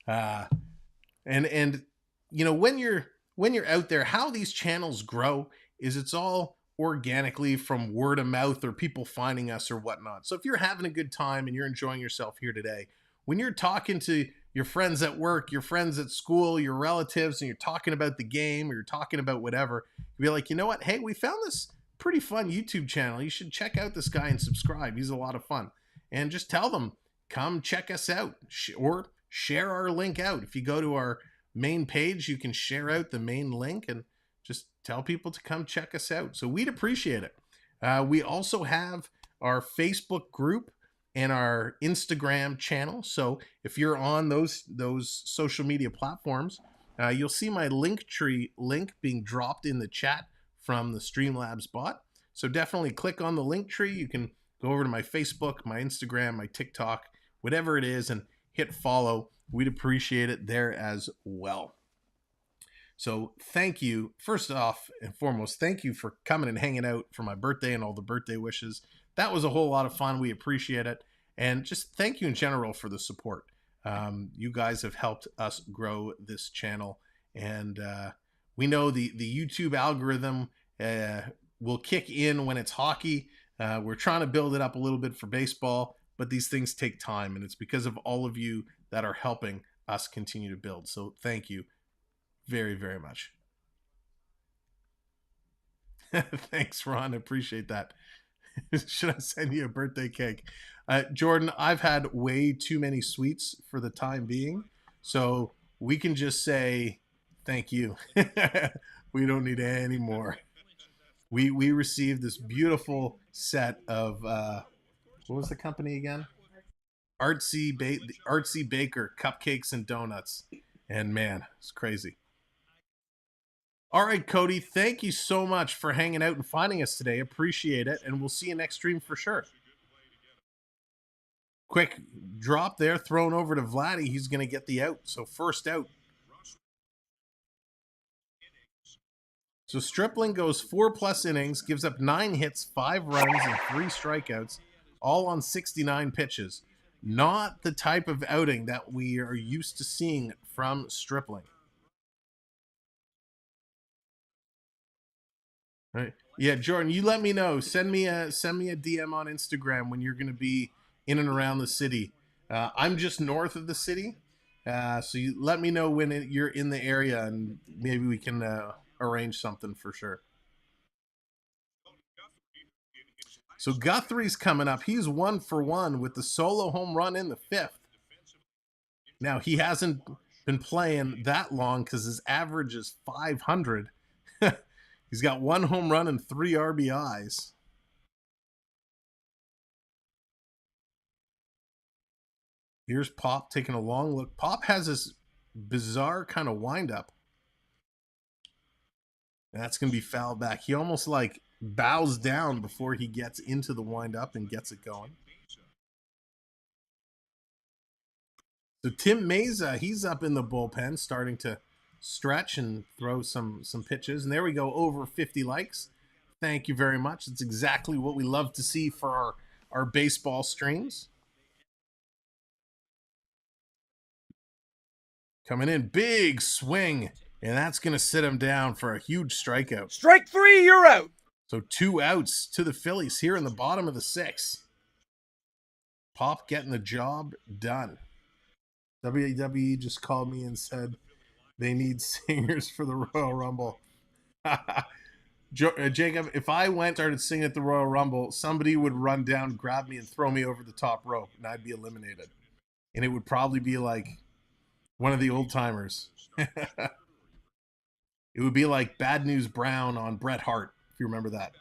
And you know, when you're out there, how these channels grow is it's all organically from word of mouth or people finding us or whatnot. So if you're having a good time and you're enjoying yourself here today, when you're talking to your friends at work, your friends at school, your relatives, and you're talking about the game or you're talking about whatever, you'll be like, you know what? Hey, we found this pretty fun YouTube channel. You should check out this guy and subscribe. He's a lot of fun. And just tell them, come check us out or share our link out. If you go to our main page, you can share out the main link and just tell people to come check us out. So we'd appreciate it. We also have our Facebook group and our Instagram channel. So if you're on those social media platforms, you'll see my Linktree link being dropped in the chat from the Streamlabs bot. So definitely click on the Linktree. You can go over to my Facebook, my Instagram, my TikTok, whatever it is, and hit follow. We'd appreciate it there as well. So thank you, first off and foremost, thank you for coming and hanging out for my birthday and all the birthday wishes. That was a whole lot of fun. We appreciate it. And just thank you in general for the support. You guys have helped us grow this channel. And we know the YouTube algorithm will kick in when it's hockey. We're trying to build it up a little bit for baseball, but these things take time. And it's because of all of you that are helping us continue to build. So thank you very, very much. Thanks, Ron. I appreciate that. Should I send you a birthday cake? Jordan, I've had way too many sweets for the time being, so we can just say thank you. We don't need any more. We received this beautiful set of what was the company again? Artsy Baker cupcakes and donuts, and man, it's crazy. All right, Cody, thank you so much for hanging out and finding us today. Appreciate it, and we'll see you next stream for sure. Quick drop there, thrown over to Vladdy. He's going to get the out, so first out. So Stripling goes 4+ innings, gives up 9 hits, 5 runs, and 3 strikeouts, all on 69 pitches. Not the type of outing that we are used to seeing from Stripling. Right. Yeah, Jordan, you let me know. Send me a DM on Instagram when you're going to be in and around the city. I'm just north of the city, so you let me know when you're in the area, and maybe we can arrange something for sure. So Guthrie's coming up. He's 1 for 1 with the solo home run in the 5th. Now, he hasn't been playing that long because his average is 500. He's got 1 home run and 3 RBIs. Here's Pop taking a long look. Pop has this bizarre kind of windup. That's going to be fouled back. He almost like bows down before he gets into the windup and gets it going. So Tim Meza, he's up in the bullpen starting to stretch and throw some pitches. And there we go, over 50 likes. Thank you very much. It's exactly what we love to see for our baseball streams. Coming in, big swing, and that's going to sit him down for a huge strikeout. Strike 3, you're out. So 2 outs to the Phillies here in the bottom of the 6th. Pop getting the job done. WWE just called me and said they need singers for the Royal Rumble. Jacob, if I went and started singing at the Royal Rumble, somebody would run down, grab me, and throw me over the top rope, and I'd be eliminated. And it would probably be like one of the old timers. It would be like Bad News Brown on Bret Hart, if you remember that.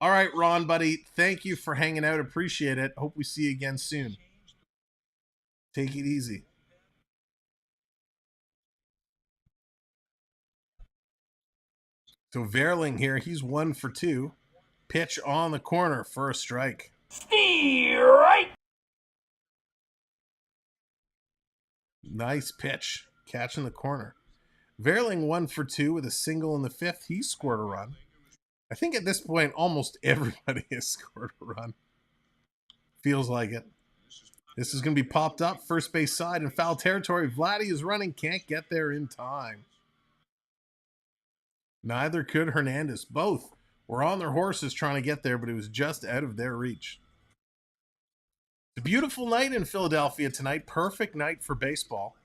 All right, Ron, buddy, thank you for hanging out. Appreciate it. Hope we see you again soon. Take it easy. So Vierling here, he's 1 for 2. Pitch on the corner for a strike. Strike. Nice pitch, catch in the corner. Vierling 1 for 2 with a single in the 5th. He scored a run. I think at this point, almost everybody has scored a run. Feels like it. This is going to be popped up. First base side in foul territory. Vladdy is running. Can't get there in time. Neither could Hernández. Both were on their horses trying to get there, but it was just out of their reach. It's a beautiful night in Philadelphia tonight. Perfect night for baseball.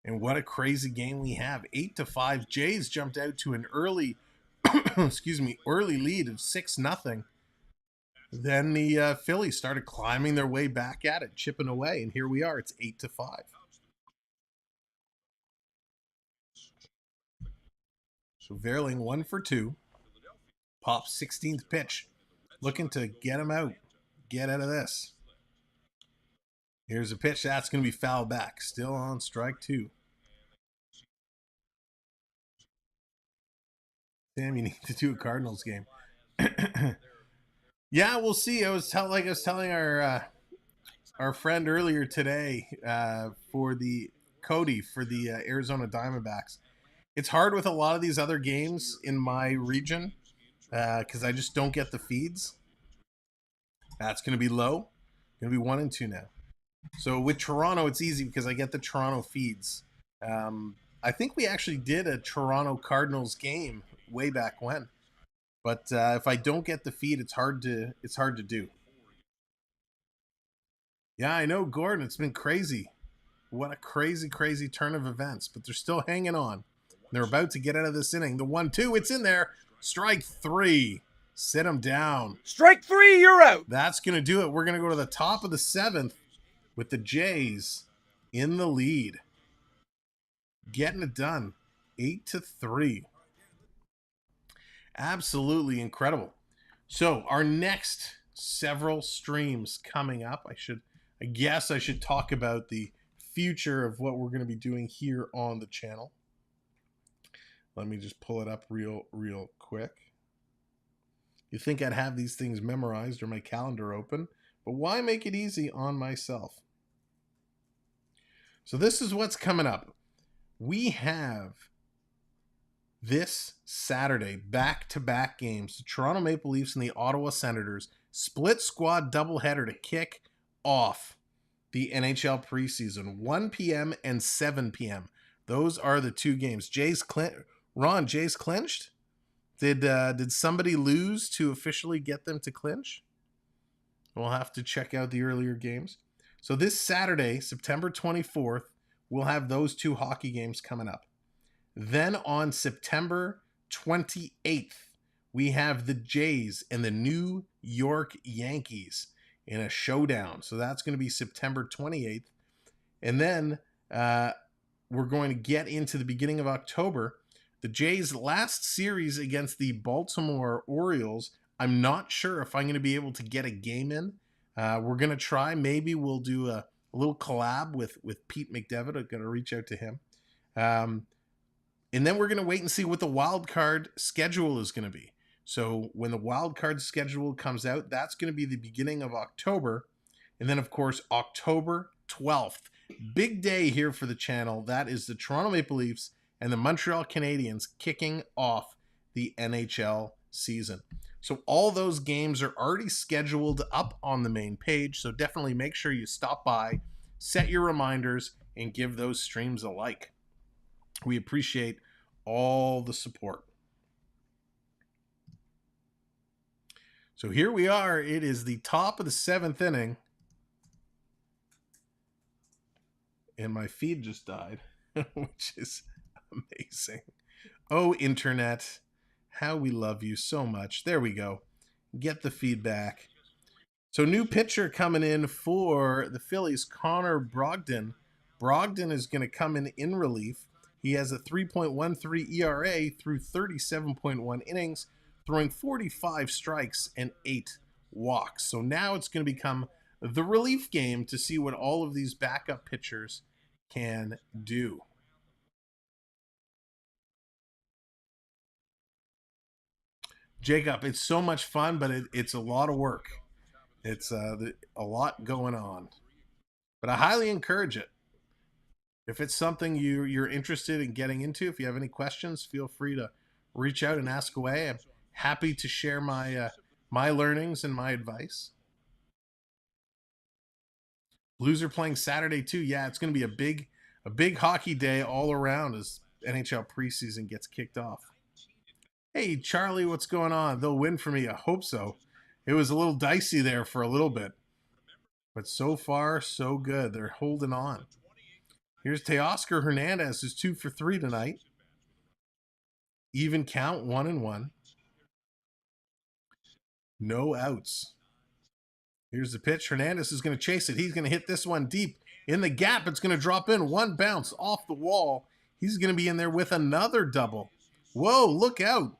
And what a crazy game we have. 8-5. Jays jumped out to an early, early lead of 6-0. Then the Phillies started climbing their way back at it, chipping away, and here we are. It's 8-5. So Vierling 1 for 2. Pops 16th pitch. Looking to get him out. Get out of this. Here's a pitch. That's going to be fouled back. Still on strike 2. Sam, you need to do a Cardinals game. Yeah, we'll see. I was telling our friend earlier today for the Cody for the Arizona Diamondbacks. It's hard with a lot of these other games in my region because I just don't get the feeds. That's going to be low. Going to be 1 and 2 now. So with Toronto, it's easy because I get the Toronto feeds. I think we actually did a Toronto Cardinals game way back when. But if I don't get the feed, it's hard to do. Yeah, I know, Gordon. It's been crazy. What a crazy, crazy turn of events. But they're still hanging on. They're about to get out of this inning. The 1-2, it's in there. Strike 3. Sit him down. Strike 3, you're out. That's going to do it. We're going to go to the top of the 7th with the Jays in the lead. Getting it done. 8-3. Absolutely incredible. So our next several streams coming up. I guess I should talk about the future of what we're going to be doing here on the channel. Let me just pull it up real quick. You think I'd have these things memorized or my calendar open, but why make it easy on myself? So this is what's coming up. We have this Saturday back-to-back games. The Toronto Maple Leafs and the Ottawa Senators split squad doubleheader to kick off the NHL preseason. 1 p.m. and 7 p.m. Those are the two games. Jays clinched? Did somebody lose to officially get them to clinch? We'll have to check out the earlier games. So this Saturday, September 24th, we'll have those two hockey games coming up. Then on September 28th, we have the Jays and the New York Yankees in a showdown. So that's going to be September 28th. And then we're going to get into the beginning of October. The Jays' last series against the Baltimore Orioles, I'm not sure if I'm going to be able to get a game in. We're going to try. Maybe we'll do a little collab with Pete McDevitt. I'm going to reach out to him. And then we're going to wait and see what the wild card schedule is going to be. So when the wild card schedule comes out, that's going to be the beginning of October. And then, of course, October 12th. Big day here for the channel. That is the Toronto Maple Leafs and the Montreal Canadiens kicking off the NHL season. So all those games are already scheduled up on the main page. So definitely make sure you stop by, set your reminders, and give those streams a like. We appreciate all the support. So here we are. It is the top of the 7th inning. And my feed just died, which is amazing. Oh, internet, how we love you so much. There we go. Get the feedback. So new pitcher coming in for the Phillies, Connor Brogdon. Brogdon is going to come in relief. He has a 3.13 ERA through 37.1 innings, throwing 45 strikes and 8 walks. So now it's going to become the relief game to see what all of these backup pitchers can do. Jacob, it's so much fun, but it's a lot of work. It's a lot going on. But I highly encourage it. If it's something you're interested in getting into, if you have any questions, feel free to reach out and ask away. I'm happy to share my learnings and my advice. Blues are playing Saturday too. Yeah, it's going to be a big hockey day all around as NHL preseason gets kicked off. Hey, Charlie, what's going on? They'll win for me. I hope so. It was a little dicey there for a little bit. But so far, so good. They're holding on. Here's Teoscar Hernández, who's 2 for 3 tonight. Even count, 1-1. No outs. Here's the pitch. Hernández is going to chase it. He's going to hit this one deep in the gap. It's going to drop in. One bounce off the wall. He's going to be in there with another double. Whoa, look out.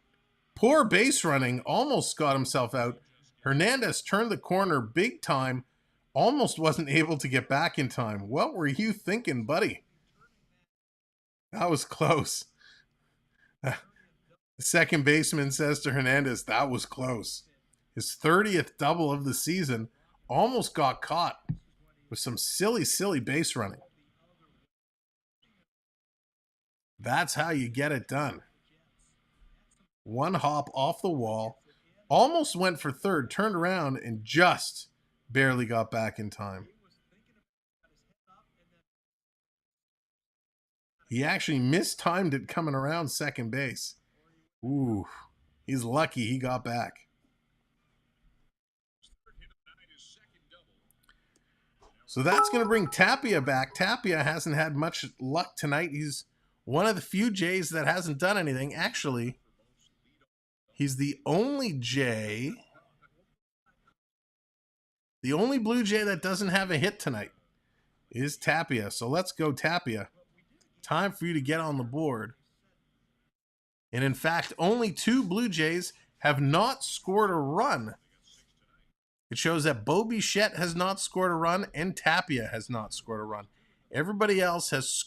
Poor base running. Almost got himself out. Hernández turned the corner big time. Almost wasn't able to get back in time. What were you thinking, buddy? That was close. The second baseman says to Hernández, that was close. His 30th double of the season almost got caught with some silly, silly base running. That's how you get it done. One hop off the wall, almost went for third, turned around, and just barely got back in time. He actually mistimed it coming around second base. Ooh, he's lucky he got back. So that's going to bring Tapia back. Tapia hasn't had much luck tonight. He's one of the few Jays that hasn't done anything. Actually, he's the only Jay, the only Blue Jay that doesn't have a hit tonight is Tapia. So let's go, Tapia. Time for you to get on the board. And in fact, only 2 Blue Jays have not scored a run. It shows that Bichette has not scored a run and Tapia has not scored a run. Everybody else has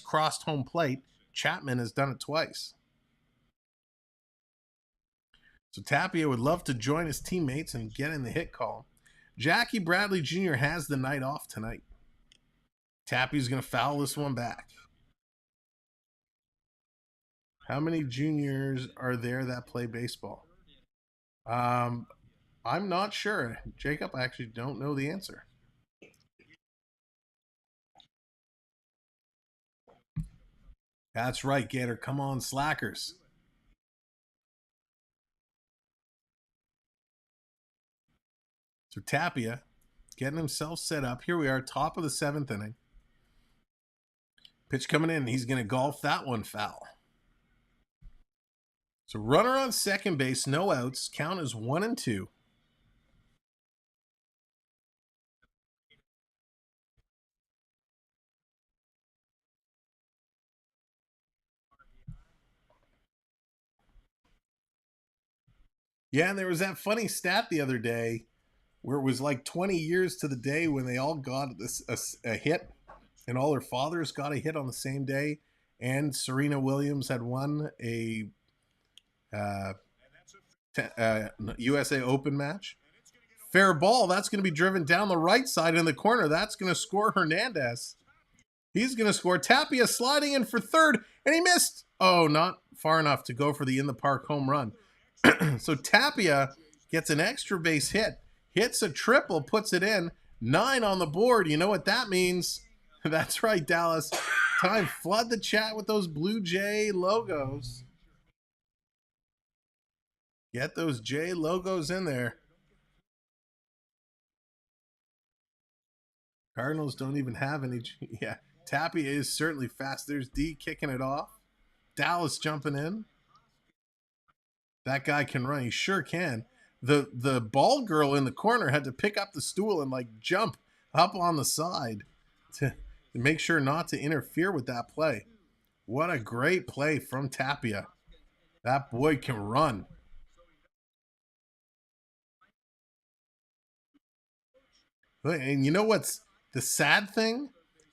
crossed home plate. Chapman has done it twice. So Tapia would love to join his teammates and get in the hit column. Jackie Bradley Jr. has the night off tonight. Tapia's going to foul this one back. How many juniors are there that play baseball? I'm not sure. Jacob, I actually don't know the answer. That's right, Gator. Come on, slackers. So Tapia getting himself set up. Here we are, top of the 7th inning. Pitch coming in. He's going to golf that one foul. So runner on second base, no outs. Count is 1-2. Yeah, and there was that funny stat the other day where it was like 20 years to the day when they all got a hit, and all their fathers got a hit on the same day, and Serena Williams had won a USA Open match. Fair ball. That's going to be driven down the right side in the corner. That's going to score Hernández. He's going to score. Tapia sliding in for third, and he missed. Oh, not far enough to go for the in-the-park home run. So Tapia gets an extra base hit, hits a triple, puts it in. 9 on the board. You know what that means? That's right, Dallas. Time, flood the chat with those Blue Jay logos. Get those J logos in there. Cardinals don't even have any. Yeah, Tapia is certainly fast. There's D kicking it off. Dallas jumping in. That guy can run. He sure can. The ball girl in the corner had to pick up the stool and like jump up on the side to make sure not to interfere with that play. What a great play from Tapia. That boy can run. And you know what's the sad thing?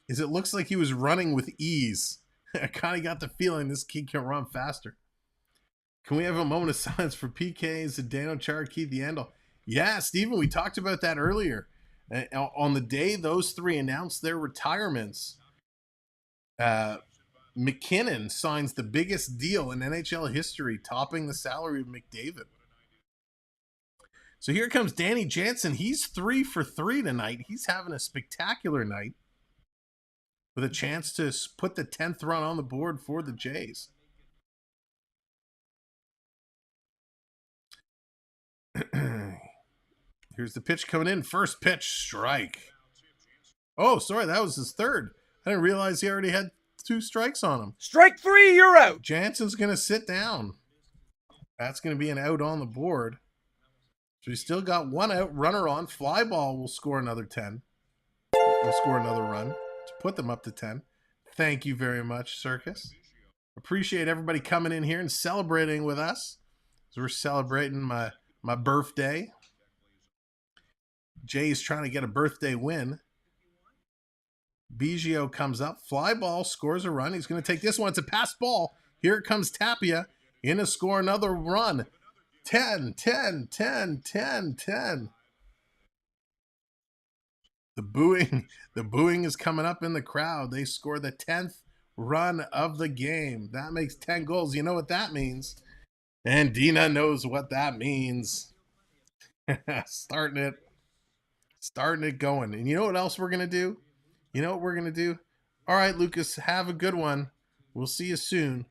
Is it looks like he was running with ease. I kind of got the feeling this kid can run faster. Can we have a moment of silence for PK, Zdeno Chara, Keith Yandel? Yeah, Steven, we talked about that earlier. On the day those 3 announced their retirements, McKinnon signs the biggest deal in NHL history, topping the salary of McDavid. So here comes Danny Jansen. He's 3 for 3 tonight. He's having a spectacular night with a chance to put the 10th run on the board for the Jays. Here's the pitch coming in. First pitch, strike. Oh, sorry, that was his third. I didn't realize he already had 2 strikes on him. Strike 3, you're out. Jansen's going to sit down. That's going to be an out on the board. So we still got one out, runner on. Fly ball will score another 10. We'll score another run to put them up to 10. Thank you very much, Circus. Appreciate everybody coming in here and celebrating with us. So we're celebrating my birthday. Jay's trying to get a birthday win. Biggio comes up. Fly ball, scores a run. He's going to take this one. It's a pass ball. Here it comes Tapia. In to score another run. 10, 10, 10, 10, 10. The booing is coming up in the crowd. They score the 10th run of the game. That makes 10 goals. You know what that means. And Dina knows what that means. Starting it going. And you know what else we're going to do? You know what we're going to do? All right, Lucas, have a good one. We'll see you soon.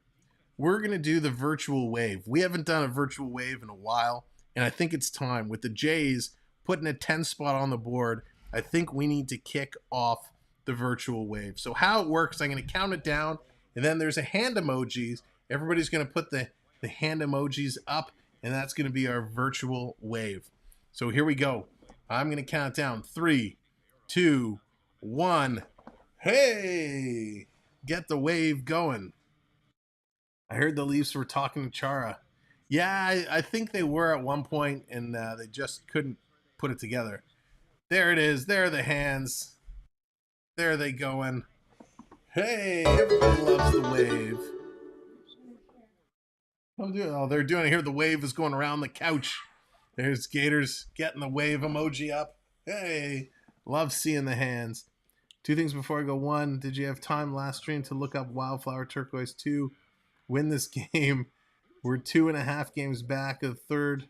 We're going to do the virtual wave. We haven't done a virtual wave in a while, and I think it's time. With the Jays putting a 10 spot on the board, I think we need to kick off the virtual wave. So how it works, I'm going to count it down, and then there's a hand emojis. Everybody's going to put the hand emojis up, and that's going to be our virtual wave. So here we go. I'm going to count down. 3, 2, 1. Hey! Get the wave going. I heard the Leafs were talking to Chara. Yeah, I think they were at one point, and they just couldn't put it together. There it is. There are the hands. There they going. Hey, everybody loves the wave. Oh, they're doing it here. The wave is going around the couch. There's Gators getting the wave emoji up. Hey, love seeing the hands. 2 things before I go. 1, did you have time last stream to look up Wildflower Turquoise? 2, win this game. We're 2.5 games back of third.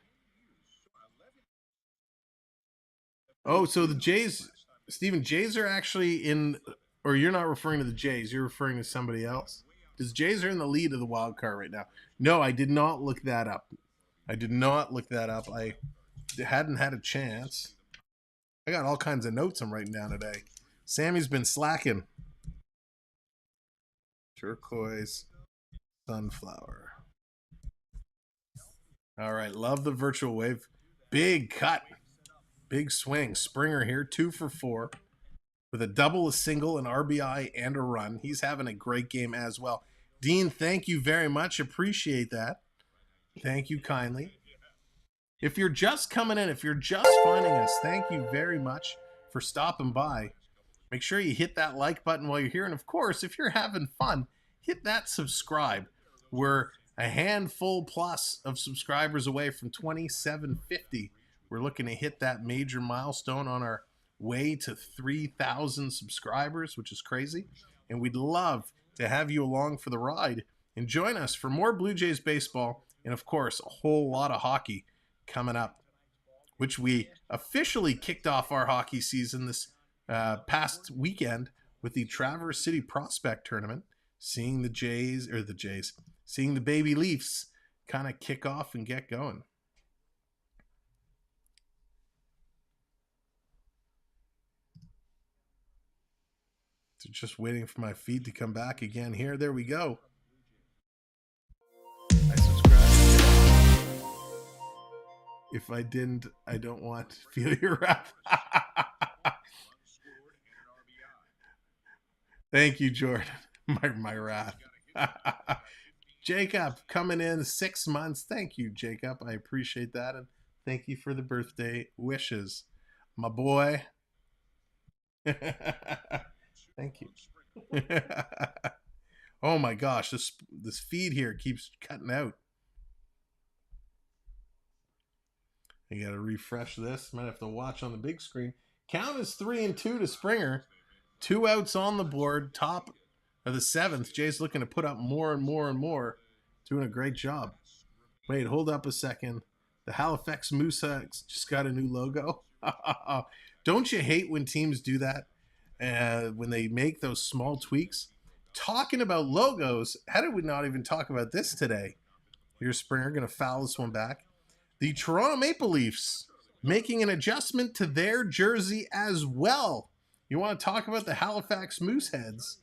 Oh, so the Jays, Steven, Jays are actually in, or you're not referring to the Jays, you're referring to somebody else? Because Jays are in the lead of the wild card right now. No, I did not look that up. I hadn't had a chance. I got all kinds of notes I'm writing down today. Sammy's been slacking. Turquoise, sunflower. All right, love the virtual wave. Big cut. Big swing. Springer here, 2 for 4. With a double, a single, an RBI, and a run. He's having a great game as well. Dean, thank you very much. Appreciate that. Thank you kindly. If you're just coming in, if you're just finding us, thank you very much for stopping by. Make sure you hit that like button while you're here. And of course, if you're having fun, hit that subscribe. We're a handful plus of subscribers away from 2,750. We're looking to hit that major milestone on our way to 3,000 subscribers, which is crazy. And we'd love to have you along for the ride and join us for more Blue Jays baseball and, of course, a whole lot of hockey coming up, which we officially kicked off our hockey season this past weekend with the Traverse City Prospect Tournament, seeing seeing the baby Leafs kind of kick off and get going. So just waiting for my feed to come back again here. There we go. I subscribed. If I didn't, I don't want to feel your wrath. Thank you, Jordan. My wrath. Jacob coming in 6 months. Thank you, Jacob. I appreciate that. And thank you for the birthday wishes, my boy. Thank you. Oh my gosh, this feed here keeps cutting out. I gotta refresh this. Might have to watch on the big screen. Count is 3-2 to Springer. 2 outs on the board. Top of the 7th. Jay's looking to put up more and more and more. Doing a great job. Wait, hold up a second. The Halifax Moose just got a new logo. Don't you hate when teams do that? When they make those small tweaks. Talking about logos, how did we not even talk about this today? Here's Springer going to foul this one back. The Toronto Maple Leafs making an adjustment to their jersey as well. You want to talk about the Halifax Mooseheads?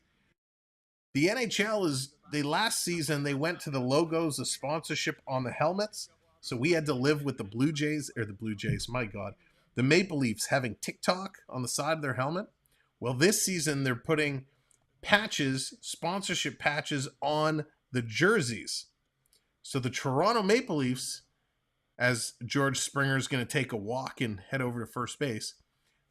The NHL last season, they went to the logos, the sponsorship on the helmets. So we had to live with the the Maple Leafs having TikTok on the side of their helmet. Well, this season they're putting patches, sponsorship patches on the jerseys. So the Toronto Maple Leafs, as George Springer is going to take a walk and head over to first base,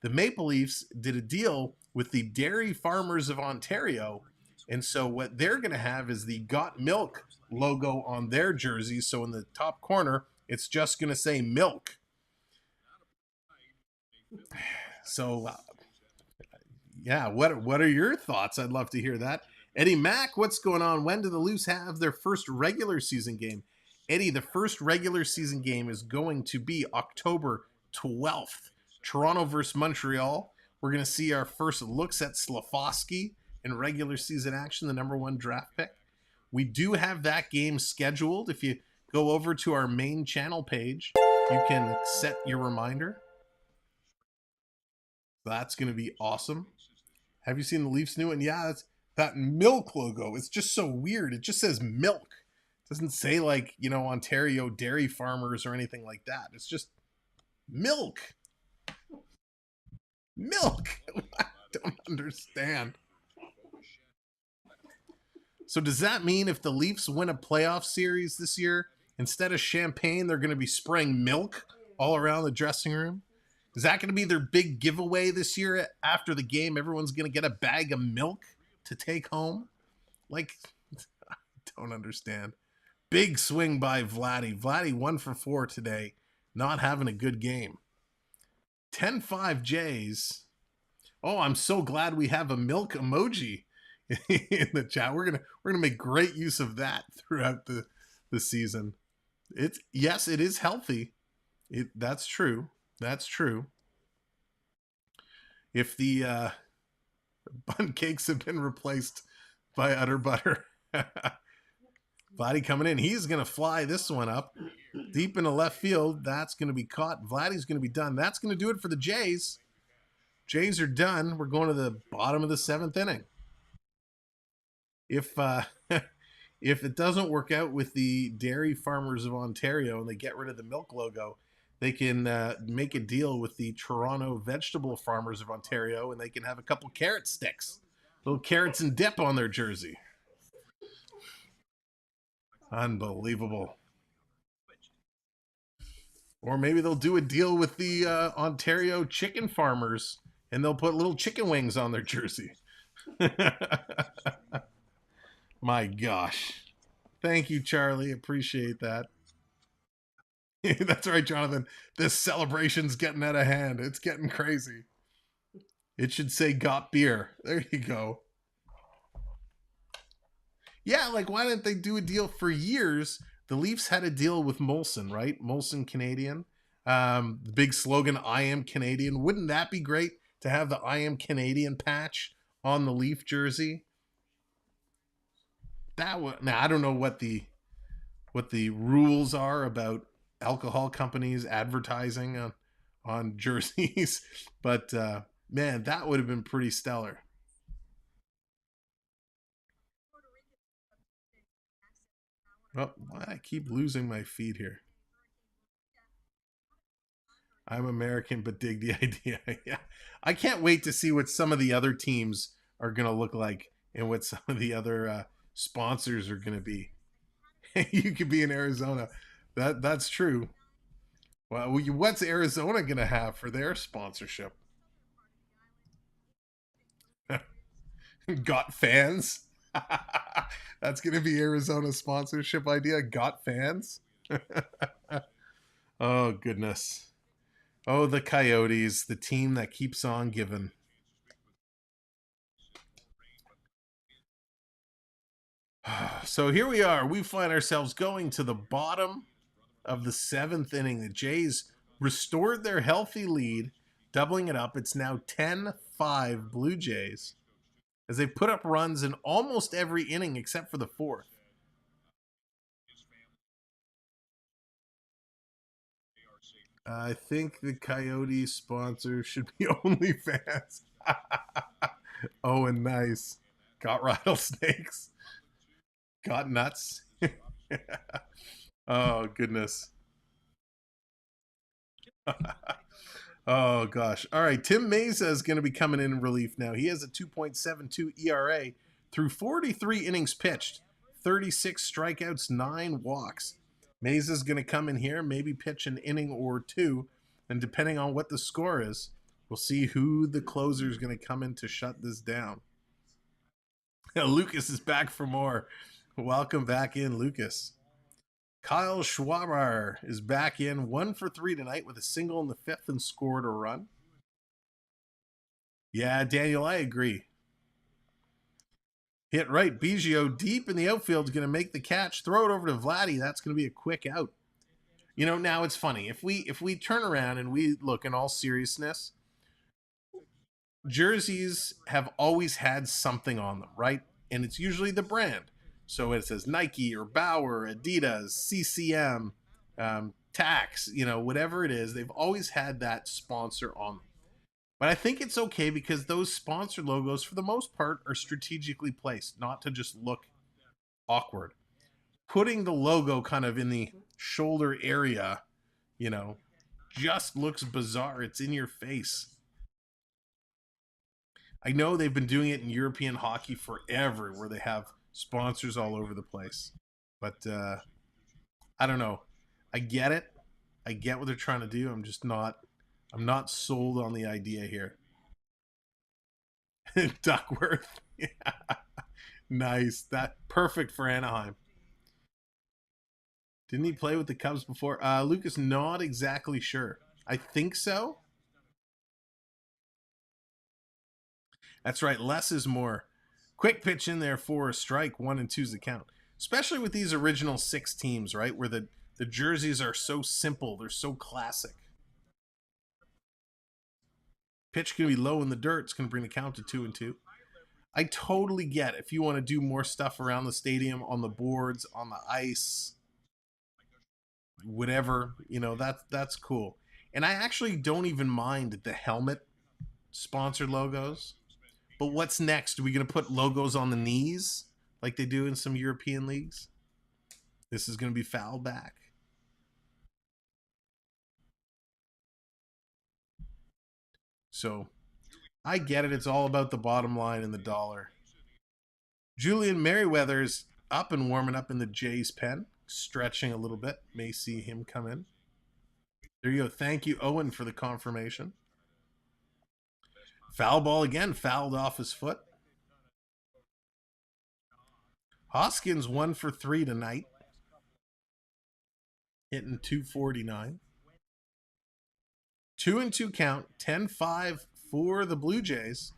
the Maple Leafs did a deal with the Dairy Farmers of Ontario. And so what they're going to have is the Got Milk logo on their jerseys. So in the top corner, it's just going to say milk. So, yeah, what are your thoughts? I'd love to hear that. Eddie Mack, what's going on? When do the Leafs have their first regular season game? Eddie, the first regular season game is going to be October 12th. Toronto versus Montreal. We're going to see our first looks at Slafosky in regular season action, the #1 draft pick. We do have that game scheduled. If you go over to our main channel page, you can set your reminder. That's going to be awesome. Have you seen the Leafs new one? Yeah, that's that milk logo. It's just so weird. It just says milk. It doesn't say like, Ontario Dairy Farmers or anything like that. It's just milk. Milk. I don't understand. So does that mean if the Leafs win a playoff series this year, instead of champagne, they're going to be spraying milk all around the dressing room? Is that going to be their big giveaway this year? After the game, everyone's going to get a bag of milk to take home? Like, I don't understand. Big swing by Vladdy. Vladdy 1 for 4 today. Not having a good game. 10-5 Jays. Oh, I'm so glad we have a milk emoji in the chat. We're gonna make great use of that throughout the season. Yes, it is healthy. That's true. That's true. If the bun cakes have been replaced by utter butter. Vladdy coming in. He's going to fly this one up deep into left field. That's going to be caught. Vladdy's going to be done. That's going to do it for the Jays. Jays are done. We're going to the bottom of the 7th inning. If it doesn't work out with the Dairy Farmers of Ontario and they get rid of the milk logo, they can make a deal with the Toronto Vegetable Farmers of Ontario and they can have a couple carrot sticks. Little carrots and dip on their jersey. Unbelievable. Or maybe they'll do a deal with the Ontario chicken farmers and they'll put little chicken wings on their jersey. My gosh. Thank you, Charlie. Appreciate that. That's right, Jonathan. This celebration's getting out of hand. It's getting crazy. It should say got beer. There you go. Yeah, like why didn't they do a deal for years? The Leafs had a deal with Molson, right? Molson Canadian. The big slogan, I am Canadian. Wouldn't that be great to have the I am Canadian patch on the Leaf jersey? Now I don't know what the rules are about alcohol companies advertising on jerseys, but man, that would have been pretty stellar. Oh, why I keep losing my feed here. I'm American, but dig the idea. Yeah, I can't wait to see what some of the other teams are going to look like and what some of the other sponsors are going to be. You could be in Arizona. That's true. Well, what's Arizona going to have for their sponsorship? Got fans? That's going to be Arizona's sponsorship idea. Got fans? Oh, goodness. Oh, the Coyotes, the team that keeps on giving. So here we are. We find ourselves going to the bottom of the 7th inning. The Jays restored their healthy lead, doubling it up. It's now 10-5 Blue Jays as they put up runs in almost every inning except for the 4th. I think the Coyote sponsor should be OnlyFans. Oh, and nice. Got rattlesnakes. Got nuts. Oh, goodness. Oh, gosh. All right, Tim Mesa is going to be coming in relief now. He has a 2.72 ERA through 43 innings pitched, 36 strikeouts, 9 walks. Mesa's going to come in here, maybe pitch an inning or two, and depending on what the score is, we'll see who the closer is going to come in to shut this down. Lucas is back for more. Welcome back in, Lucas. Kyle Schwarber is back in, 1 for 3 tonight with a single in the 5th and scored a run. Yeah, Daniel, I agree. Hit right. Biggio deep in the outfield is going to make the catch. Throw it over to Vladdy. That's going to be a quick out. You know, now it's funny. If we turn around and we look in all seriousness, jerseys have always had something on them, right? And it's usually the brand. So it says Nike or Bauer, Adidas, CCM, Tax, you know, whatever it is, they've always had that sponsor on them. But I think it's okay because those sponsor logos, for the most part, are strategically placed, not to just look awkward. Putting the logo kind of in the shoulder area, you know, just looks bizarre. It's in your face. I know they've been doing it in European hockey forever, where they have sponsors all over the place. But I don't know. I get it. I get what they're trying to do. I'm not sold on the idea here. Duckworth. Yeah. Nice. That perfect for Anaheim. Didn't he play with the Cubs before? Lucas, not exactly sure. I think so. That's right. Less is more. Quick pitch in there for a strike. 1 and 2's the count. Especially with these original 6 teams, right? Where the jerseys are so simple. They're so classic. Pitch can be low in the dirt. It's going to bring the count to 2 and 2. I totally get it. If you want to do more stuff around the stadium, on the boards, on the ice, whatever, you know, that's cool. And I actually don't even mind the helmet sponsored logos. But what's next? Are we going to put logos on the knees like they do in some European leagues? This is going to be foul back. So I get it. It's all about the bottom line and the dollar. Julian Merriweather's up and warming up in the Jays pen, stretching a little bit. May see him come in. There you go. Thank you, Owen, for the confirmation. Foul ball again, fouled off his foot. Hoskins 1 for 3 tonight, hitting 249. 2 and 2 count, 10-5 for the Blue Jays.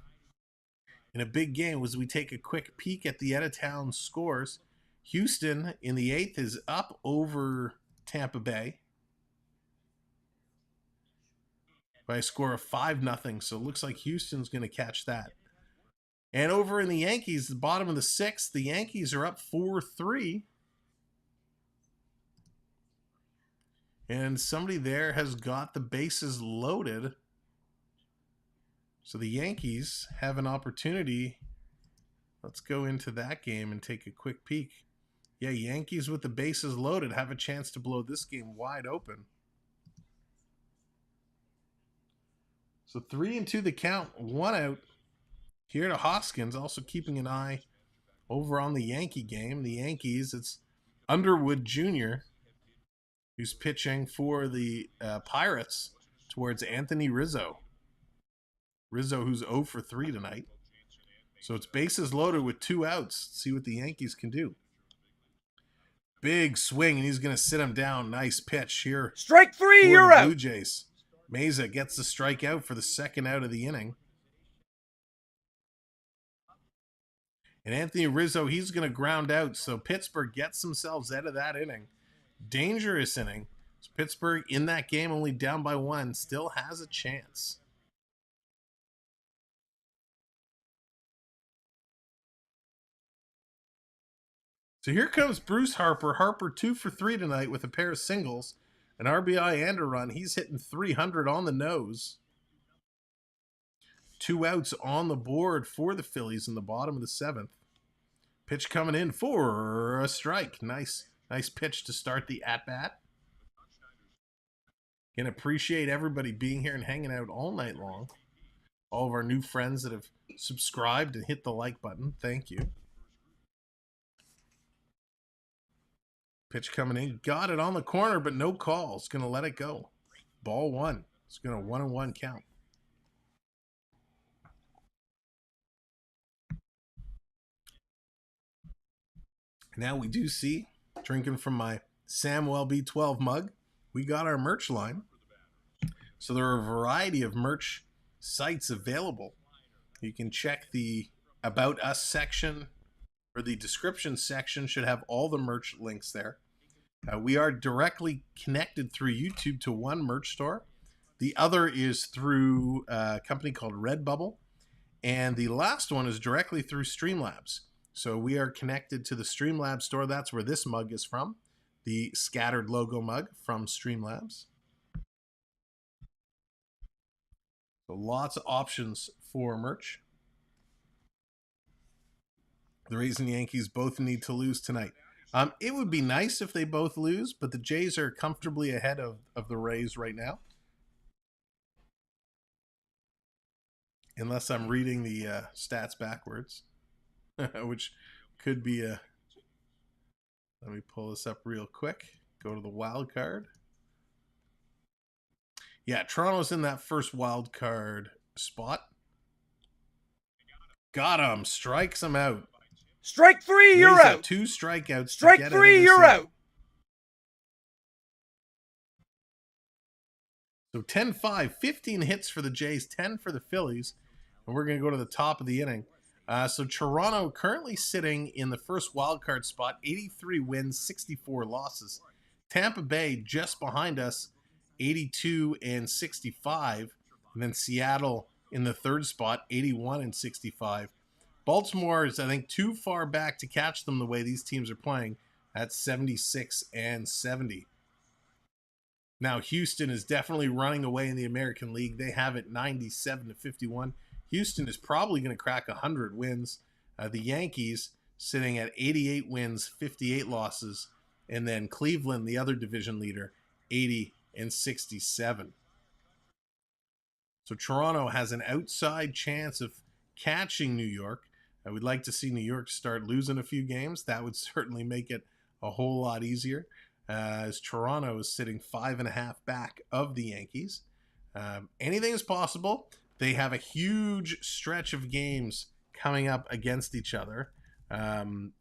In a big game, as we take a quick peek at the out-of-town scores, Houston in the 8th is up over Tampa Bay by a score of 5-0. So it looks like Houston's going to catch that. And over in the Yankees, the bottom of the 6th, the Yankees are up 4-3. And somebody there has got the bases loaded. So the Yankees have an opportunity. Let's go into that game and take a quick peek. Yeah, Yankees with the bases loaded have a chance to blow this game wide open. So 3 and 2 the count, 1 out. Here to Hoskins, also keeping an eye over on the Yankee game. The Yankees, it's Underwood Jr., who's pitching for the Pirates towards Anthony Rizzo. Rizzo, who's 0 for 3 tonight. So it's bases loaded with 2 outs. Let's see what the Yankees can do. Big swing, and he's going to sit him down. Nice pitch here. Strike 3, you're out. Blue Jays. Mesa gets the strikeout for the 2nd out of the inning. And Anthony Rizzo, he's going to ground out. So Pittsburgh gets themselves out of that inning. Dangerous inning. So Pittsburgh in that game only down by 1. Still has a chance. So here comes Bruce Harper. Harper 2 for 3 tonight with a pair of singles. An RBI and a run. He's hitting 300 on the nose. 2 outs on the board for the Phillies in the bottom of the 7th. Pitch coming in for a strike. Nice pitch to start the at-bat. Again, appreciate everybody being here and hanging out all night long. All of our new friends that have subscribed and hit the like button. Thank you. Pitch coming in. Got it on the corner, but no call. It's going to let it go. Ball one. It's going to 1-1 count. Now we do see, drinking from my Samwelb12 mug, we got our merch line. So there are a variety of merch sites available. You can check the About Us section, or the description section should have all the merch links there. We are directly connected through YouTube to one merch store. The other is through a company called Redbubble. And the last one is directly through Streamlabs. So we are connected to the Streamlabs store. That's where this mug is from. The scattered logo mug from Streamlabs. So lots of options for merch. The Rays and Yankees both need to lose tonight. It would be nice if they both lose, but the Jays are comfortably ahead of the Rays right now. Unless I'm reading the stats backwards, which could be a... Let me pull this up real quick. Go to the wild card. Yeah, Toronto's in that first wild card spot. Got him. Strikes him out. Strike three, you're out. 2 strikeouts. Strike three, you're out. So 10-5, 15 hits for the Jays, 10 for the Phillies. And we're going to go to the top of the inning. So Toronto currently sitting in the first wild card spot, 83 wins, 64 losses. Tampa Bay just behind us, 82 and 65. And then Seattle in the third spot, 81 and 65. Baltimore is, I think, too far back to catch them the way these teams are playing at 76 and 70. Now, Houston is definitely running away in the American League. They have it 97 to 51. Houston is probably going to crack 100 wins. The Yankees sitting at 88 wins, 58 losses. And then Cleveland, the other division leader, 80 and 67. So Toronto has an outside chance of catching New York. I would like to see New York start losing a few games. That would certainly make it a whole lot easier, as Toronto is sitting 5.5 back of the Yankees. Anything is possible. They have a huge stretch of games coming up against each other,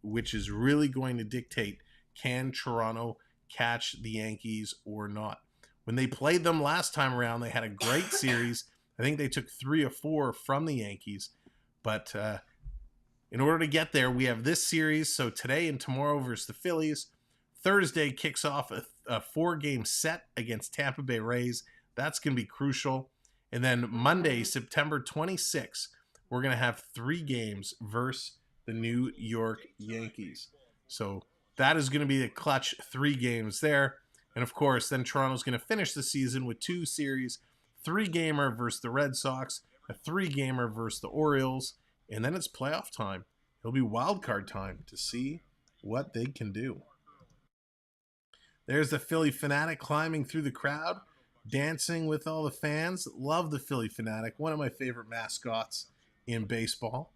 which is really going to dictate, can Toronto catch the Yankees or not. When they played them last time around, they had a great series. I think they took 3 or 4 from the Yankees. But in order to get there, we have this series. So today and tomorrow versus the Phillies. Thursday kicks off a 4-game set against Tampa Bay Rays. That's going to be crucial. And then Monday, September 26th, we're going to have 3 games versus the New York Yankees. So that is going to be a clutch 3 games there. And of course, then Toronto's going to finish the season with 2 series, 3-gamer versus the Red Sox, a 3-gamer versus the Orioles, and then it's playoff time. It'll be wild card time to see what they can do. There's the Philly Fanatic climbing through the crowd, dancing with all the fans. Love the Philly Fanatic, one of my favorite mascots in baseball.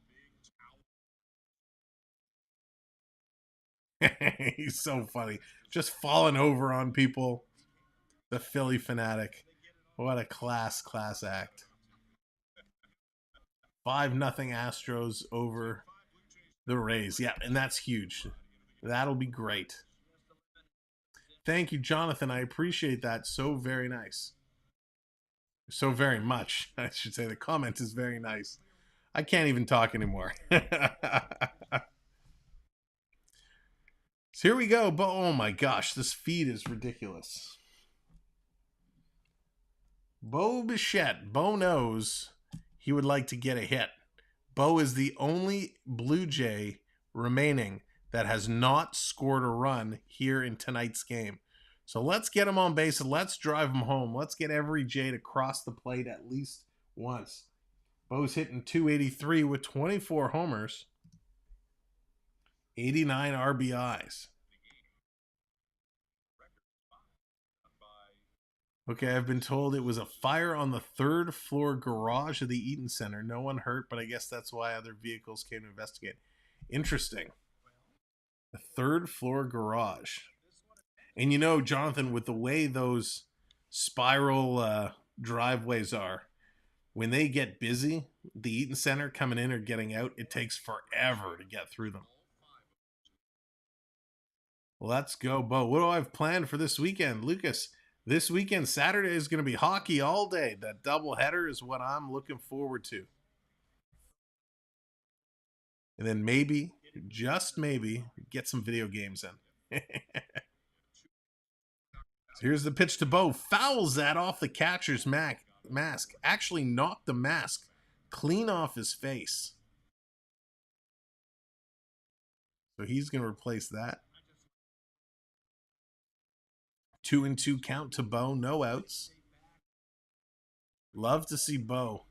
He's so funny. Just falling over on people. The Philly Fanatic. What a class act. 5-0 Astros over the Rays. Yeah, and that's huge. That'll be great. Thank you, Jonathan. I appreciate that. So very nice. So very much, I should say. The comment is very nice. I can't even talk anymore. So here we go. Oh my gosh, this feed is ridiculous. Bichette. Bo knows he would like to get a hit. Bo is the only Blue Jay remaining that has not scored a run here in tonight's game. So let's get him on base and let's drive him home. Let's get every Jay to cross the plate at least once. Bo's hitting .283 with 24 homers, 89 RBIs. Okay, I've been told it was a fire on the third floor garage of the Eaton Center. No one hurt, but I guess that's why other vehicles came to investigate. Interesting. The third floor garage. And you know, Jonathan, with the way those spiral driveways are, when they get busy, the Eaton Center coming in or getting out, it takes forever to get through them. Let's go, Bo. What do I have planned for this weekend? Lucas, this weekend, Saturday, is going to be hockey all day. That doubleheader is what I'm looking forward to. And then maybe, just maybe, get some video games in. So here's the pitch to Bo. Fouls that off the catcher's mask. Actually knocked the mask clean off his face. So he's going to replace that. 2-2 count to Bo. No outs. Love to see Bo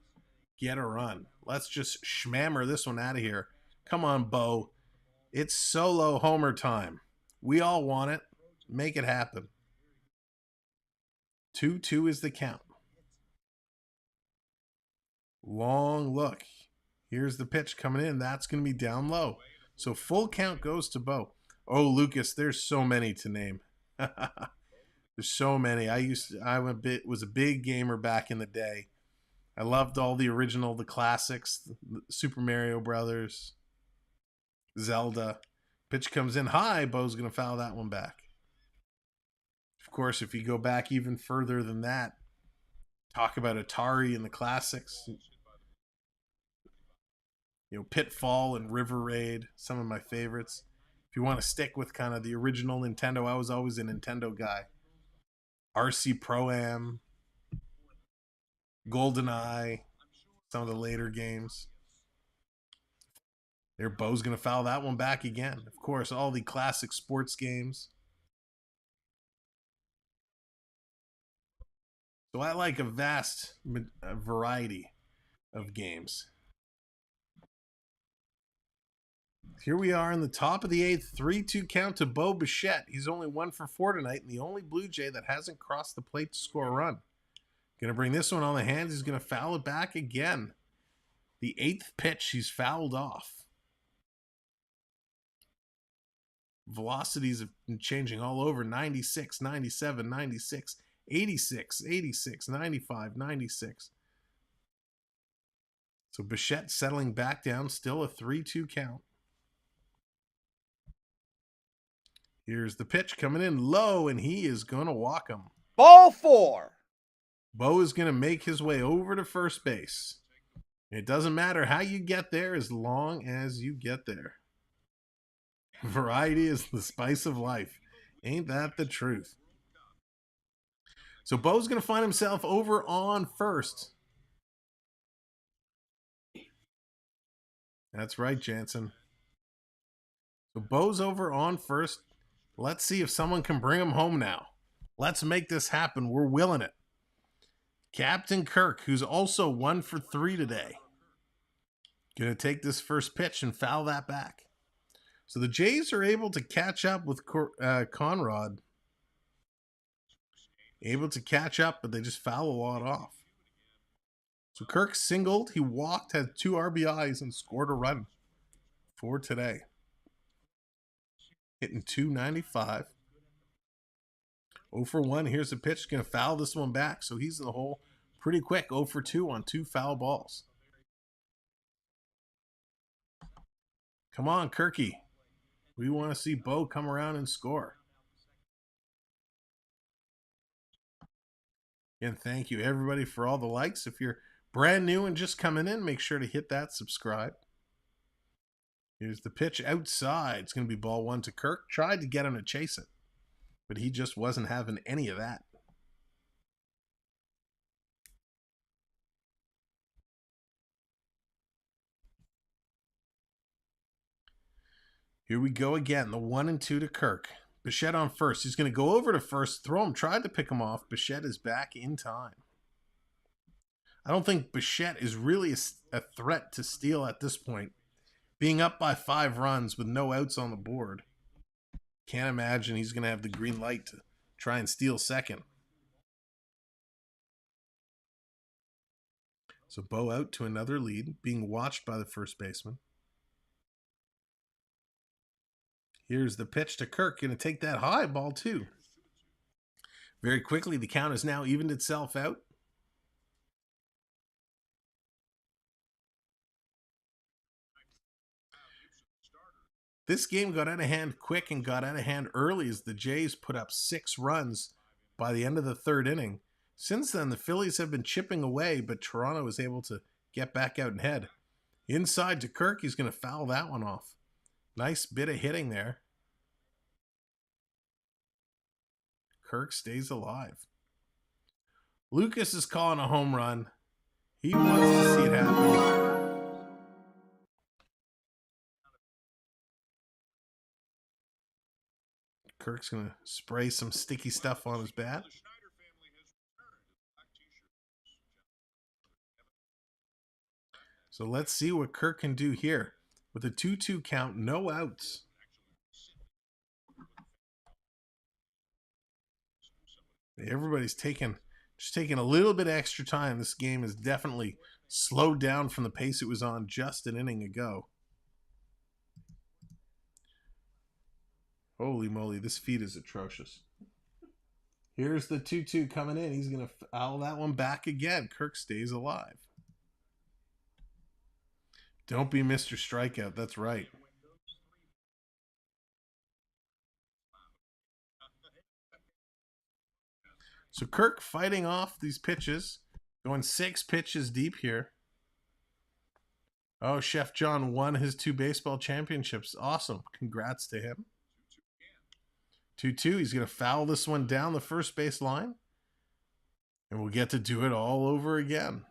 get a run. Let's just schmammer this one out of here. Come on, Bo. It's solo homer time. We all want it. Make it happen. 2-2 is the count. Long look. Here's the pitch coming in. That's going to be down low. So full count goes to Bo. Oh, Lucas, there's so many to name. There's so many. I was a big gamer back in the day. I loved all the original, the classics, Super Mario Brothers, Zelda. Pitch comes in high. Bo's going to foul that one back. Of course, if you go back even further than that, talk about Atari and the classics. You know, Pitfall and River Raid, some of my favorites. If you want to stick with kind of the original Nintendo, I was always a Nintendo guy. RC Pro-Am, GoldenEye, some of the later games. There, Bo's going to foul that one back again. Of course, all the classic sports games. So I like a vast variety of games. Here we are in the top of the eighth, 3-2 count to Bo Bichette. He's only 1 for 4 tonight, and the only Blue Jay that hasn't crossed the plate to score a run. Going to bring this one on the hands. He's going to foul it back again. The 8th pitch, he's fouled off. Velocities have been changing all over. 96, 97, 96, 86, 86, 95, 96. So Bichette settling back down, still a 3-2 count. Here's the pitch coming in low, and he is going to walk him. Ball 4. Bo is going to make his way over to first base. It doesn't matter how you get there as long as you get there. Variety is the spice of life. Ain't that the truth? So Bo's going to find himself over on first. That's right, Jansen. So Bo's over on first. Let's see if someone can bring him home now. Let's make this happen. We're willing it. Captain Kirk, who's also 1 for 3 today. Going to take this first pitch and foul that back. So the Jays are able to catch up with Conrad. Able to catch up, but they just foul a lot off. So Kirk singled. He walked, had 2 RBIs, and scored a run for today. Hitting .295. 0 for 1. Here's the pitch. Going to foul this one back. So he's in the hole pretty quick. 0 for 2 on 2 foul balls. Come on, Kirky. We want to see Bo come around and score. And thank you, everybody, for all the likes. If you're brand new and just coming in, make sure to hit that subscribe. Here's the pitch outside. It's going to be ball 1 to Kirk. Tried to get him to chase it, but he just wasn't having any of that. Here we go again. The 1-2 to Kirk. Bichette on first. He's going to go over to first. Throw him. Tried to pick him off. Bichette is back in time. I don't think Bichette is really a threat to steal at this point. Being up by 5 runs with no outs on the board. Can't imagine he's going to have the green light to try and steal second. So Bohm out to another lead, being watched by the first baseman. Here's the pitch to Kirk. Going to take that high, ball 2. Very quickly, the count has now evened itself out. This game got out of hand quick and got out of hand early as the Jays put up 6 runs by the end of the 3rd inning. Since then, the Phillies have been chipping away, but Toronto was able to get back out and head. Inside to Kirk, he's going to foul that one off. Nice bit of hitting there. Kirk stays alive. Lucas is calling a home run. He wants to see it happen. Kirk's going to spray some sticky stuff on his bat. So let's see what Kirk can do here. With a 2-2 count, no outs. Everybody's just taking a little bit extra time. This game is definitely slowed down from the pace it was on just an inning ago. Holy moly, this feed is atrocious. Here's the 2-2 coming in. He's going to foul that one back again. Kirk stays alive. Don't be Mr. Strikeout. That's right. So Kirk fighting off these pitches. Going 6 pitches deep here. Oh, Chef John won his 2 baseball championships. Awesome. Congrats to him. 2-2. He's going to foul this one down the first base line. And we'll get to do it all over again.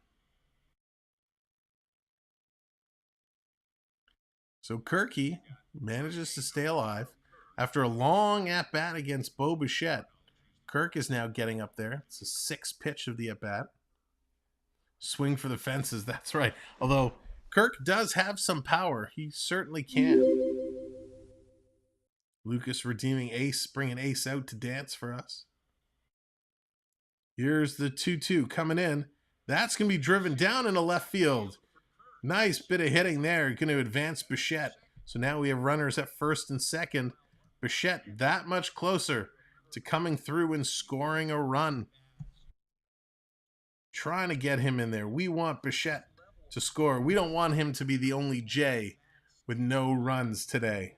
So Kirky manages to stay alive. After a long at-bat against Bichette, Kirk is now getting up there. It's the 6th pitch of the at-bat. Swing for the fences. That's right. Although Kirk does have some power. He certainly can. Lucas redeeming ace, bringing ace out to dance for us. Here's the 2-2 coming in. That's going to be driven down into left field. Nice bit of hitting there. Going to advance Bichette. So now we have runners at first and second. Bichette that much closer to coming through and scoring a run. Trying to get him in there. We want Bichette to score. We don't want him to be the only J with no runs today.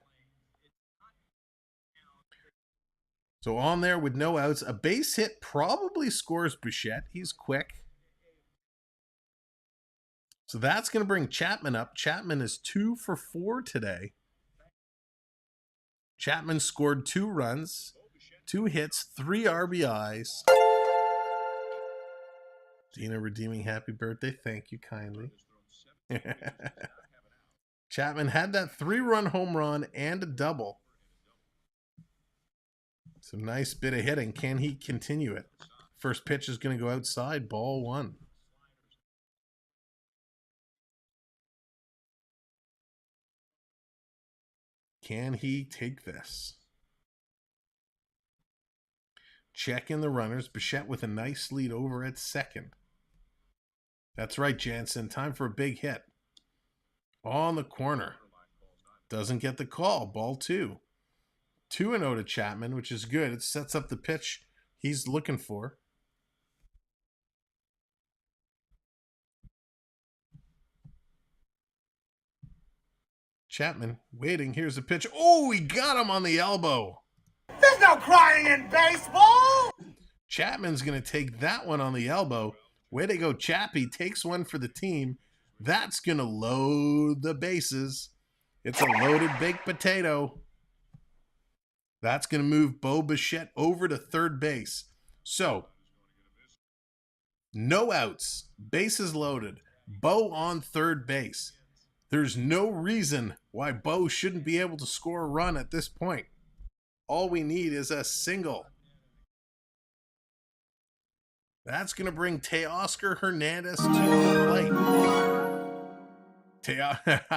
So on there with no outs, a base hit probably scores Bichette. He's quick. So that's going to bring Chapman up. Chapman is 2 for 4 today. Chapman scored 2 runs, 2 hits, 3 RBIs. Dina redeeming happy birthday. Thank you kindly. Chapman had that 3-run home run and a double. Some nice bit of hitting. Can he continue it? First pitch is going to go outside. Ball 1. Can he take this? Check in the runners. Bichette with a nice lead over at second. That's right, Jansen. Time for a big hit. On the corner. Doesn't get the call. Ball 2. 2-0 to Chapman, which is good. It sets up the pitch he's looking for. Chapman waiting. Here's a pitch. Oh, he got him on the elbow. There's no crying in baseball! Chapman's going to take that one on the elbow. Way to go, Chappie. Takes one for the team. That's going to load the bases. It's a loaded baked potato. That's going to move Bichette over to third base. So, no outs. Bases loaded. Bo on third base. There's no reason why Bo shouldn't be able to score a run at this point. All we need is a single. That's going to bring Teoscar Hernández to the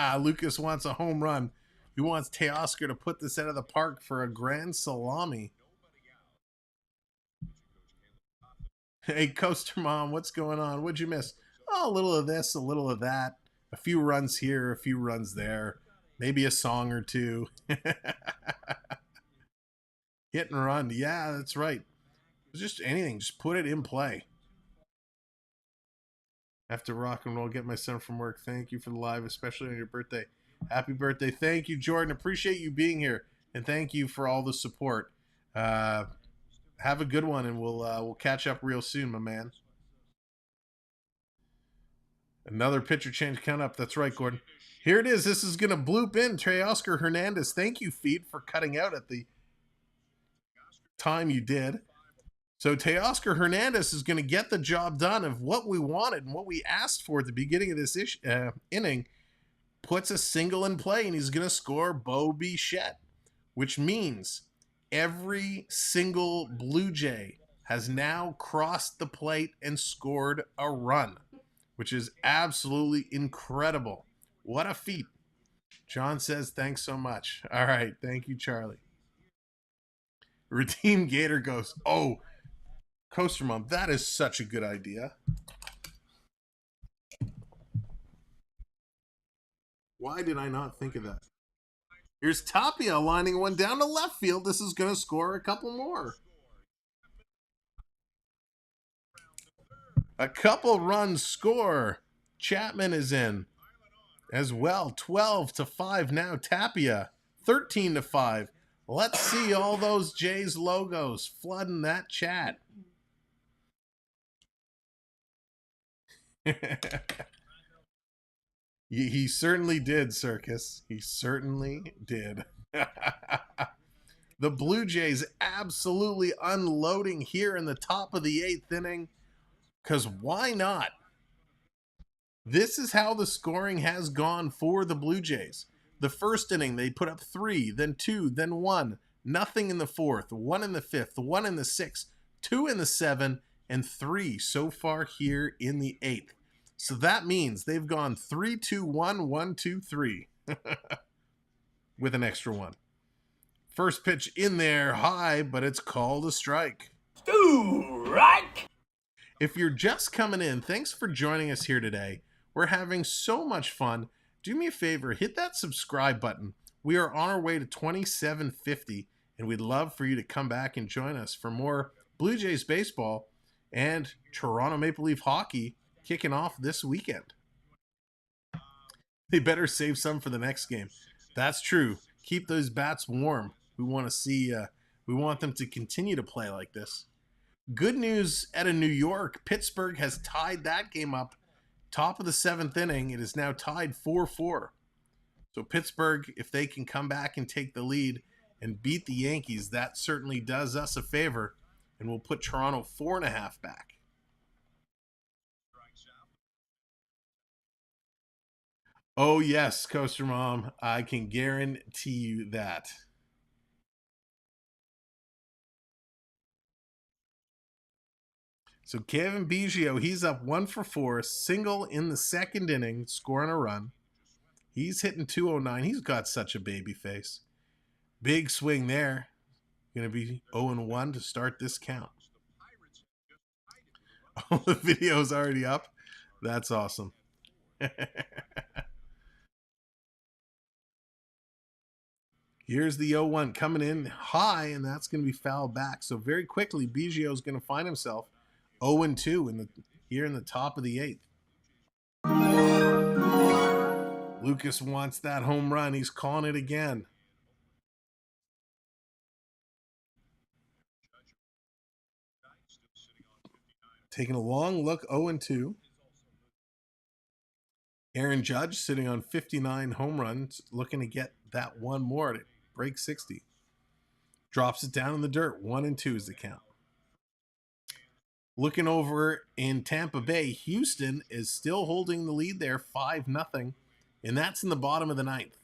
plate. Lucas wants a home run. He wants Teoscar to put this out of the park for a grand salami. Hey, Coaster Mom, what's going on? What'd you miss? Oh, a little of this, a little of that. A few runs here, a few runs there. Maybe a song or two. Hit and run. Yeah, that's right. Just anything. Just put it in play. Have to rock and roll. Get my son from work. Thank you for the live, especially on your birthday. Happy birthday. Thank you, Jordan. Appreciate you being here. And thank you for all the support. Have a good one, and we'll catch up real soon, my man. Another pitcher change count up. That's right, Gordon. Here it is. This is going to bloop in. Teoscar Hernández. Thank you, Feed, for cutting out at the time you did. So Teoscar Hernández is going to get the job done of what we wanted and what we asked for at the beginning of this inning. Puts a single in play, and he's going to score Bichette, which means every single Blue Jay has now crossed the plate and scored a run, which is absolutely incredible. What a feat. John says, thanks so much. All right. Thank you, Charlie. Redeem Gator goes, oh, Coaster Mom, that is such a good idea. Why did I not think of that? Here's Tapia lining one down to left field. This is going to score a couple more. A couple runs score. Chapman is in as well. 12-5 now. Tapia 13-5. Let's see all those Jays logos flooding that chat. He certainly did, Circus. He certainly did. The Blue Jays absolutely unloading here in the top of the 8th inning. Because why not? This is how the scoring has gone for the Blue Jays. The first inning, they put up 3, then 2, then 1. Nothing in the 4th, 1 in the 5th, 1 in the 6th, 2 in the 7th, and 3 so far here in the 8th. So that means they've gone 3-2-1, 1-2-3 with an extra 1. First pitch in there, high, but it's called a strike. Strike! If you're just coming in, thanks for joining us here today. We're having so much fun. Do me a favor, hit that subscribe button. We are on our way to 2750, and we'd love for you to come back and join us for more Blue Jays baseball and Toronto Maple Leaf hockey kicking off this weekend. They better save some for the next game. That's true. Keep those bats warm. We want to see, we want them to continue to play like this. Good news out of New York. Pittsburgh has tied that game up. Top of the 7th inning. It is now tied 4-4. So Pittsburgh, if they can come back and take the lead and beat the Yankees, that certainly does us a favor. And we'll put Toronto 4.5 back. Oh, yes, Coaster Mom. I can guarantee you that. So Kevin Biggio, he's up 1 for 4, single in the 2nd inning, scoring a run. He's hitting 209. He's got such a baby face. Big swing there. Going to be 0-1 to start this count. Oh, the video's already up. That's awesome. Here's the 0-1 coming in high, and that's going to be fouled back. So very quickly, Biggio is going to find himself 0-2 here in the top of the 8th. Lucas wants that home run. He's calling it again. Taking a long look, 0-2. Aaron Judge sitting on 59 home runs, looking to get that one more to break 60. Drops it down in the dirt. 1-2 is the count. Looking over in Tampa Bay, Houston is still holding the lead there, 5-0, and that's in the bottom of the 9th.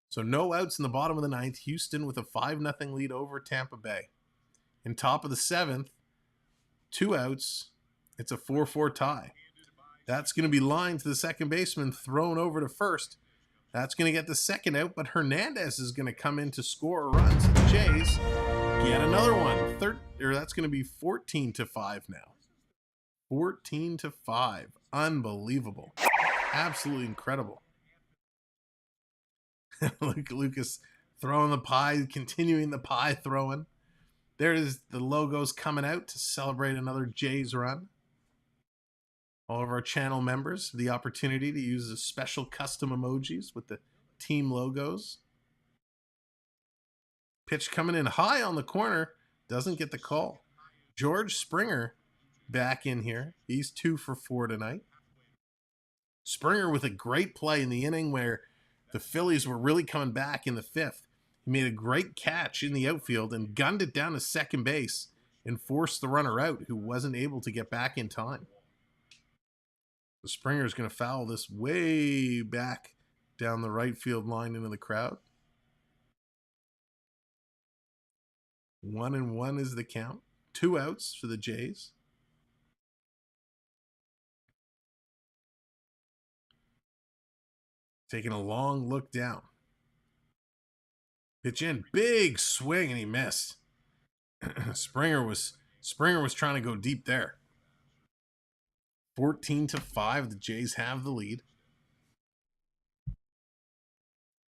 So no outs in the bottom of the 9th. Houston with a 5-0 lead over Tampa Bay. In top of the 7th, 2 outs. It's a 4-4 tie. That's going to be lined to the second baseman, thrown over to first. That's going to get the second out, but Hernández is going to come in to score a run. So the Jays get another one. That's going to be 14-5 now. 14-5. Unbelievable. Absolutely incredible. Look, Lucas throwing the pie, continuing the pie throwing. There's the logos coming out to celebrate another Jays run. All of our channel members the opportunity to use the special custom emojis with the team logos. Pitch coming in high on the corner. Doesn't get the call. George Springer back in here. He's 2 for 4 tonight. Springer with a great play in the inning where the Phillies were really coming back in the 5th. He made a great catch in the outfield and gunned it down to second base and forced the runner out who wasn't able to get back in time. The Springer is going to foul this way back down the right field line into the crowd. 1-1 is the count. 2 outs for the Jays. Taking a long look down. Pitch in, big swing, and he missed. Springer was trying to go deep there. 14-5, the Jays have the lead.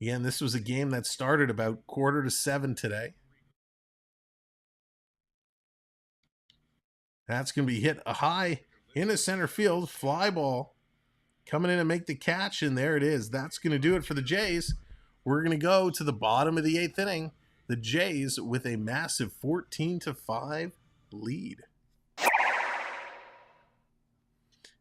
Again, this was a game that started about 6:45 today. That's going to be hit a high into center field. Fly ball coming in and make the catch, and there it is. That's going to do it for the Jays. We're going to go to the bottom of the 8th inning. The Jays with a massive 14-5 lead.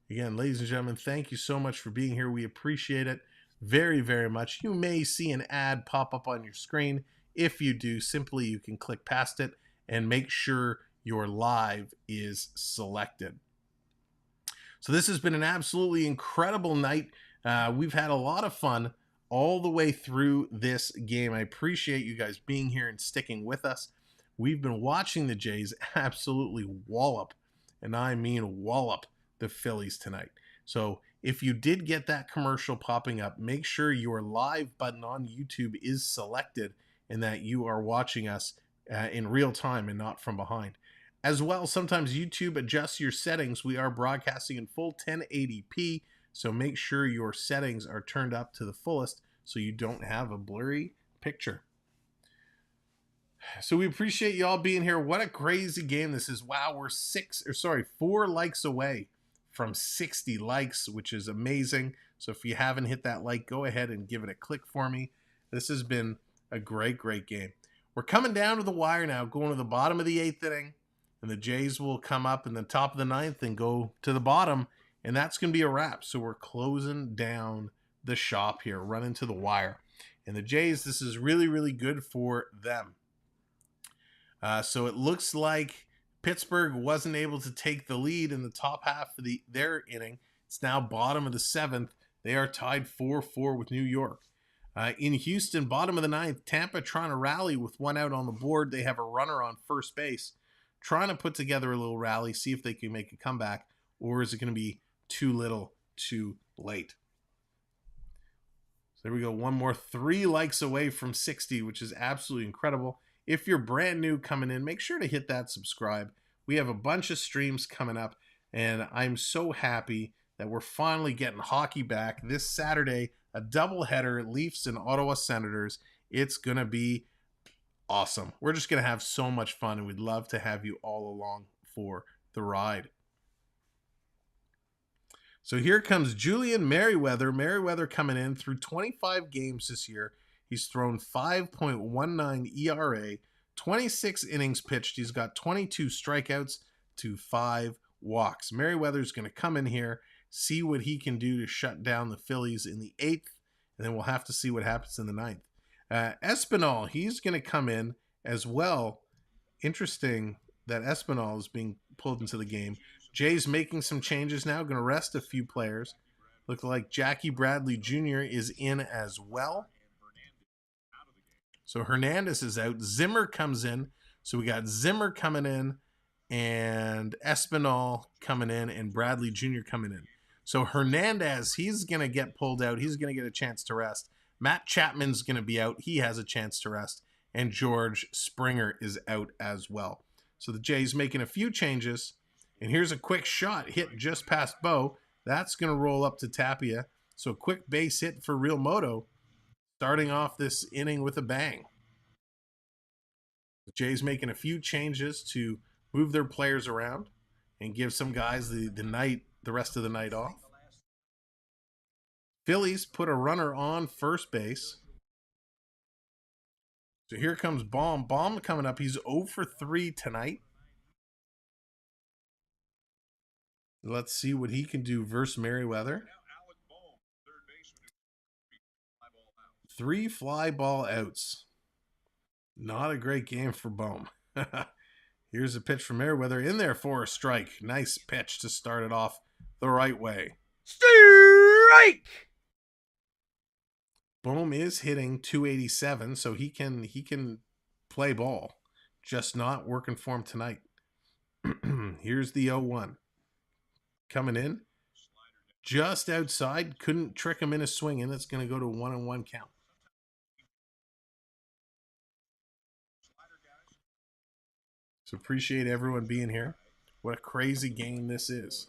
Again, ladies and gentlemen, thank you so much for being here. We appreciate it very, very much. You may see an ad pop up on your screen. If you do, simply you can click past it and make sure your live is selected. So this has been an absolutely incredible night. We've had a lot of fun all the way through this game. I appreciate you guys being here and sticking with us. We've been watching the Jays absolutely wallop, and I mean wallop, the Phillies tonight. So if you did get that commercial popping up, make sure your live button on YouTube is selected and that you are watching us in real time and not from behind. As well, sometimes YouTube adjusts your settings. We are broadcasting in full 1080p, so make sure your settings are turned up to the fullest so you don't have a blurry picture. So we appreciate you all being here. What a crazy game this is. Wow, we're 4 likes away from 60 likes, which is amazing. So if you haven't hit that like, go ahead and give it a click for me. This has been a great, great game. We're coming down to the wire now, going to the bottom of the 8th inning. And the Jays will come up in the top of the 9th and go to the bottom. And that's going to be a wrap. So we're closing down the shop here, running to the wire. And the Jays, this is really, really good for them. So it looks like Pittsburgh wasn't able to take the lead in the top half of their inning. It's now bottom of the 7th. They are tied 4-4 with New York. In Houston, bottom of the 9th, Tampa trying to rally with 1 out on the board. They have a runner on first base, trying to put together a little rally, see if they can make a comeback, or is it going to be too little, too late? So there we go. One more, 3 likes away from 60, which is absolutely incredible. If you're brand new coming in, make sure to hit that subscribe. We have a bunch of streams coming up, and I'm so happy that we're finally getting hockey back. This Saturday, a doubleheader, Leafs and Ottawa Senators. It's going to be awesome. We're just going to have so much fun, and we'd love to have you all along for the ride. So here comes Julian Merriweather. Merriweather coming in through 25 games this year. He's thrown 5.19 ERA, 26 innings pitched. He's got 22 strikeouts to 5 walks. Merriweather's going to come in here, see what he can do to shut down the Phillies in the 8th, and then we'll have to see what happens in the 9th. Espinal, he's going to come in as well. Interesting that Espinal is being pulled into the game. Jay's making some changes now, going to rest a few players. Look like Jackie Bradley Jr. is in as well. So Hernández is out. Zimmer comes in. So we got Zimmer coming in and Espinal coming in and Bradley Jr. coming in. So Hernández, he's going to get pulled out. He's going to get a chance to rest. Matt Chapman's going to be out. He has a chance to rest. And George Springer is out as well. So the Jays making a few changes. And here's a quick shot hit just past Bo. That's going to roll up to Tapia. So quick base hit for Realmuto, starting off this inning with a bang. The Jays making a few changes to move their players around and give some guys the rest of the night off. Phillies put a runner on first base. So here comes Bohm. Bohm coming up. He's 0 for 3 tonight. Let's see what he can do versus Merriweather. 3 fly ball outs. Not a great game for Bohm. Here's a pitch from Merriweather in there for a strike. Nice pitch to start it off the right way. Strike! Bohm is hitting 287, so he can play ball. Just not working for him tonight. Here's the 0-1. Coming in. Just outside. Couldn't trick him in a swing, and it's going to go to 1-1 count. So appreciate everyone being here. What a crazy game this is.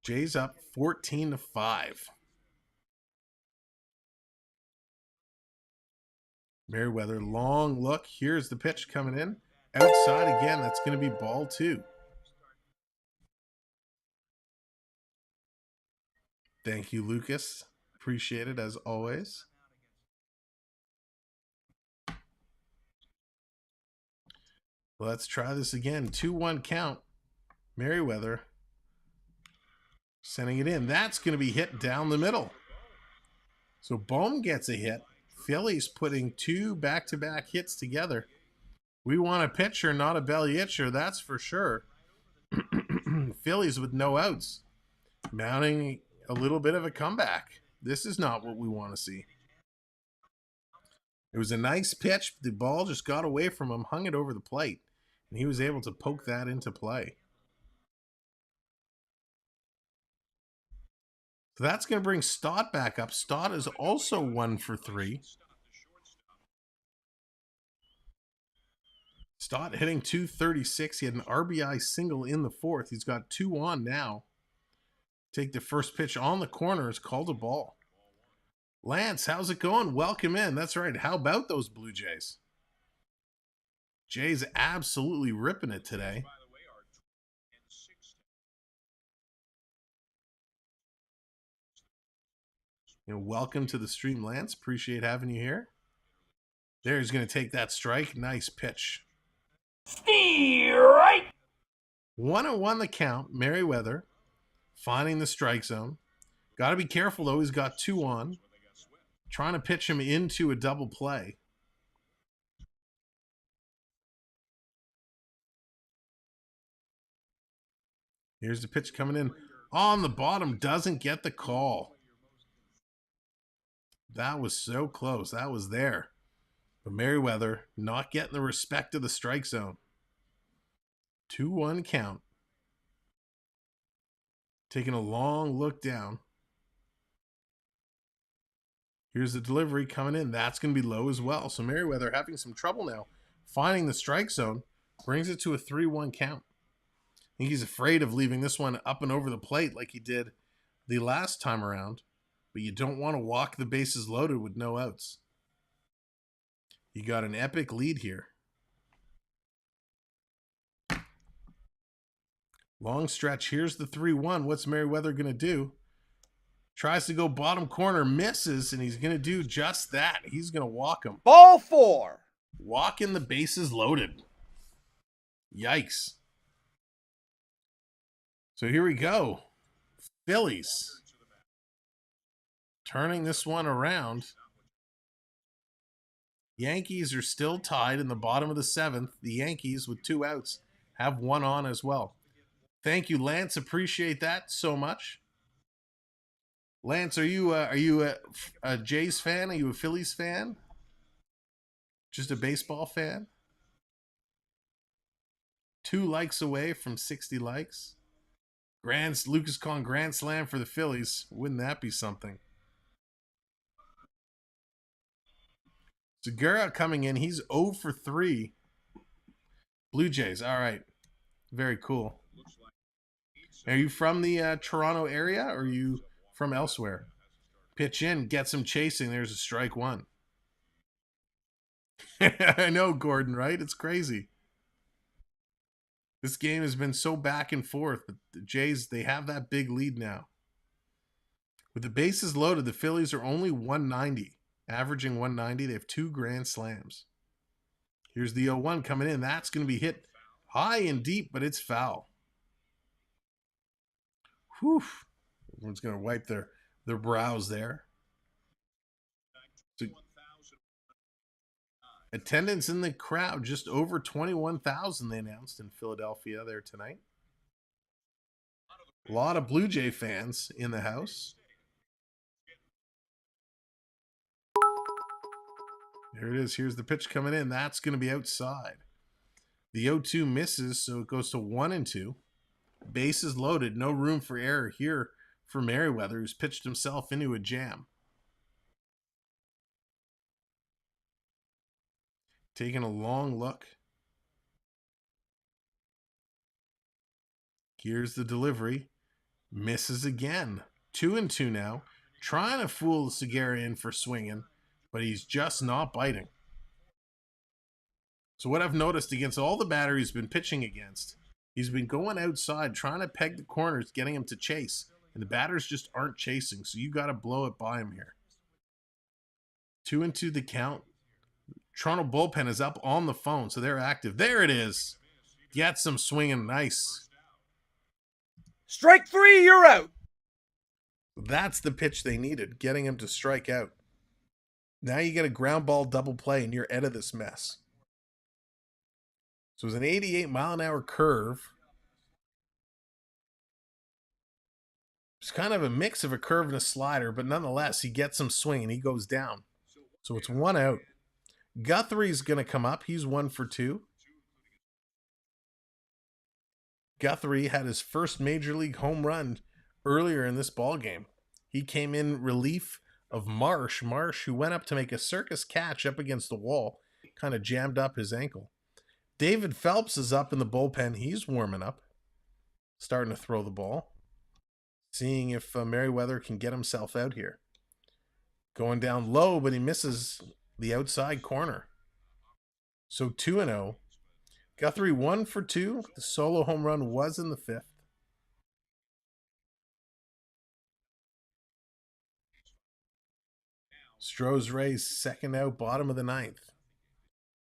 Jays up 14-5. Merriweather, long look. Here's the pitch coming in. Outside again. That's going to be ball 2. Thank you, Lucas. Appreciate it as always. Let's try this again. 2-1 count. Merriweather sending it in. That's going to be hit down the middle. So Bohm gets a hit. Phillies putting 2 back-to-back hits together. We want a pitcher, not a belly itcher, that's for sure. Phillies with no outs. Mounting a little bit of a comeback. This is not what we want to see. It was a nice pitch. The ball just got away from him, hung it over the plate, and he was able to poke that into play. So that's going to bring Stott back up. Stott is also 1 for 3. Stott hitting 236. He had an RBI single in the 4th. He's got 2 on now. Take the first pitch on the corner. It's called a ball. Lance, how's it going? Welcome in. That's right. How about those Blue Jays? Jays absolutely ripping it today. Welcome to the stream, Lance. Appreciate having you here. There, he's going to take that strike. Nice pitch. Strike! 1-1 the count. Merriweather finding the strike zone. Got to be careful, though. He's got 2 on. Trying to pitch him into a double play. Here's the pitch coming in. On the bottom. Doesn't get the call. That was so close. That was there. But Merriweather not getting the respect of the strike zone. 2-1 count. Taking a long look down. Here's the delivery coming in. That's going to be low as well. So Merriweather having some trouble now. Finding the strike zone. Brings it to a 3-1 count. I think he's afraid of leaving this one up and over the plate like he did the last time around. But you don't want to walk the bases loaded with no outs. You got an epic lead here. Long stretch. Here's the 3-1. What's Merriweather going to do? Tries to go bottom corner, misses, and he's going to do just that. He's going to walk him. Ball 4. Walking the bases loaded. Yikes. So here we go. Phillies turning this one around. Yankees are still tied in the bottom of the 7th. The Yankees, with 2 outs, have 1 on as well. Thank you, Lance. Appreciate that so much. Lance, are you a Jays fan? Are you a Phillies fan? Just a baseball fan? 2 likes away from 60 likes. Lucas calling grand slam for the Phillies. Wouldn't that be something? Segura coming in. He's 0 for 3. Blue Jays. All right. Very cool. Are you from the Toronto area or are you from elsewhere? Pitch in, get some chasing. There's a strike one. I know, Gordon, right? It's crazy. This game has been so back and forth, but the Jays, they have that big lead now. With the bases loaded, the Phillies are only 190, averaging 190. They have 2 grand slams. Here's the 0-1 coming in. That's going to be hit high and deep, but it's foul. Whew. Everyone's going to wipe their brows there. So, attendance in the crowd, just over 21,000 they announced in Philadelphia there tonight. A lot of Blue Jay fans in the house. There it is. Here's the pitch coming in. That's going to be outside. The 0-2 misses, so it goes to 1-2. Bases loaded. No room for error here for Merriweather, who's pitched himself into a jam. Taking a long look. Here's the delivery. Misses again. 2-2 now. Trying to fool Segura in for swinging, but he's just not biting. So what I've noticed against all the batter he's been pitching against, he's been going outside, trying to peg the corners, getting him to chase. And the batters just aren't chasing, so you got to blow it by him here. 2-2 the count. Toronto bullpen is up on the phone, so they're active. There it is. Get some swinging. Nice. Strike 3, you're out. That's the pitch they needed, getting him to strike out. Now you get a ground ball double play, and you're out of this mess. So it was an 88-mile-an-hour curve. It's kind of a mix of a curve and a slider, but nonetheless, he gets some swing, and he goes down. So it's 1 out. Guthrie's going to come up. He's 1 for 2. Guthrie had his first major league home run earlier in this ball game. He came in relief of Marsh. Marsh, who went up to make a circus catch up against the wall, kind of jammed up his ankle. David Phelps is up in the bullpen. He's warming up, starting to throw the ball, seeing if Merriweather can get himself out here. Going down low, but he misses the outside corner. So 2-0. Guthrie 1 for 2. The solo home run was in the 5th. Stroh's Rays 2nd out, bottom of the 9th.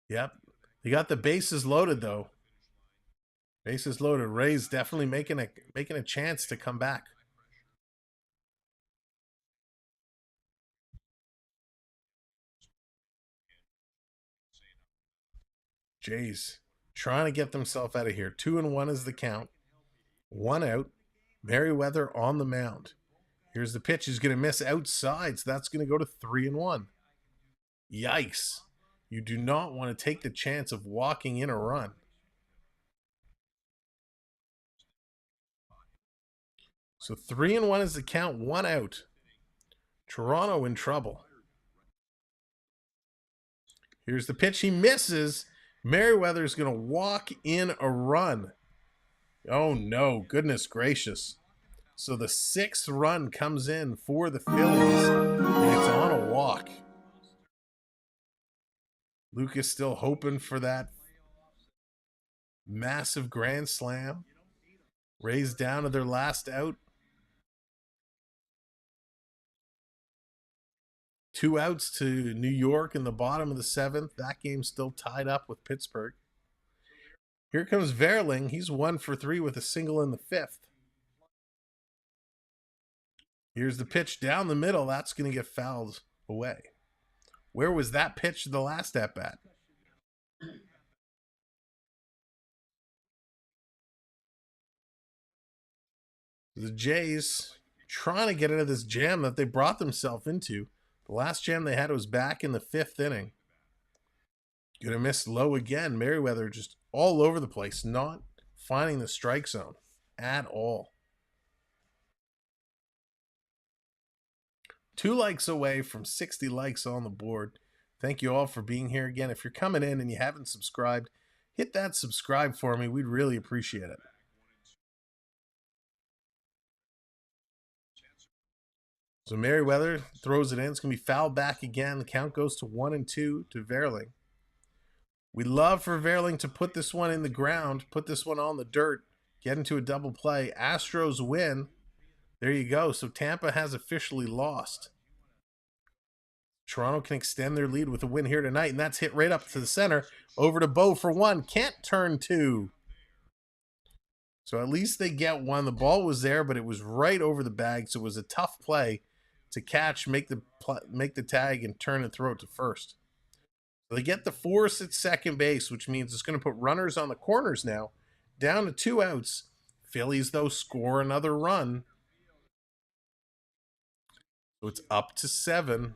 Yep. They got the bases loaded, though. Bases loaded. Rays definitely making a chance to come back. Jays trying to get themselves out of here. 2-1 is the count. 1 out. Merriweather on the mound. Here's the pitch. He's going to miss outside, so that's going to go to 3-1. Yikes. You do not want to take the chance of walking in a run. So 3-1 is the count. 1 out. Toronto in trouble. Here's the pitch. He misses. Merriweather is going to walk in a run. Oh, no. Goodness gracious. So the 6th run comes in for the Phillies, and it's on a walk. Lucas still hoping for that massive grand slam. Rays down to their last out. 2 outs to New York in the bottom of the 7th. That game's still tied up with Pittsburgh. Here comes Vierling. He's 1 for 3 with a single in the 5th. Here's the pitch down the middle. That's going to get fouled away. Where was that pitch the last at-bat? The Jays trying to get out of this jam that they brought themselves into. The last jam they had was back in the 5th inning. Gonna miss low again. Merriweather just all over the place, not finding the strike zone at all. 2 likes away from 60 likes on the board. Thank you all for being here again. If you're coming in and you haven't subscribed, hit that subscribe for me. We'd really appreciate it. So Merriweather throws it in. It's going to be fouled back again. The count goes to 1-2 to Vierling. We'd love for Vierling to put this one in the ground, put this one on the dirt, get into a double play. Astros win. There you go. So Tampa has officially lost. Toronto can extend their lead with a win here tonight, and that's hit right up to the center. Over to Bohm for one. Can't turn two. So at least they get one. The ball was there, but it was right over the bag, so it was a tough play to catch, make the tag, and turn and throw it to first. So they get the force at second base, which means it's going to put runners on the corners now. Down to 2 outs. Phillies, though, score another run. So it's up to 7.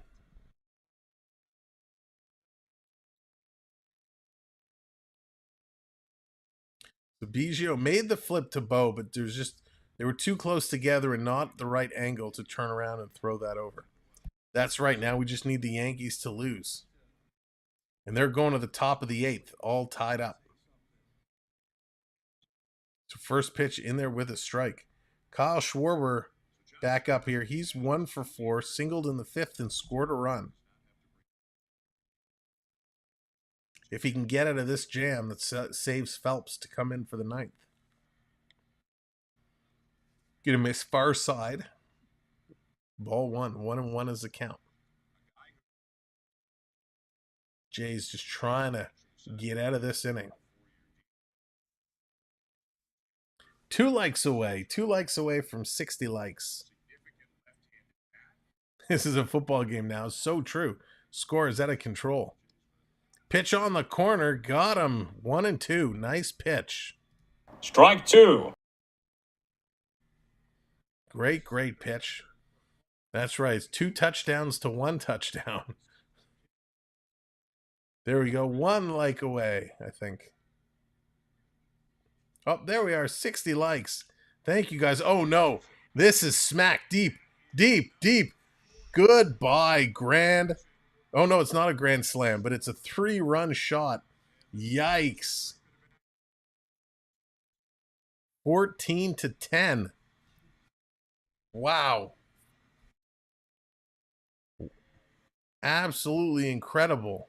So Biggio made the flip to Bohm, but they were too close together and not the right angle to turn around and throw that over. That's right. Now we just need the Yankees to lose. And they're going to the top of the 8th, all tied up. So first pitch in there with a strike. Kyle Schwarber back up here. He's 1 for 4, singled in the 5th and scored a run. If he can get out of this jam, that saves Phelps to come in for the 9th. Get a miss far side. Ball 1. 1-1 is the count. Jay's just trying to get out of this inning. 2 likes away. 2 likes away from 60 likes. This is a football game now. So true. Score is out of control. Pitch on the corner. Got him. 1-2. Nice pitch. Strike 2. Great pitch. That's right. It's 2 touchdowns to 1 touchdown. There we go. 1 like away, I think. Oh, there we are. 60 likes. Thank you, guys. Oh, no. This is smack deep. Goodbye, grand. Oh, no, it's not a grand slam, but it's a 3-run shot. Yikes. 14-10. Wow. Absolutely incredible.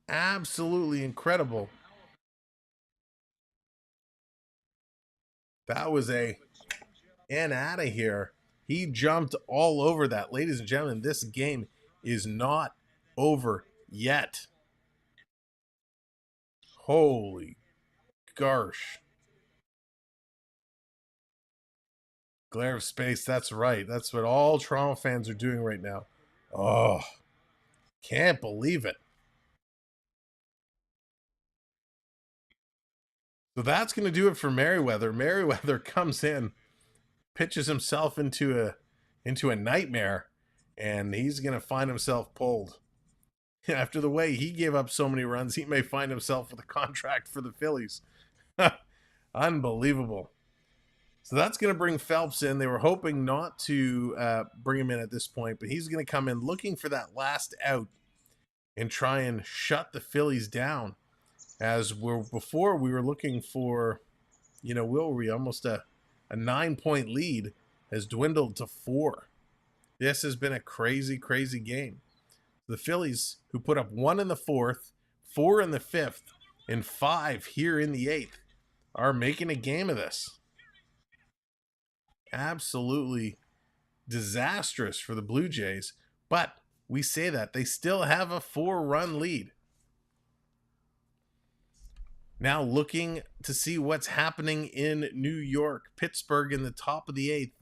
Absolutely incredible. That was a and out of here. He jumped all over that. Ladies and gentlemen, this game is not over yet. Holy gosh. Glare of space, that's right. That's what all Toronto fans are doing right now. Oh, can't believe it. So that's going to do it for Merriweather. Merriweather comes in, pitches himself into a nightmare, and he's going to find himself pulled. After the way he gave up so many runs, he may find himself with a contract for the Phillies. Unbelievable. So that's going to bring Phelps in. They were hoping not to bring him in at this point, but he's going to come in looking for that last out and try and shut the Phillies down. As before we were looking for, almost a 9-point lead has dwindled to 4. This has been a crazy game. The Phillies, who put up 1 in the 4th, 4 in the 5th, and 5 here in the 8th, are making a game of this. Absolutely disastrous for the Blue Jays, but we say that they still have a 4-run lead. Now looking to see what's happening in New York. Pittsburgh in the top of the 8th.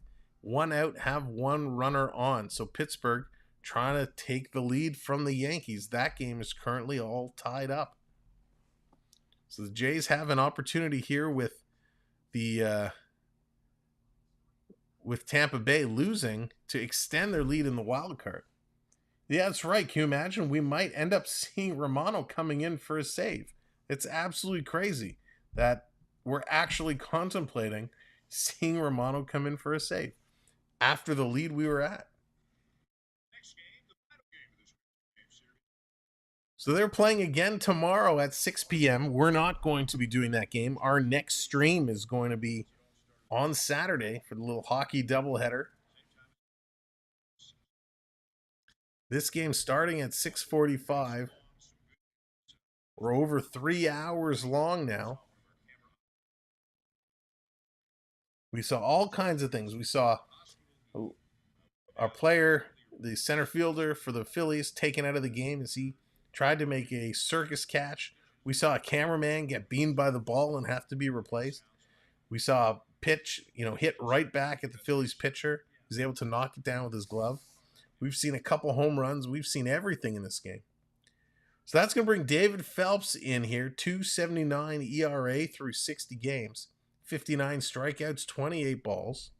1 out, have 1 runner on. So Pittsburgh trying to take the lead from the Yankees. That game is currently all tied up. So the Jays have an opportunity here with Tampa Bay losing to extend their lead in the wild card. Yeah, that's right. Can you imagine? We might end up seeing Romano coming in for a save. It's absolutely crazy that we're actually contemplating seeing Romano come in for a save after the lead we were at. So they're playing again tomorrow at 6 p.m. We're not going to be doing that game. Our next stream is going to be on Saturday for the little hockey doubleheader. This game starting at 6:45. We're over 3 hours long now. We saw all kinds of things. We saw our player, the center fielder for the Phillies, taken out of the game as he tried to make a circus catch. We saw a cameraman get beamed by the ball and have to be replaced. We saw a pitch, hit right back at the Phillies pitcher. He was able to knock it down with his glove. We've seen a couple home runs. We've seen everything in this game. So that's going to bring David Phelps in here. 2.79 ERA through 60 games. 59 strikeouts, 28 balls.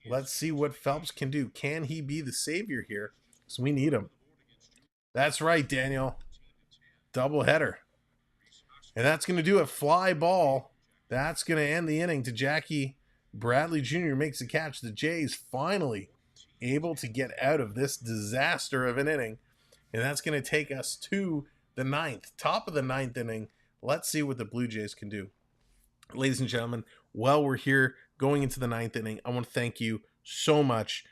Let's see what Phelps can do. Can he be the savior here? So we need him. That's right, Daniel. Doubleheader. And that's going to do it. Fly ball. That's going to end the inning to Jackie Bradley Jr. makes a catch. The Jays finally able to get out of this disaster of an inning. And that's going to take us to the ninth. Top of the ninth inning. Let's see what the Blue Jays can do. Ladies and gentlemen, while we're here going into the ninth inning, I want to thank you so much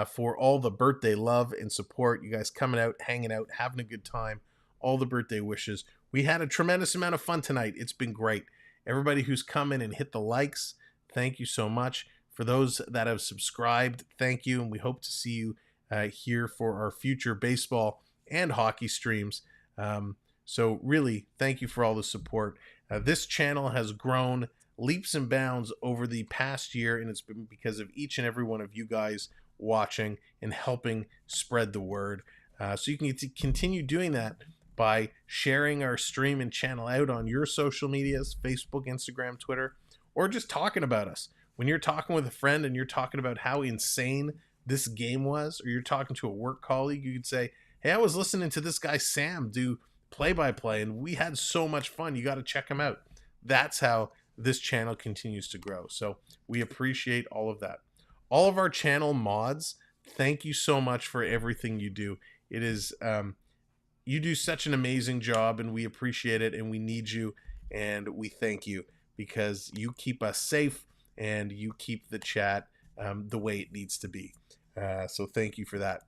for all the birthday love and support. You guys coming out, hanging out, having a good time, all the birthday wishes. We had a tremendous amount of fun tonight. It's been great. Everybody who's come in and hit the likes, thank you so much. For those that have subscribed, thank you. And we hope to see you here for our future baseball and hockey streams. So really, thank you for all the support. This channel has grown leaps and bounds over the past year, and it's been because of each and every one of you guys watching and helping spread the word. So you can continue doing that by sharing our stream and channel out on your social medias, Facebook, Instagram, Twitter, or just talking about us. When you're talking with a friend and you're talking about how insane this game was, or you're talking to a work colleague, you could say, hey, I was listening to this guy Sam do play-by-play, and we had so much fun. You got to check him out. That's how this channel continues to grow. So we appreciate all of that. All of our channel mods, thank you so much for everything you do. It is, you do such an amazing job, and we appreciate it, and we need you, and we thank you because you keep us safe and you keep the chat the way it needs to be. So thank you for that.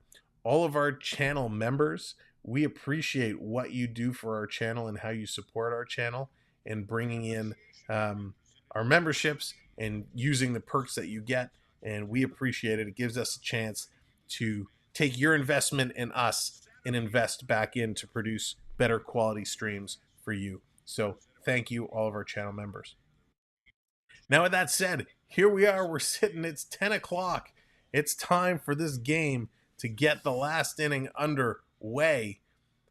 All of our channel members, we appreciate what you do for our channel and how you support our channel and bringing in our memberships and using the perks that you get. And we appreciate it. It gives us a chance to take your investment in us and invest back in to produce better quality streams for you. So thank you, all of our channel members. Now, with that said, here we are. We're sitting. It's 10 o'clock. It's time for this game to get the last inning underway.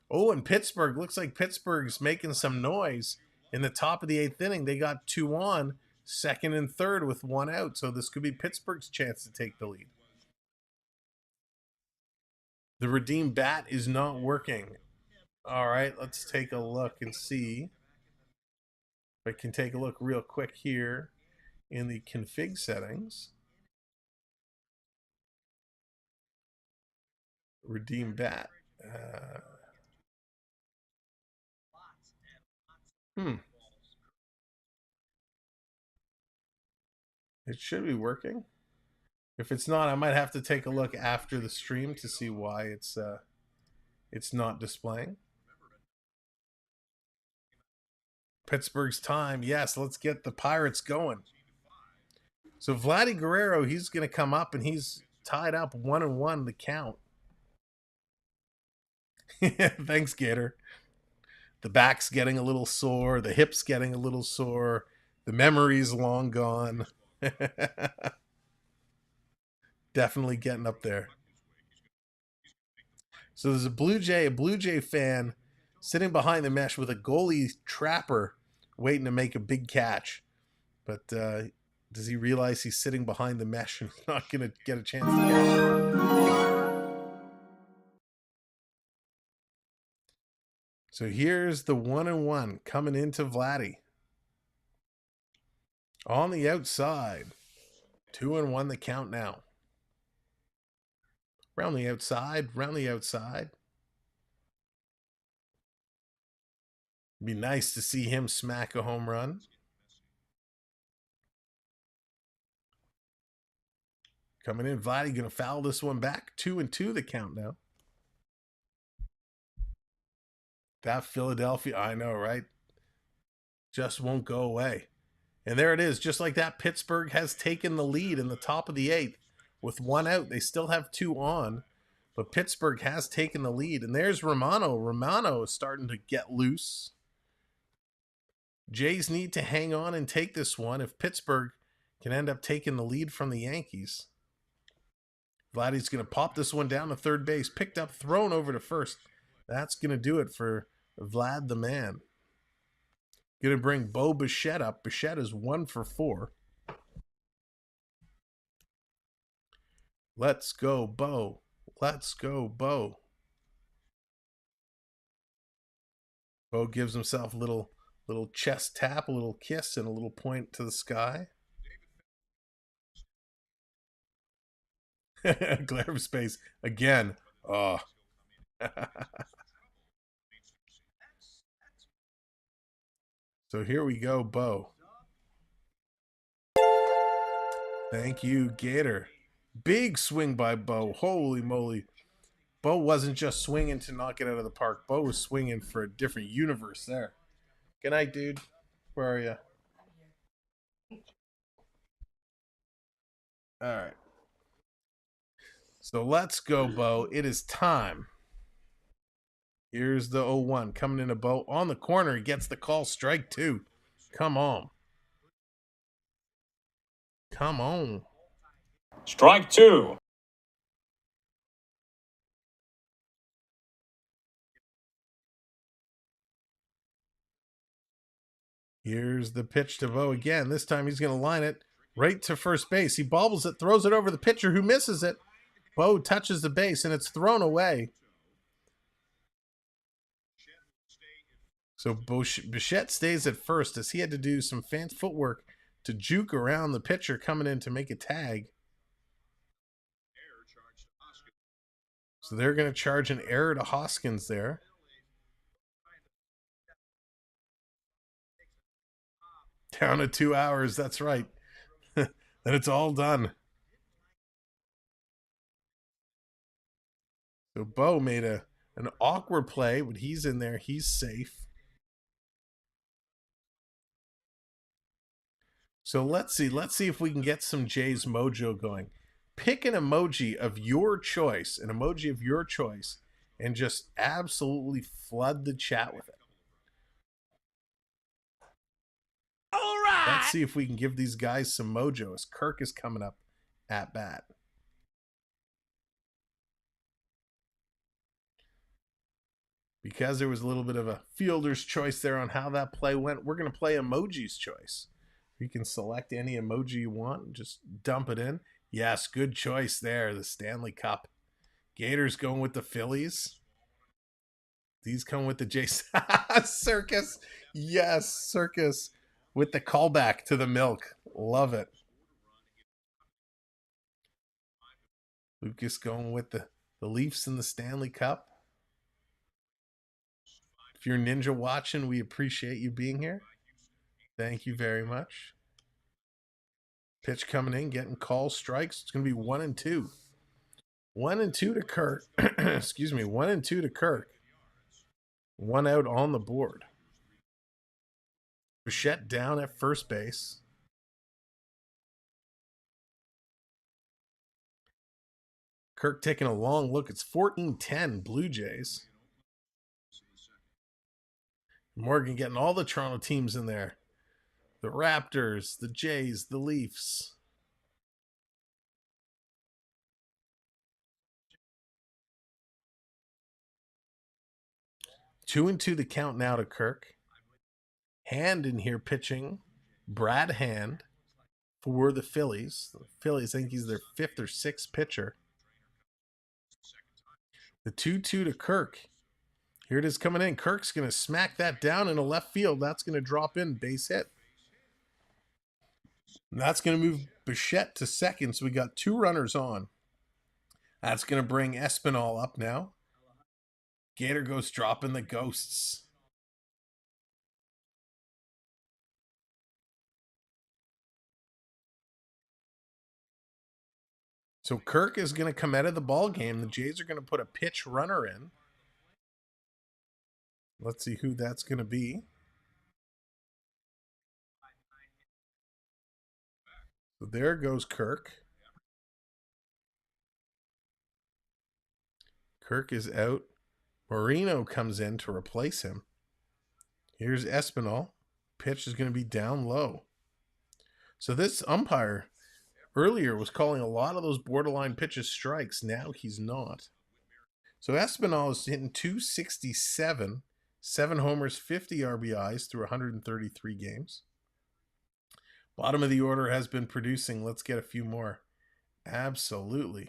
Oh, and Pittsburgh, looks like Pittsburgh's making some noise. In the top of the eighth inning, they got 2 on, second and third with 1 out. So this could be Pittsburgh's chance to take the lead. The redeem bat is not working. All right, let's take a look and see. I can take a look real quick here in the config settings. Redeem bat. It should be working. If it's not, I might have to take a look after the stream to see why it's not displaying. Pittsburgh's time. Yes, let's get the Pirates going. So Vladdy Guerrero, he's going to come up, and he's tied up 1-1 the count. Thanks, Gator. The back's getting a little sore. The hip's getting a little sore. The memory's long gone. Definitely getting up there. So there's a Blue Jay fan sitting behind the mesh with a goalie trapper waiting to make a big catch. But does he realize he's sitting behind the mesh and not going to get a chance to catch it? So here's the 1-1 coming into Vladdy. On the outside. 2-1 the count now. Round the outside, round the outside. Be nice to see him smack a home run. Coming in, Vladdy going to foul this one back. 2-2 the count now. That Philadelphia, I know, right? Just won't go away. And there it is. Just like that, Pittsburgh has taken the lead in the top of the 8th with 1 out. They still have 2 on, but Pittsburgh has taken the lead. And there's Romano. Romano is starting to get loose. Jays need to hang on and take this one if Pittsburgh can end up taking the lead from the Yankees. Vladdy's going to pop this one down to third base. Picked up, thrown over to first. That's going to do it for Vlad the man. Going to bring Bichette up. Bichette is 1 for 4. Let's go, Bo. Let's go, Bo. Bo gives himself a little chest tap, a little kiss, and a little point to the sky. Glare of space again. Oh. So here we go, Bo. Thank you, Gator. Big swing by Bo. Holy moly. Bo wasn't just swinging to knock it out of the park. Bo was swinging for a different universe there. Good night, dude. Where are you? All right. So let's go, Bo. It is time. Here's the 0-1 coming into Bo on the corner. He gets the call. Strike 2. Come on. Come on. Strike 2. Here's the pitch to Bo again. This time he's going to line it right to first base. He bobbles it, throws it over the pitcher who misses it. Bo touches the base and it's thrown away. So Bichette stays at first as he had to do some fancy footwork to juke around the pitcher coming in to make a tag. So they're going to charge an error to Hoskins there. Down to 2 hours, that's right. Then it's all done. So Bo made an awkward play, but he's in there. He's safe. So let's see if we can get some Jays mojo going. Pick an emoji of your choice, and just absolutely flood the chat with it. All right. Let's see if we can give these guys some mojo as Kirk is coming up at bat. Because there was a little bit of a fielder's choice there on how that play went, we're going to play emoji's choice. You can select any emoji you want and just dump it in. Yes, good choice there, the Stanley Cup. Gators going with the Phillies. These come with the Jays. Circus. Yes, Circus with the callback to the milk. Love it. Lucas going with the Leafs in the Stanley Cup. If you're Ninja watching, we appreciate you being here. Thank you very much. Pitch coming in, getting calls, strikes. It's going to be 1-2. 1-2 to Kirk. Excuse me, 1-2 to Kirk. 1 out on the board. Bichette down at first base. Kirk taking a long look. It's 14-10 Blue Jays. Morgan getting all the Toronto teams in there. The Raptors, the Jays, the Leafs. Two and two the count now to Kirk. Hand in here pitching. Brad Hand for the Phillies. The Phillies, I think he's their 5th or 6th pitcher. The 2-2 to Kirk. Here it is coming in. Kirk's going to smack that down in a left field. That's going to drop in. Base hit. And that's going to move Bichette to second. So we got 2 runners on. That's going to bring Espinal up now. Gator goes dropping the ghosts. So Kirk is going to come out of the ball game. The Jays are going to put a pitch runner in. Let's see who that's going to be. So there goes Kirk. Kirk is out. Marino comes in to replace him. Here's Espinal. Pitch is going to be down low. So this umpire earlier was calling a lot of those borderline pitches strikes. Now he's not. So Espinal is hitting .267, 7 homers, 50 RBIs through 133 games. Bottom of the order has been producing. Let's get a few more. Absolutely.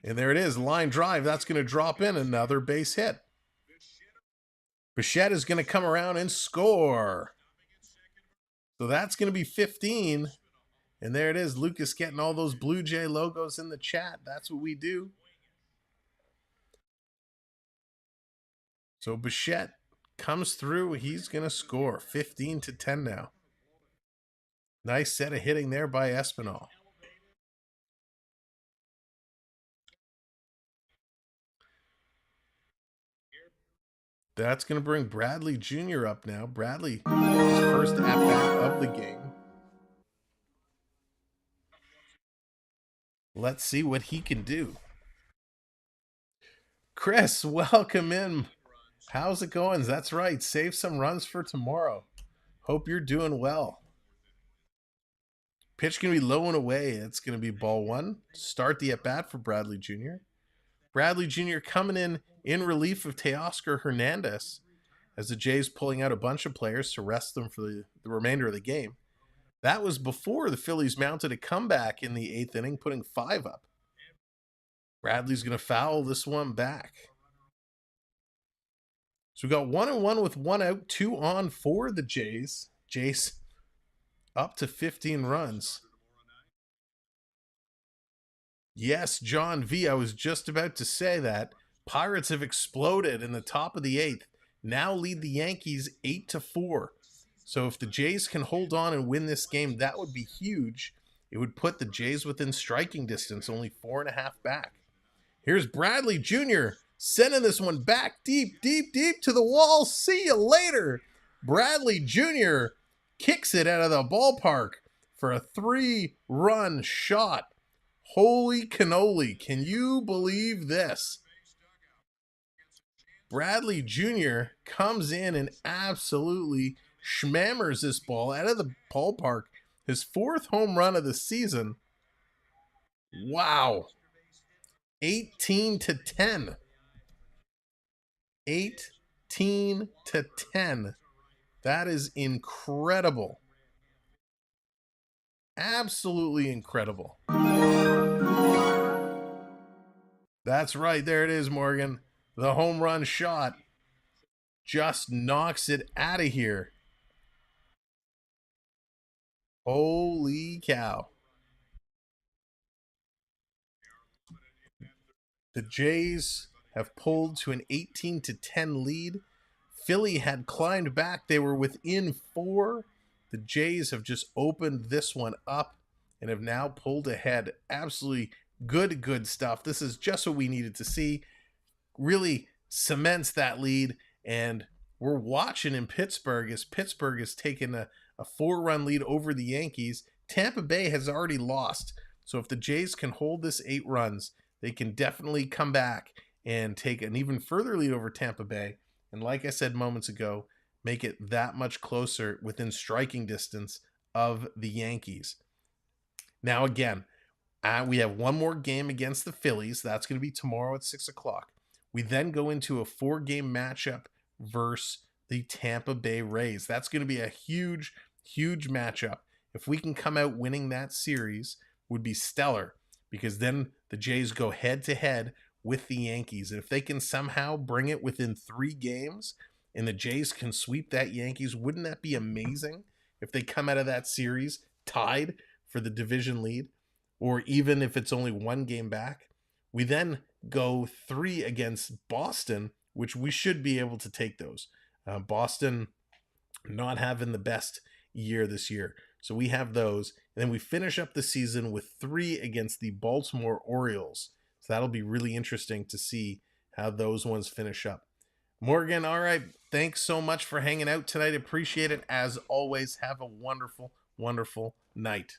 And there it is, line drive. That's going to drop in, another base hit. Bichette is going to come around and score. So that's going to be 15. And there it is, Lucas getting all those Blue Jay logos in the chat. That's what we do. So Bichette comes through. He's going to score 15-10 now. Nice set of hitting there by Espinal. That's going to bring Bradley Jr. up now. Bradley, his first at-bat of the game. Let's see what he can do. Chris, welcome in. How's it going? That's right. Save some runs for tomorrow. Hope you're doing well. Pitch going to be low and away. It's going to be ball one. Start the at-bat for Bradley Jr. Bradley Jr. coming in relief of Teoscar Hernández as the Jays pulling out a bunch of players to rest them for the remainder of the game. That was before the Phillies mounted a comeback in the 8th inning, putting 5 up. Bradley's going to foul this one back. So we got 1-1 with 1 out, 2 on for the Jays. Jays up to 15 runs. Yes, John V. I was just about to say that. Pirates have exploded in the top of the 8th. Now lead the Yankees 8-4. So if the Jays can hold on and win this game, that would be huge. It would put the Jays within striking distance, only 4.5 back. Here's Bradley Jr. sending this one back deep, deep, deep to the wall. See you later. Bradley Jr. kicks it out of the ballpark for a 3-run shot. Holy cannoli. Can you believe this? Bradley Jr. comes in and absolutely schmammers this ball out of the ballpark. His 4th home run of the season. Wow. 18-10. 18-10. That is incredible. Absolutely incredible. That's right. There it is, Morgan. The home run shot just knocks it out of here. Holy cow. The Jays have pulled to an 18-10 lead. Philly had climbed back. They were within 4. The Jays have just opened this one up and have now pulled ahead. Absolutely good stuff. This is just what we needed to see. Really cements that lead, and we're watching in Pittsburgh as Pittsburgh has taken a 4-run lead over the Yankees. Tampa Bay has already lost. So if the Jays can hold this 8 runs, they can definitely come back and take an even further lead over Tampa Bay. And like I said moments ago, make it that much closer within striking distance of the Yankees. Now again, we have one more game against the Phillies. That's going to be tomorrow at 6 o'clock. We then go into a 4-game matchup versus the Tampa Bay Rays. That's going to be a huge matchup. If we can come out winning that series, would be stellar, because then the Jays go head-to-head with the Yankees. And if they can somehow bring it within 3 games and the Jays can sweep that Yankees, wouldn't that be amazing if they come out of that series tied for the division lead? Or even if it's only 1 game back, we then go 3 against Boston, which we should be able to take those. Boston not having the best year this year. So we have those. And then we finish up the season with 3 against the Baltimore Orioles. So that'll be really interesting to see how those ones finish up. Morgan, all right. Thanks so much for hanging out tonight. Appreciate it. As always, have a wonderful, wonderful night.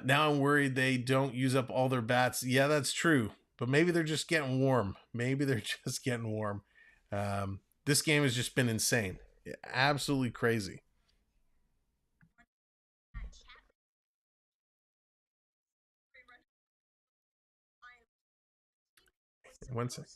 Now I'm worried they don't use up all their bats. Yeah, that's true. But maybe they're just getting warm. Maybe they're just getting warm. This game has just been insane. Absolutely crazy. One second.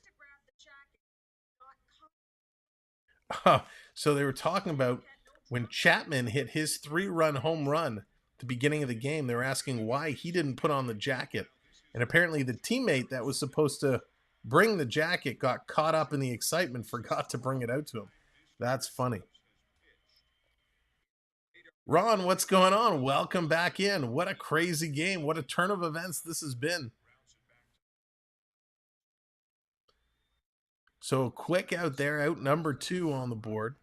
Oh, so they were talking about when Chapman hit his 3-run home run at the beginning of the game. They were asking why he didn't put on the jacket. And apparently the teammate that was supposed to bring the jacket got caught up in the excitement, forgot to bring it out to him. That's funny. Ron, what's going on? Welcome back in. What a crazy game. What a turn of events this has been. So quick out there, out number 2 on the board.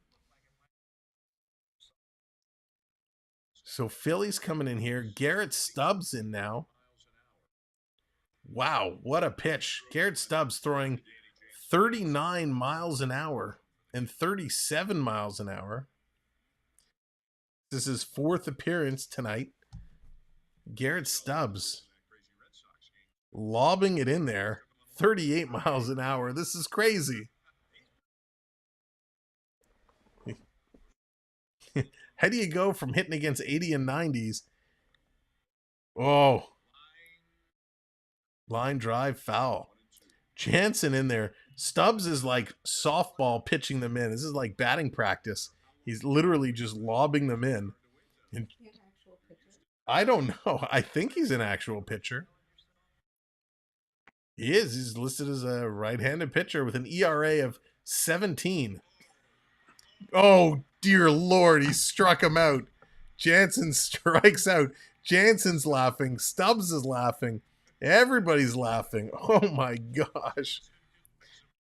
So Phillies coming in here. Garrett Stubbs in now. Wow, what a pitch. Garrett Stubbs throwing 39 miles an hour and 37 miles an hour. This is his 4th appearance tonight. Garrett Stubbs lobbing it in there. 38 miles an hour. This is crazy. How do you go from hitting against 80 and 90s? Oh. Line drive foul. Jansen in there. Stubbs is like softball pitching them in. This is like batting practice. He's literally just lobbing them in. And I don't know. I think he's an actual pitcher. He is. He's listed as a right-handed pitcher with an ERA of 17. Oh, dear Lord. He struck him out. Jansen strikes out. Jansen's laughing. Stubbs is laughing. Everybody's laughing. Oh, my gosh.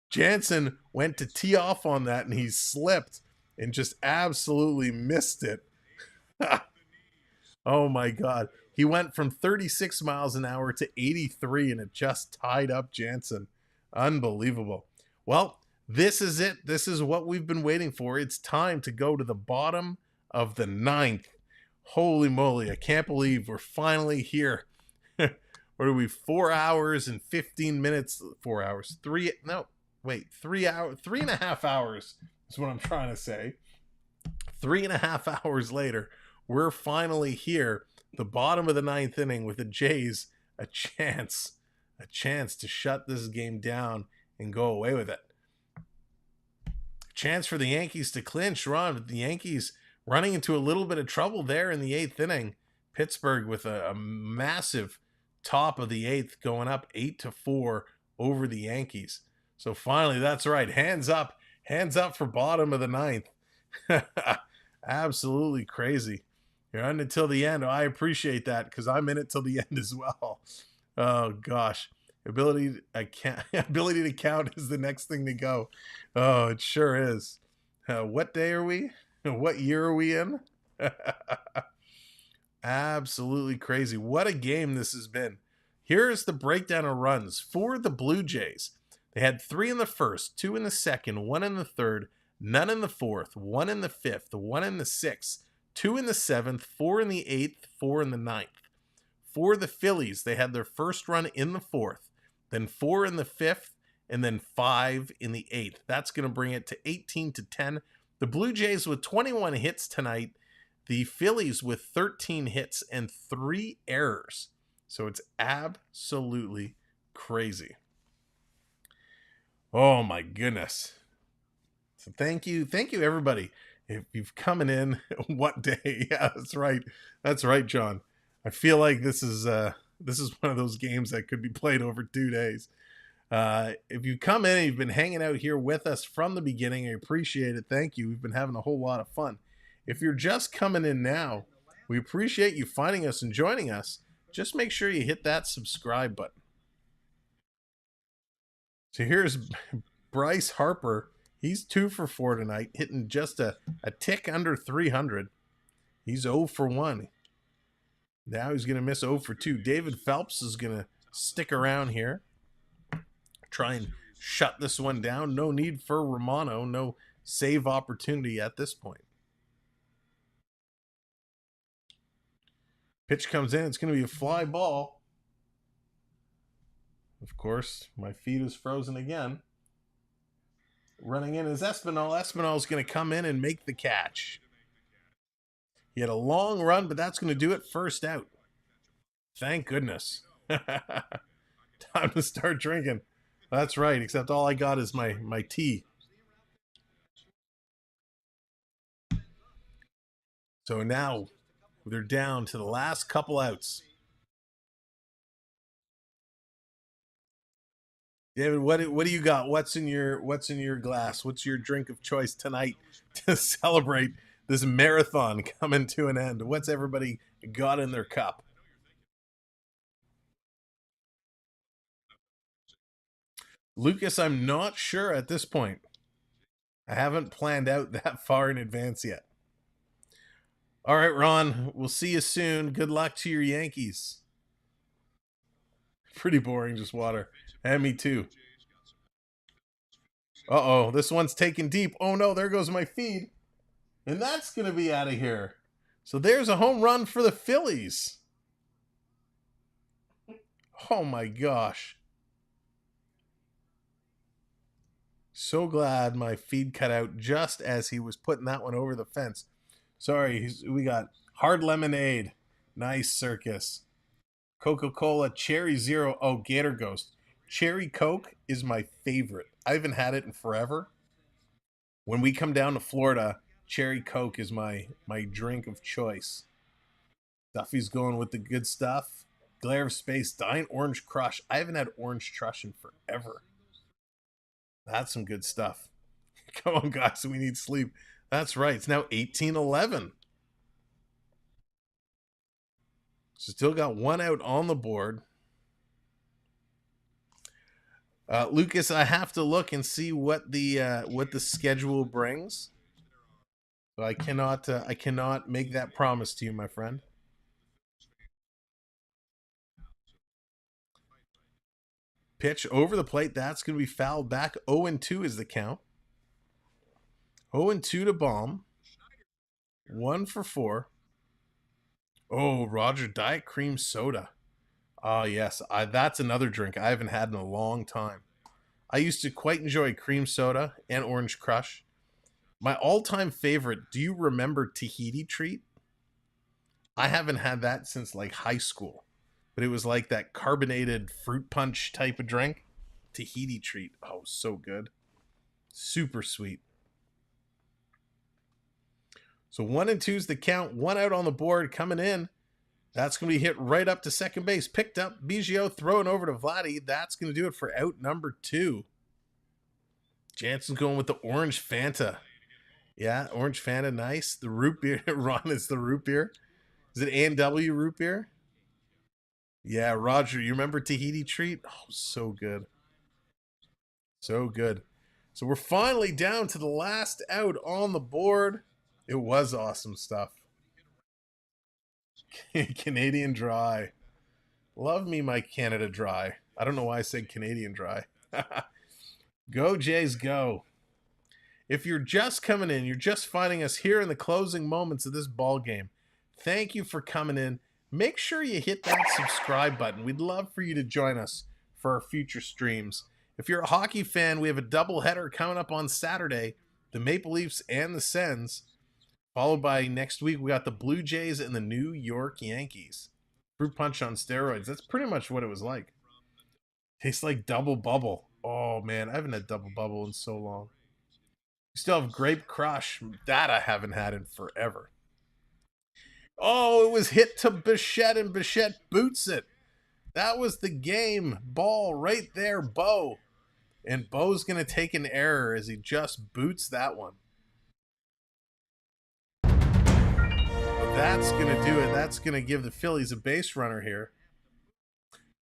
Jansen went to tee off on that, and he slipped and just absolutely missed it. Oh, my God. He went from 36 miles an hour to 83, and it just tied up Jansen. Unbelievable. Well, this is it. This is what we've been waiting for. It's time to go to the bottom of the 9th. Holy moly. I can't believe we're finally here. What are we? 4 hours and 15 minutes. 4 hours. 3 hours. 3.5 hours is what I'm trying to say. 3.5 hours later, we're finally here. The bottom of the 9th inning with the Jays a chance to shut this game down and go away with it. Chance for the Yankees to clinch. Ron, the Yankees running into a little bit of trouble there in the 8th inning. Pittsburgh with a massive top of the 8th going up 8-4 over the Yankees. So finally, that's right. Hands up for bottom of the 9th. Absolutely crazy. You're on until the end. I appreciate that because I'm in it till the end as well. Oh gosh, ability to count is the next thing to go. Oh, it sure is. What day are we? What year are we in? Absolutely crazy. What a game this has been. Here's the breakdown of runs for the Blue Jays. They had 3 in the first, 2 in the second, 1 in the third, none in the fourth, 1 in the fifth, 1 in the sixth, 2 in the 7th, 4 in the 8th, 4 in the 9th. For the Phillies, they had their first run in the 4th, then 4 in the 5th, and then 5 in the 8th. That's going to bring it to 18-10. The Blue Jays with 21 hits tonight. The Phillies with 13 hits and 3 errors. So it's absolutely crazy. Oh my goodness. So thank you everybody. If you've coming in, what day? Yeah, that's right, John. I feel like this is one of those games that could be played over 2 days. If you come in and you've been hanging out here with us from the beginning, I appreciate it. Thank you. We've been having a whole lot of fun. If you're just coming in now, we appreciate you finding us and joining us. Just make sure you hit that subscribe button. So here's Bryce Harper. He's 2 for 4 tonight, hitting just a tick under 300. He's 0 for 1. Now he's going to miss 0 for 2. David Phelps is going to stick around here. Try and shut this one down. No need for Romano. No save opportunity at this point. Pitch comes in. It's going to be a fly ball. Of course, my feed is frozen again. Running in is Espinal. Espinal's going to come in and make the catch. He had a long run, but that's going to do it. First out. Thank goodness. Time to start drinking. That's right, except all I got is my tea. So now they're down to the last couple outs. David, what do you got? What's in your glass? What's your drink of choice tonight to celebrate this marathon coming to an end? What's everybody got in their cup? Lucas, I'm not sure at this point. I haven't planned out that far in advance yet. All right, Ron, we'll see you soon. Good luck to your Yankees. Pretty boring, just water. And me too. Uh-oh, this one's taken deep. Oh no, there goes my feed. And that's going to be out of here. So there's a home run for the Phillies. Oh my gosh. So glad my feed cut out just as he was putting that one over the fence. Sorry, we got hard lemonade. Nice circus. Coca-Cola Cherry Zero. Oh, Gator Ghost. Cherry Coke is my favorite. I haven't had it in forever. When we come down to Florida, Cherry Coke is my drink of choice. Duffy's going with the good stuff. Glare of Space, Dine Orange Crush. I haven't had Orange Crush in forever. That's some good stuff. Come on, guys, we need sleep. That's right. It's now 18-11. So still got one out on the board. Lucas, I have to look and see what the schedule brings. So I cannot make that promise to you, my friend. Pitch over the plate. That's going to be fouled back. 0-2 is the count. 0-2 to Bohm. 1 for 4. Oh, Roger, Diet Cream Soda. Ah, yes. That's another drink I haven't had in a long time. I used to quite enjoy cream soda and Orange Crush. My all-time favorite, do you remember Tahiti Treat? I haven't had that since like high school. But it was like that carbonated fruit punch type of drink. Tahiti Treat. Oh, so good. Super sweet. So 1-2 is the count. One out on the board coming in. That's going to be hit right up to second base. Picked up. Biggio throwing over to Vladdy. That's going to do it for out number 2. Jansen's going with the Orange Fanta. Yeah, Orange Fanta, nice. The root beer. Ron is the root beer. Is it A&W root beer? Yeah, Roger, you remember Tahiti Treat? Oh, so good. So good. So we're finally down to the last out on the board. It was awesome stuff. Canadian Dry. Love me my Canada Dry. I don't know why I said Canadian Dry. Go, Jays, go. If you're just coming in, you're just finding us here in the closing moments of this ball game, thank you for coming in. Make sure you hit that subscribe button. We'd love for you to join us for our future streams. If you're a hockey fan, we have a doubleheader coming up on Saturday, the Maple Leafs and the Sens. Followed by next week, we got the Blue Jays and the New York Yankees. Fruit punch on steroids. That's pretty much what it was like. Tastes like Double Bubble. Oh, man, I haven't had Double Bubble in so long. We still have Grape Crush. That I haven't had in forever. Oh, it was hit to Bichette, and Bichette boots it. That was the game ball right there, Bo. And Bo's going to take an error as he just boots that one. That's going to do it. That's going to give the Phillies a base runner here.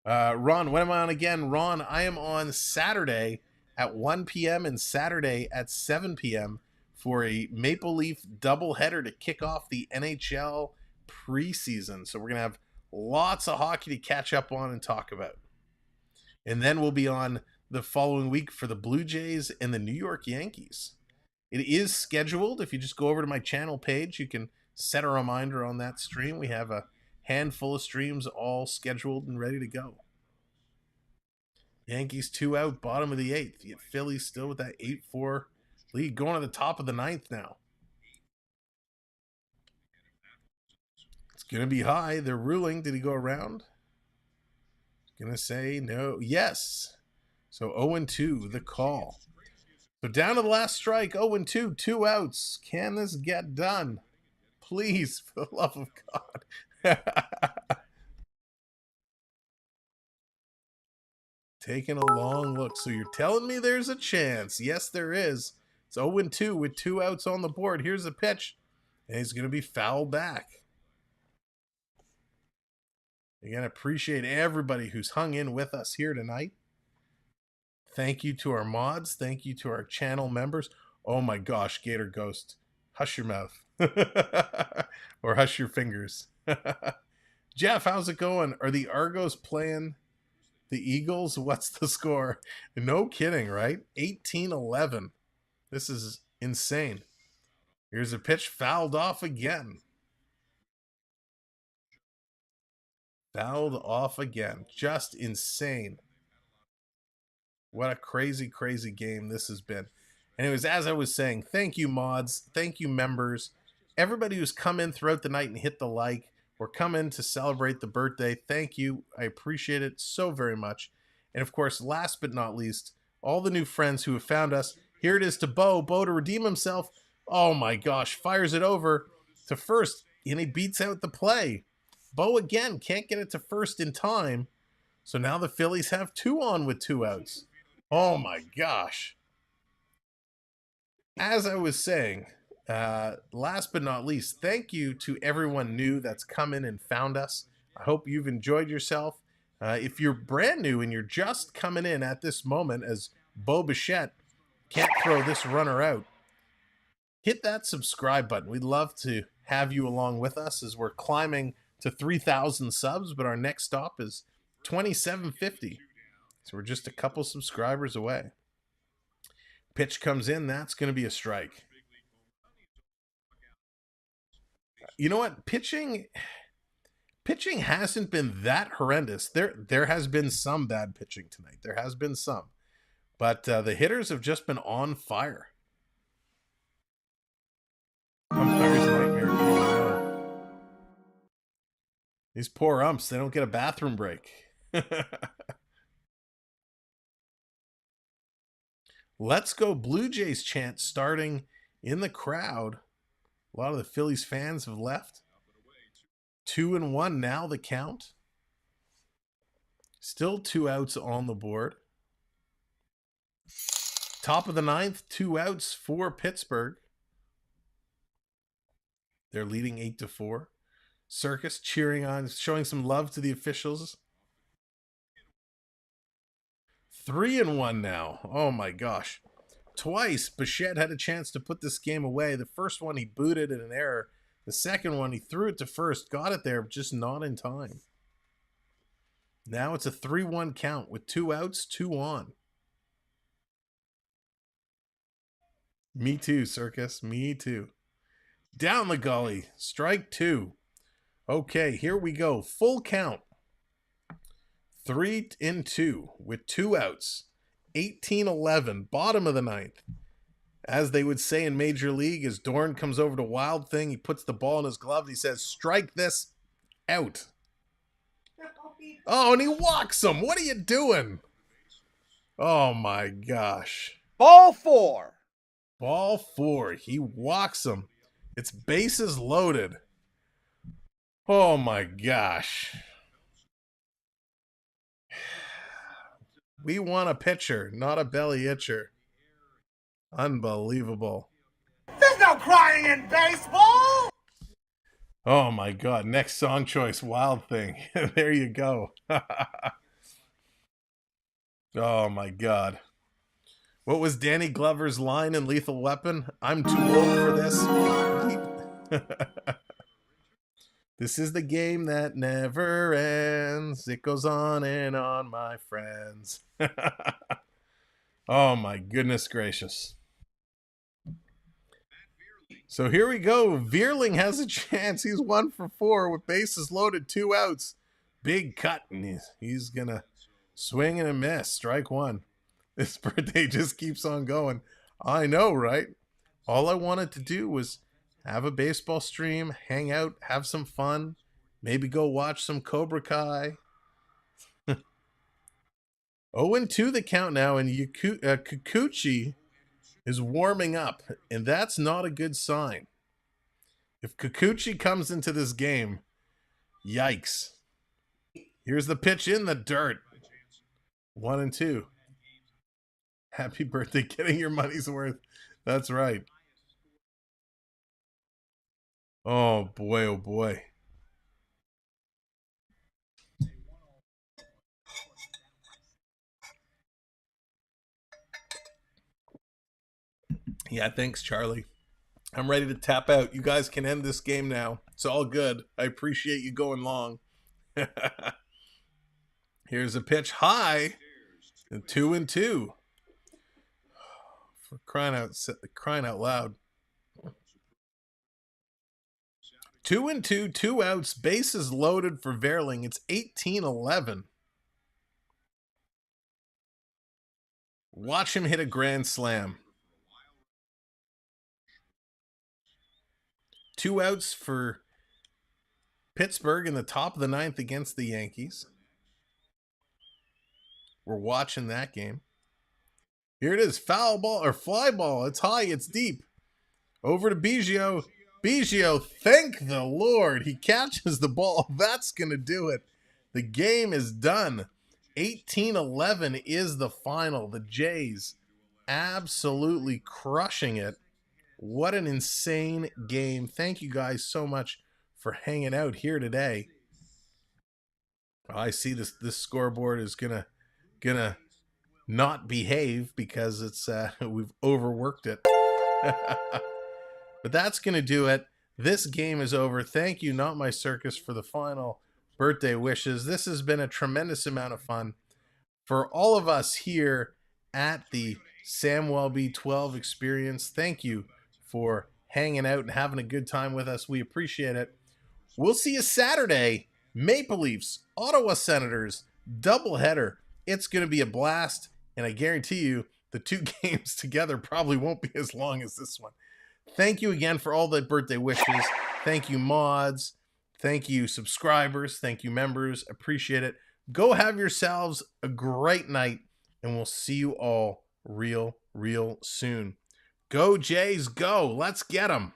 Ron, when am I on again? Ron, I am on Saturday at 1 p.m. and Saturday at 7 p.m. for a Maple Leaf doubleheader to kick off the NHL preseason. So we're going to have lots of hockey to catch up on and talk about. And then we'll be on the following week for the Blue Jays and the New York Yankees. It is scheduled. If you just go over to my channel page, you can set a reminder on that stream. We have a handful of streams all scheduled and ready to go. Yankees 2 out, bottom of the 8th. You get Phillies still with that 8-4 lead, going to the top of the 9th now. It's going to be high. They're ruling. Did he go around? Going to say no. Yes. So 0-2, the call. So down to the last strike, 0-2, 2 outs. Can this get done? Please, for the love of God. Taking a long look. So you're telling me there's a chance. Yes, there is. It's 0-2 with 2 outs on the board. Here's the pitch. And he's going to be fouled back. Again, appreciate everybody who's hung in with us here tonight. Thank you to our mods. Thank you to our channel members. Oh my gosh, Gator Ghost. Hush your mouth. Or hush your fingers. Jeff, how's it going? Are the Argos playing the Eagles? What's the score? No kidding, right? 18-11. This is insane. Here's a pitch fouled off again. Fouled off again. Just insane. What a crazy, crazy game this has been. Anyways, as I was saying, thank you, mods. Thank you, members. Everybody who's come in throughout the night and hit the like or come in to celebrate the birthday. Thank you. I appreciate it so very much. And of course, last but not least, all the new friends who have found us. Here it is to Bo. Bo to redeem himself. Oh my gosh. Fires it over to first. And he beats out the play. Bo again can't get it to first in time. So now the Phillies have 2 on with 2 outs. Oh my gosh. As I was saying, last but not least, thank you to everyone new that's come in and found us. I hope you've enjoyed yourself. If you're brand new and you're just coming in at this moment as Bo Bichette can't throw this runner out, hit that subscribe button. We'd love to have you along with us as we're climbing to 3,000 subs, but our next stop is 2,750. So we're just a couple subscribers away. Pitch comes in. That's going to be a strike. You know what? Pitching hasn't been that horrendous. There has been some bad pitching tonight. There has been some. But the hitters have just been on fire. Umpire's nightmare. These poor umps, they don't get a bathroom break. Let's go Blue Jays chant starting in the crowd. A lot of the Phillies fans have left. 2-1 now the count. Still 2 outs on the board. Top of the 9th, 2 outs for Pittsburgh. They're leading 8-4. Circus cheering on, showing some love to the officials. 3-1 now. Oh my gosh. Twice, Bichette had a chance to put this game away. The first one, he booted in an error. The second one, he threw it to first. Got it there, just not in time. Now it's a 3-1 count with 2 outs, 2 on. Me too, Circus. Me too. Down the gully. Strike 2. Okay, here we go. Full count. 3-2 with 2 outs. 18-11, bottom of the 9th. As they would say in Major League, as Dorn comes over to Wild Thing, he puts the ball in his glove and he says, strike this out. Oh, and he walks him. What are you doing? Oh my gosh. Ball 4. Ball 4. He walks him. It's bases loaded. Oh my gosh. We want a pitcher, not a belly itcher. Unbelievable. There's no crying in baseball! Oh my God. Next song choice, Wild Thing. There you go. Oh my God. What was Danny Glover's line in Lethal Weapon? I'm too old for this. This is the game that never ends. It goes on and on, my friends. Oh my goodness gracious. So here we go. Vierling has a chance. He's 1 for 4 with bases loaded, 2 outs. Big cut, and he's going to swing and a miss. Strike 1. This birthday just keeps on going. I know, right? All I wanted to do was have a baseball stream, hang out, have some fun, maybe go watch some Cobra Kai. 0-2 the count now, and Kikuchi is warming up, and that's not a good sign. If Kikuchi comes into this game, yikes. Here's the pitch in the dirt. 1-2. Happy birthday, getting your money's worth. That's right. Oh boy, oh boy. Yeah, thanks, Charlie. I'm ready to tap out. You guys can end this game now. It's all good. I appreciate you going long. Here's a pitch high. And 2-2. For crying out loud. 2-2, 2 outs, bases loaded for Vierling. It's 18-11. Watch him hit a grand slam. 2 outs for Pittsburgh in the top of the 9th against the Yankees. We're watching that game. Here it is, foul ball or fly ball. It's high, it's deep. Over to Biggio. Biggio, thank the Lord. He catches the ball. That's going to do it. The game is done. 18-11 is the final. The Jays absolutely crushing it. What an insane game. Thank you guys so much for hanging out here today. I see this scoreboard is gonna not behave because it's we've overworked it. But that's gonna do it. This game is over. Thank you, Not My Circus, for the final birthday wishes. This has been a tremendous amount of fun for all of us here at the Samwelb12 Experience. Thank you for hanging out and having a good time with us. We appreciate it. We'll see you Saturday. Maple Leafs, Ottawa Senators, doubleheader. It's going to be a blast, and I guarantee you the 2 games together probably won't be as long as this one. Thank you again for all the birthday wishes. Thank you, mods. Thank you, subscribers. Thank you, members. Appreciate it. Go have yourselves a great night, and we'll see you all real soon. Go Jays, go. Let's get them.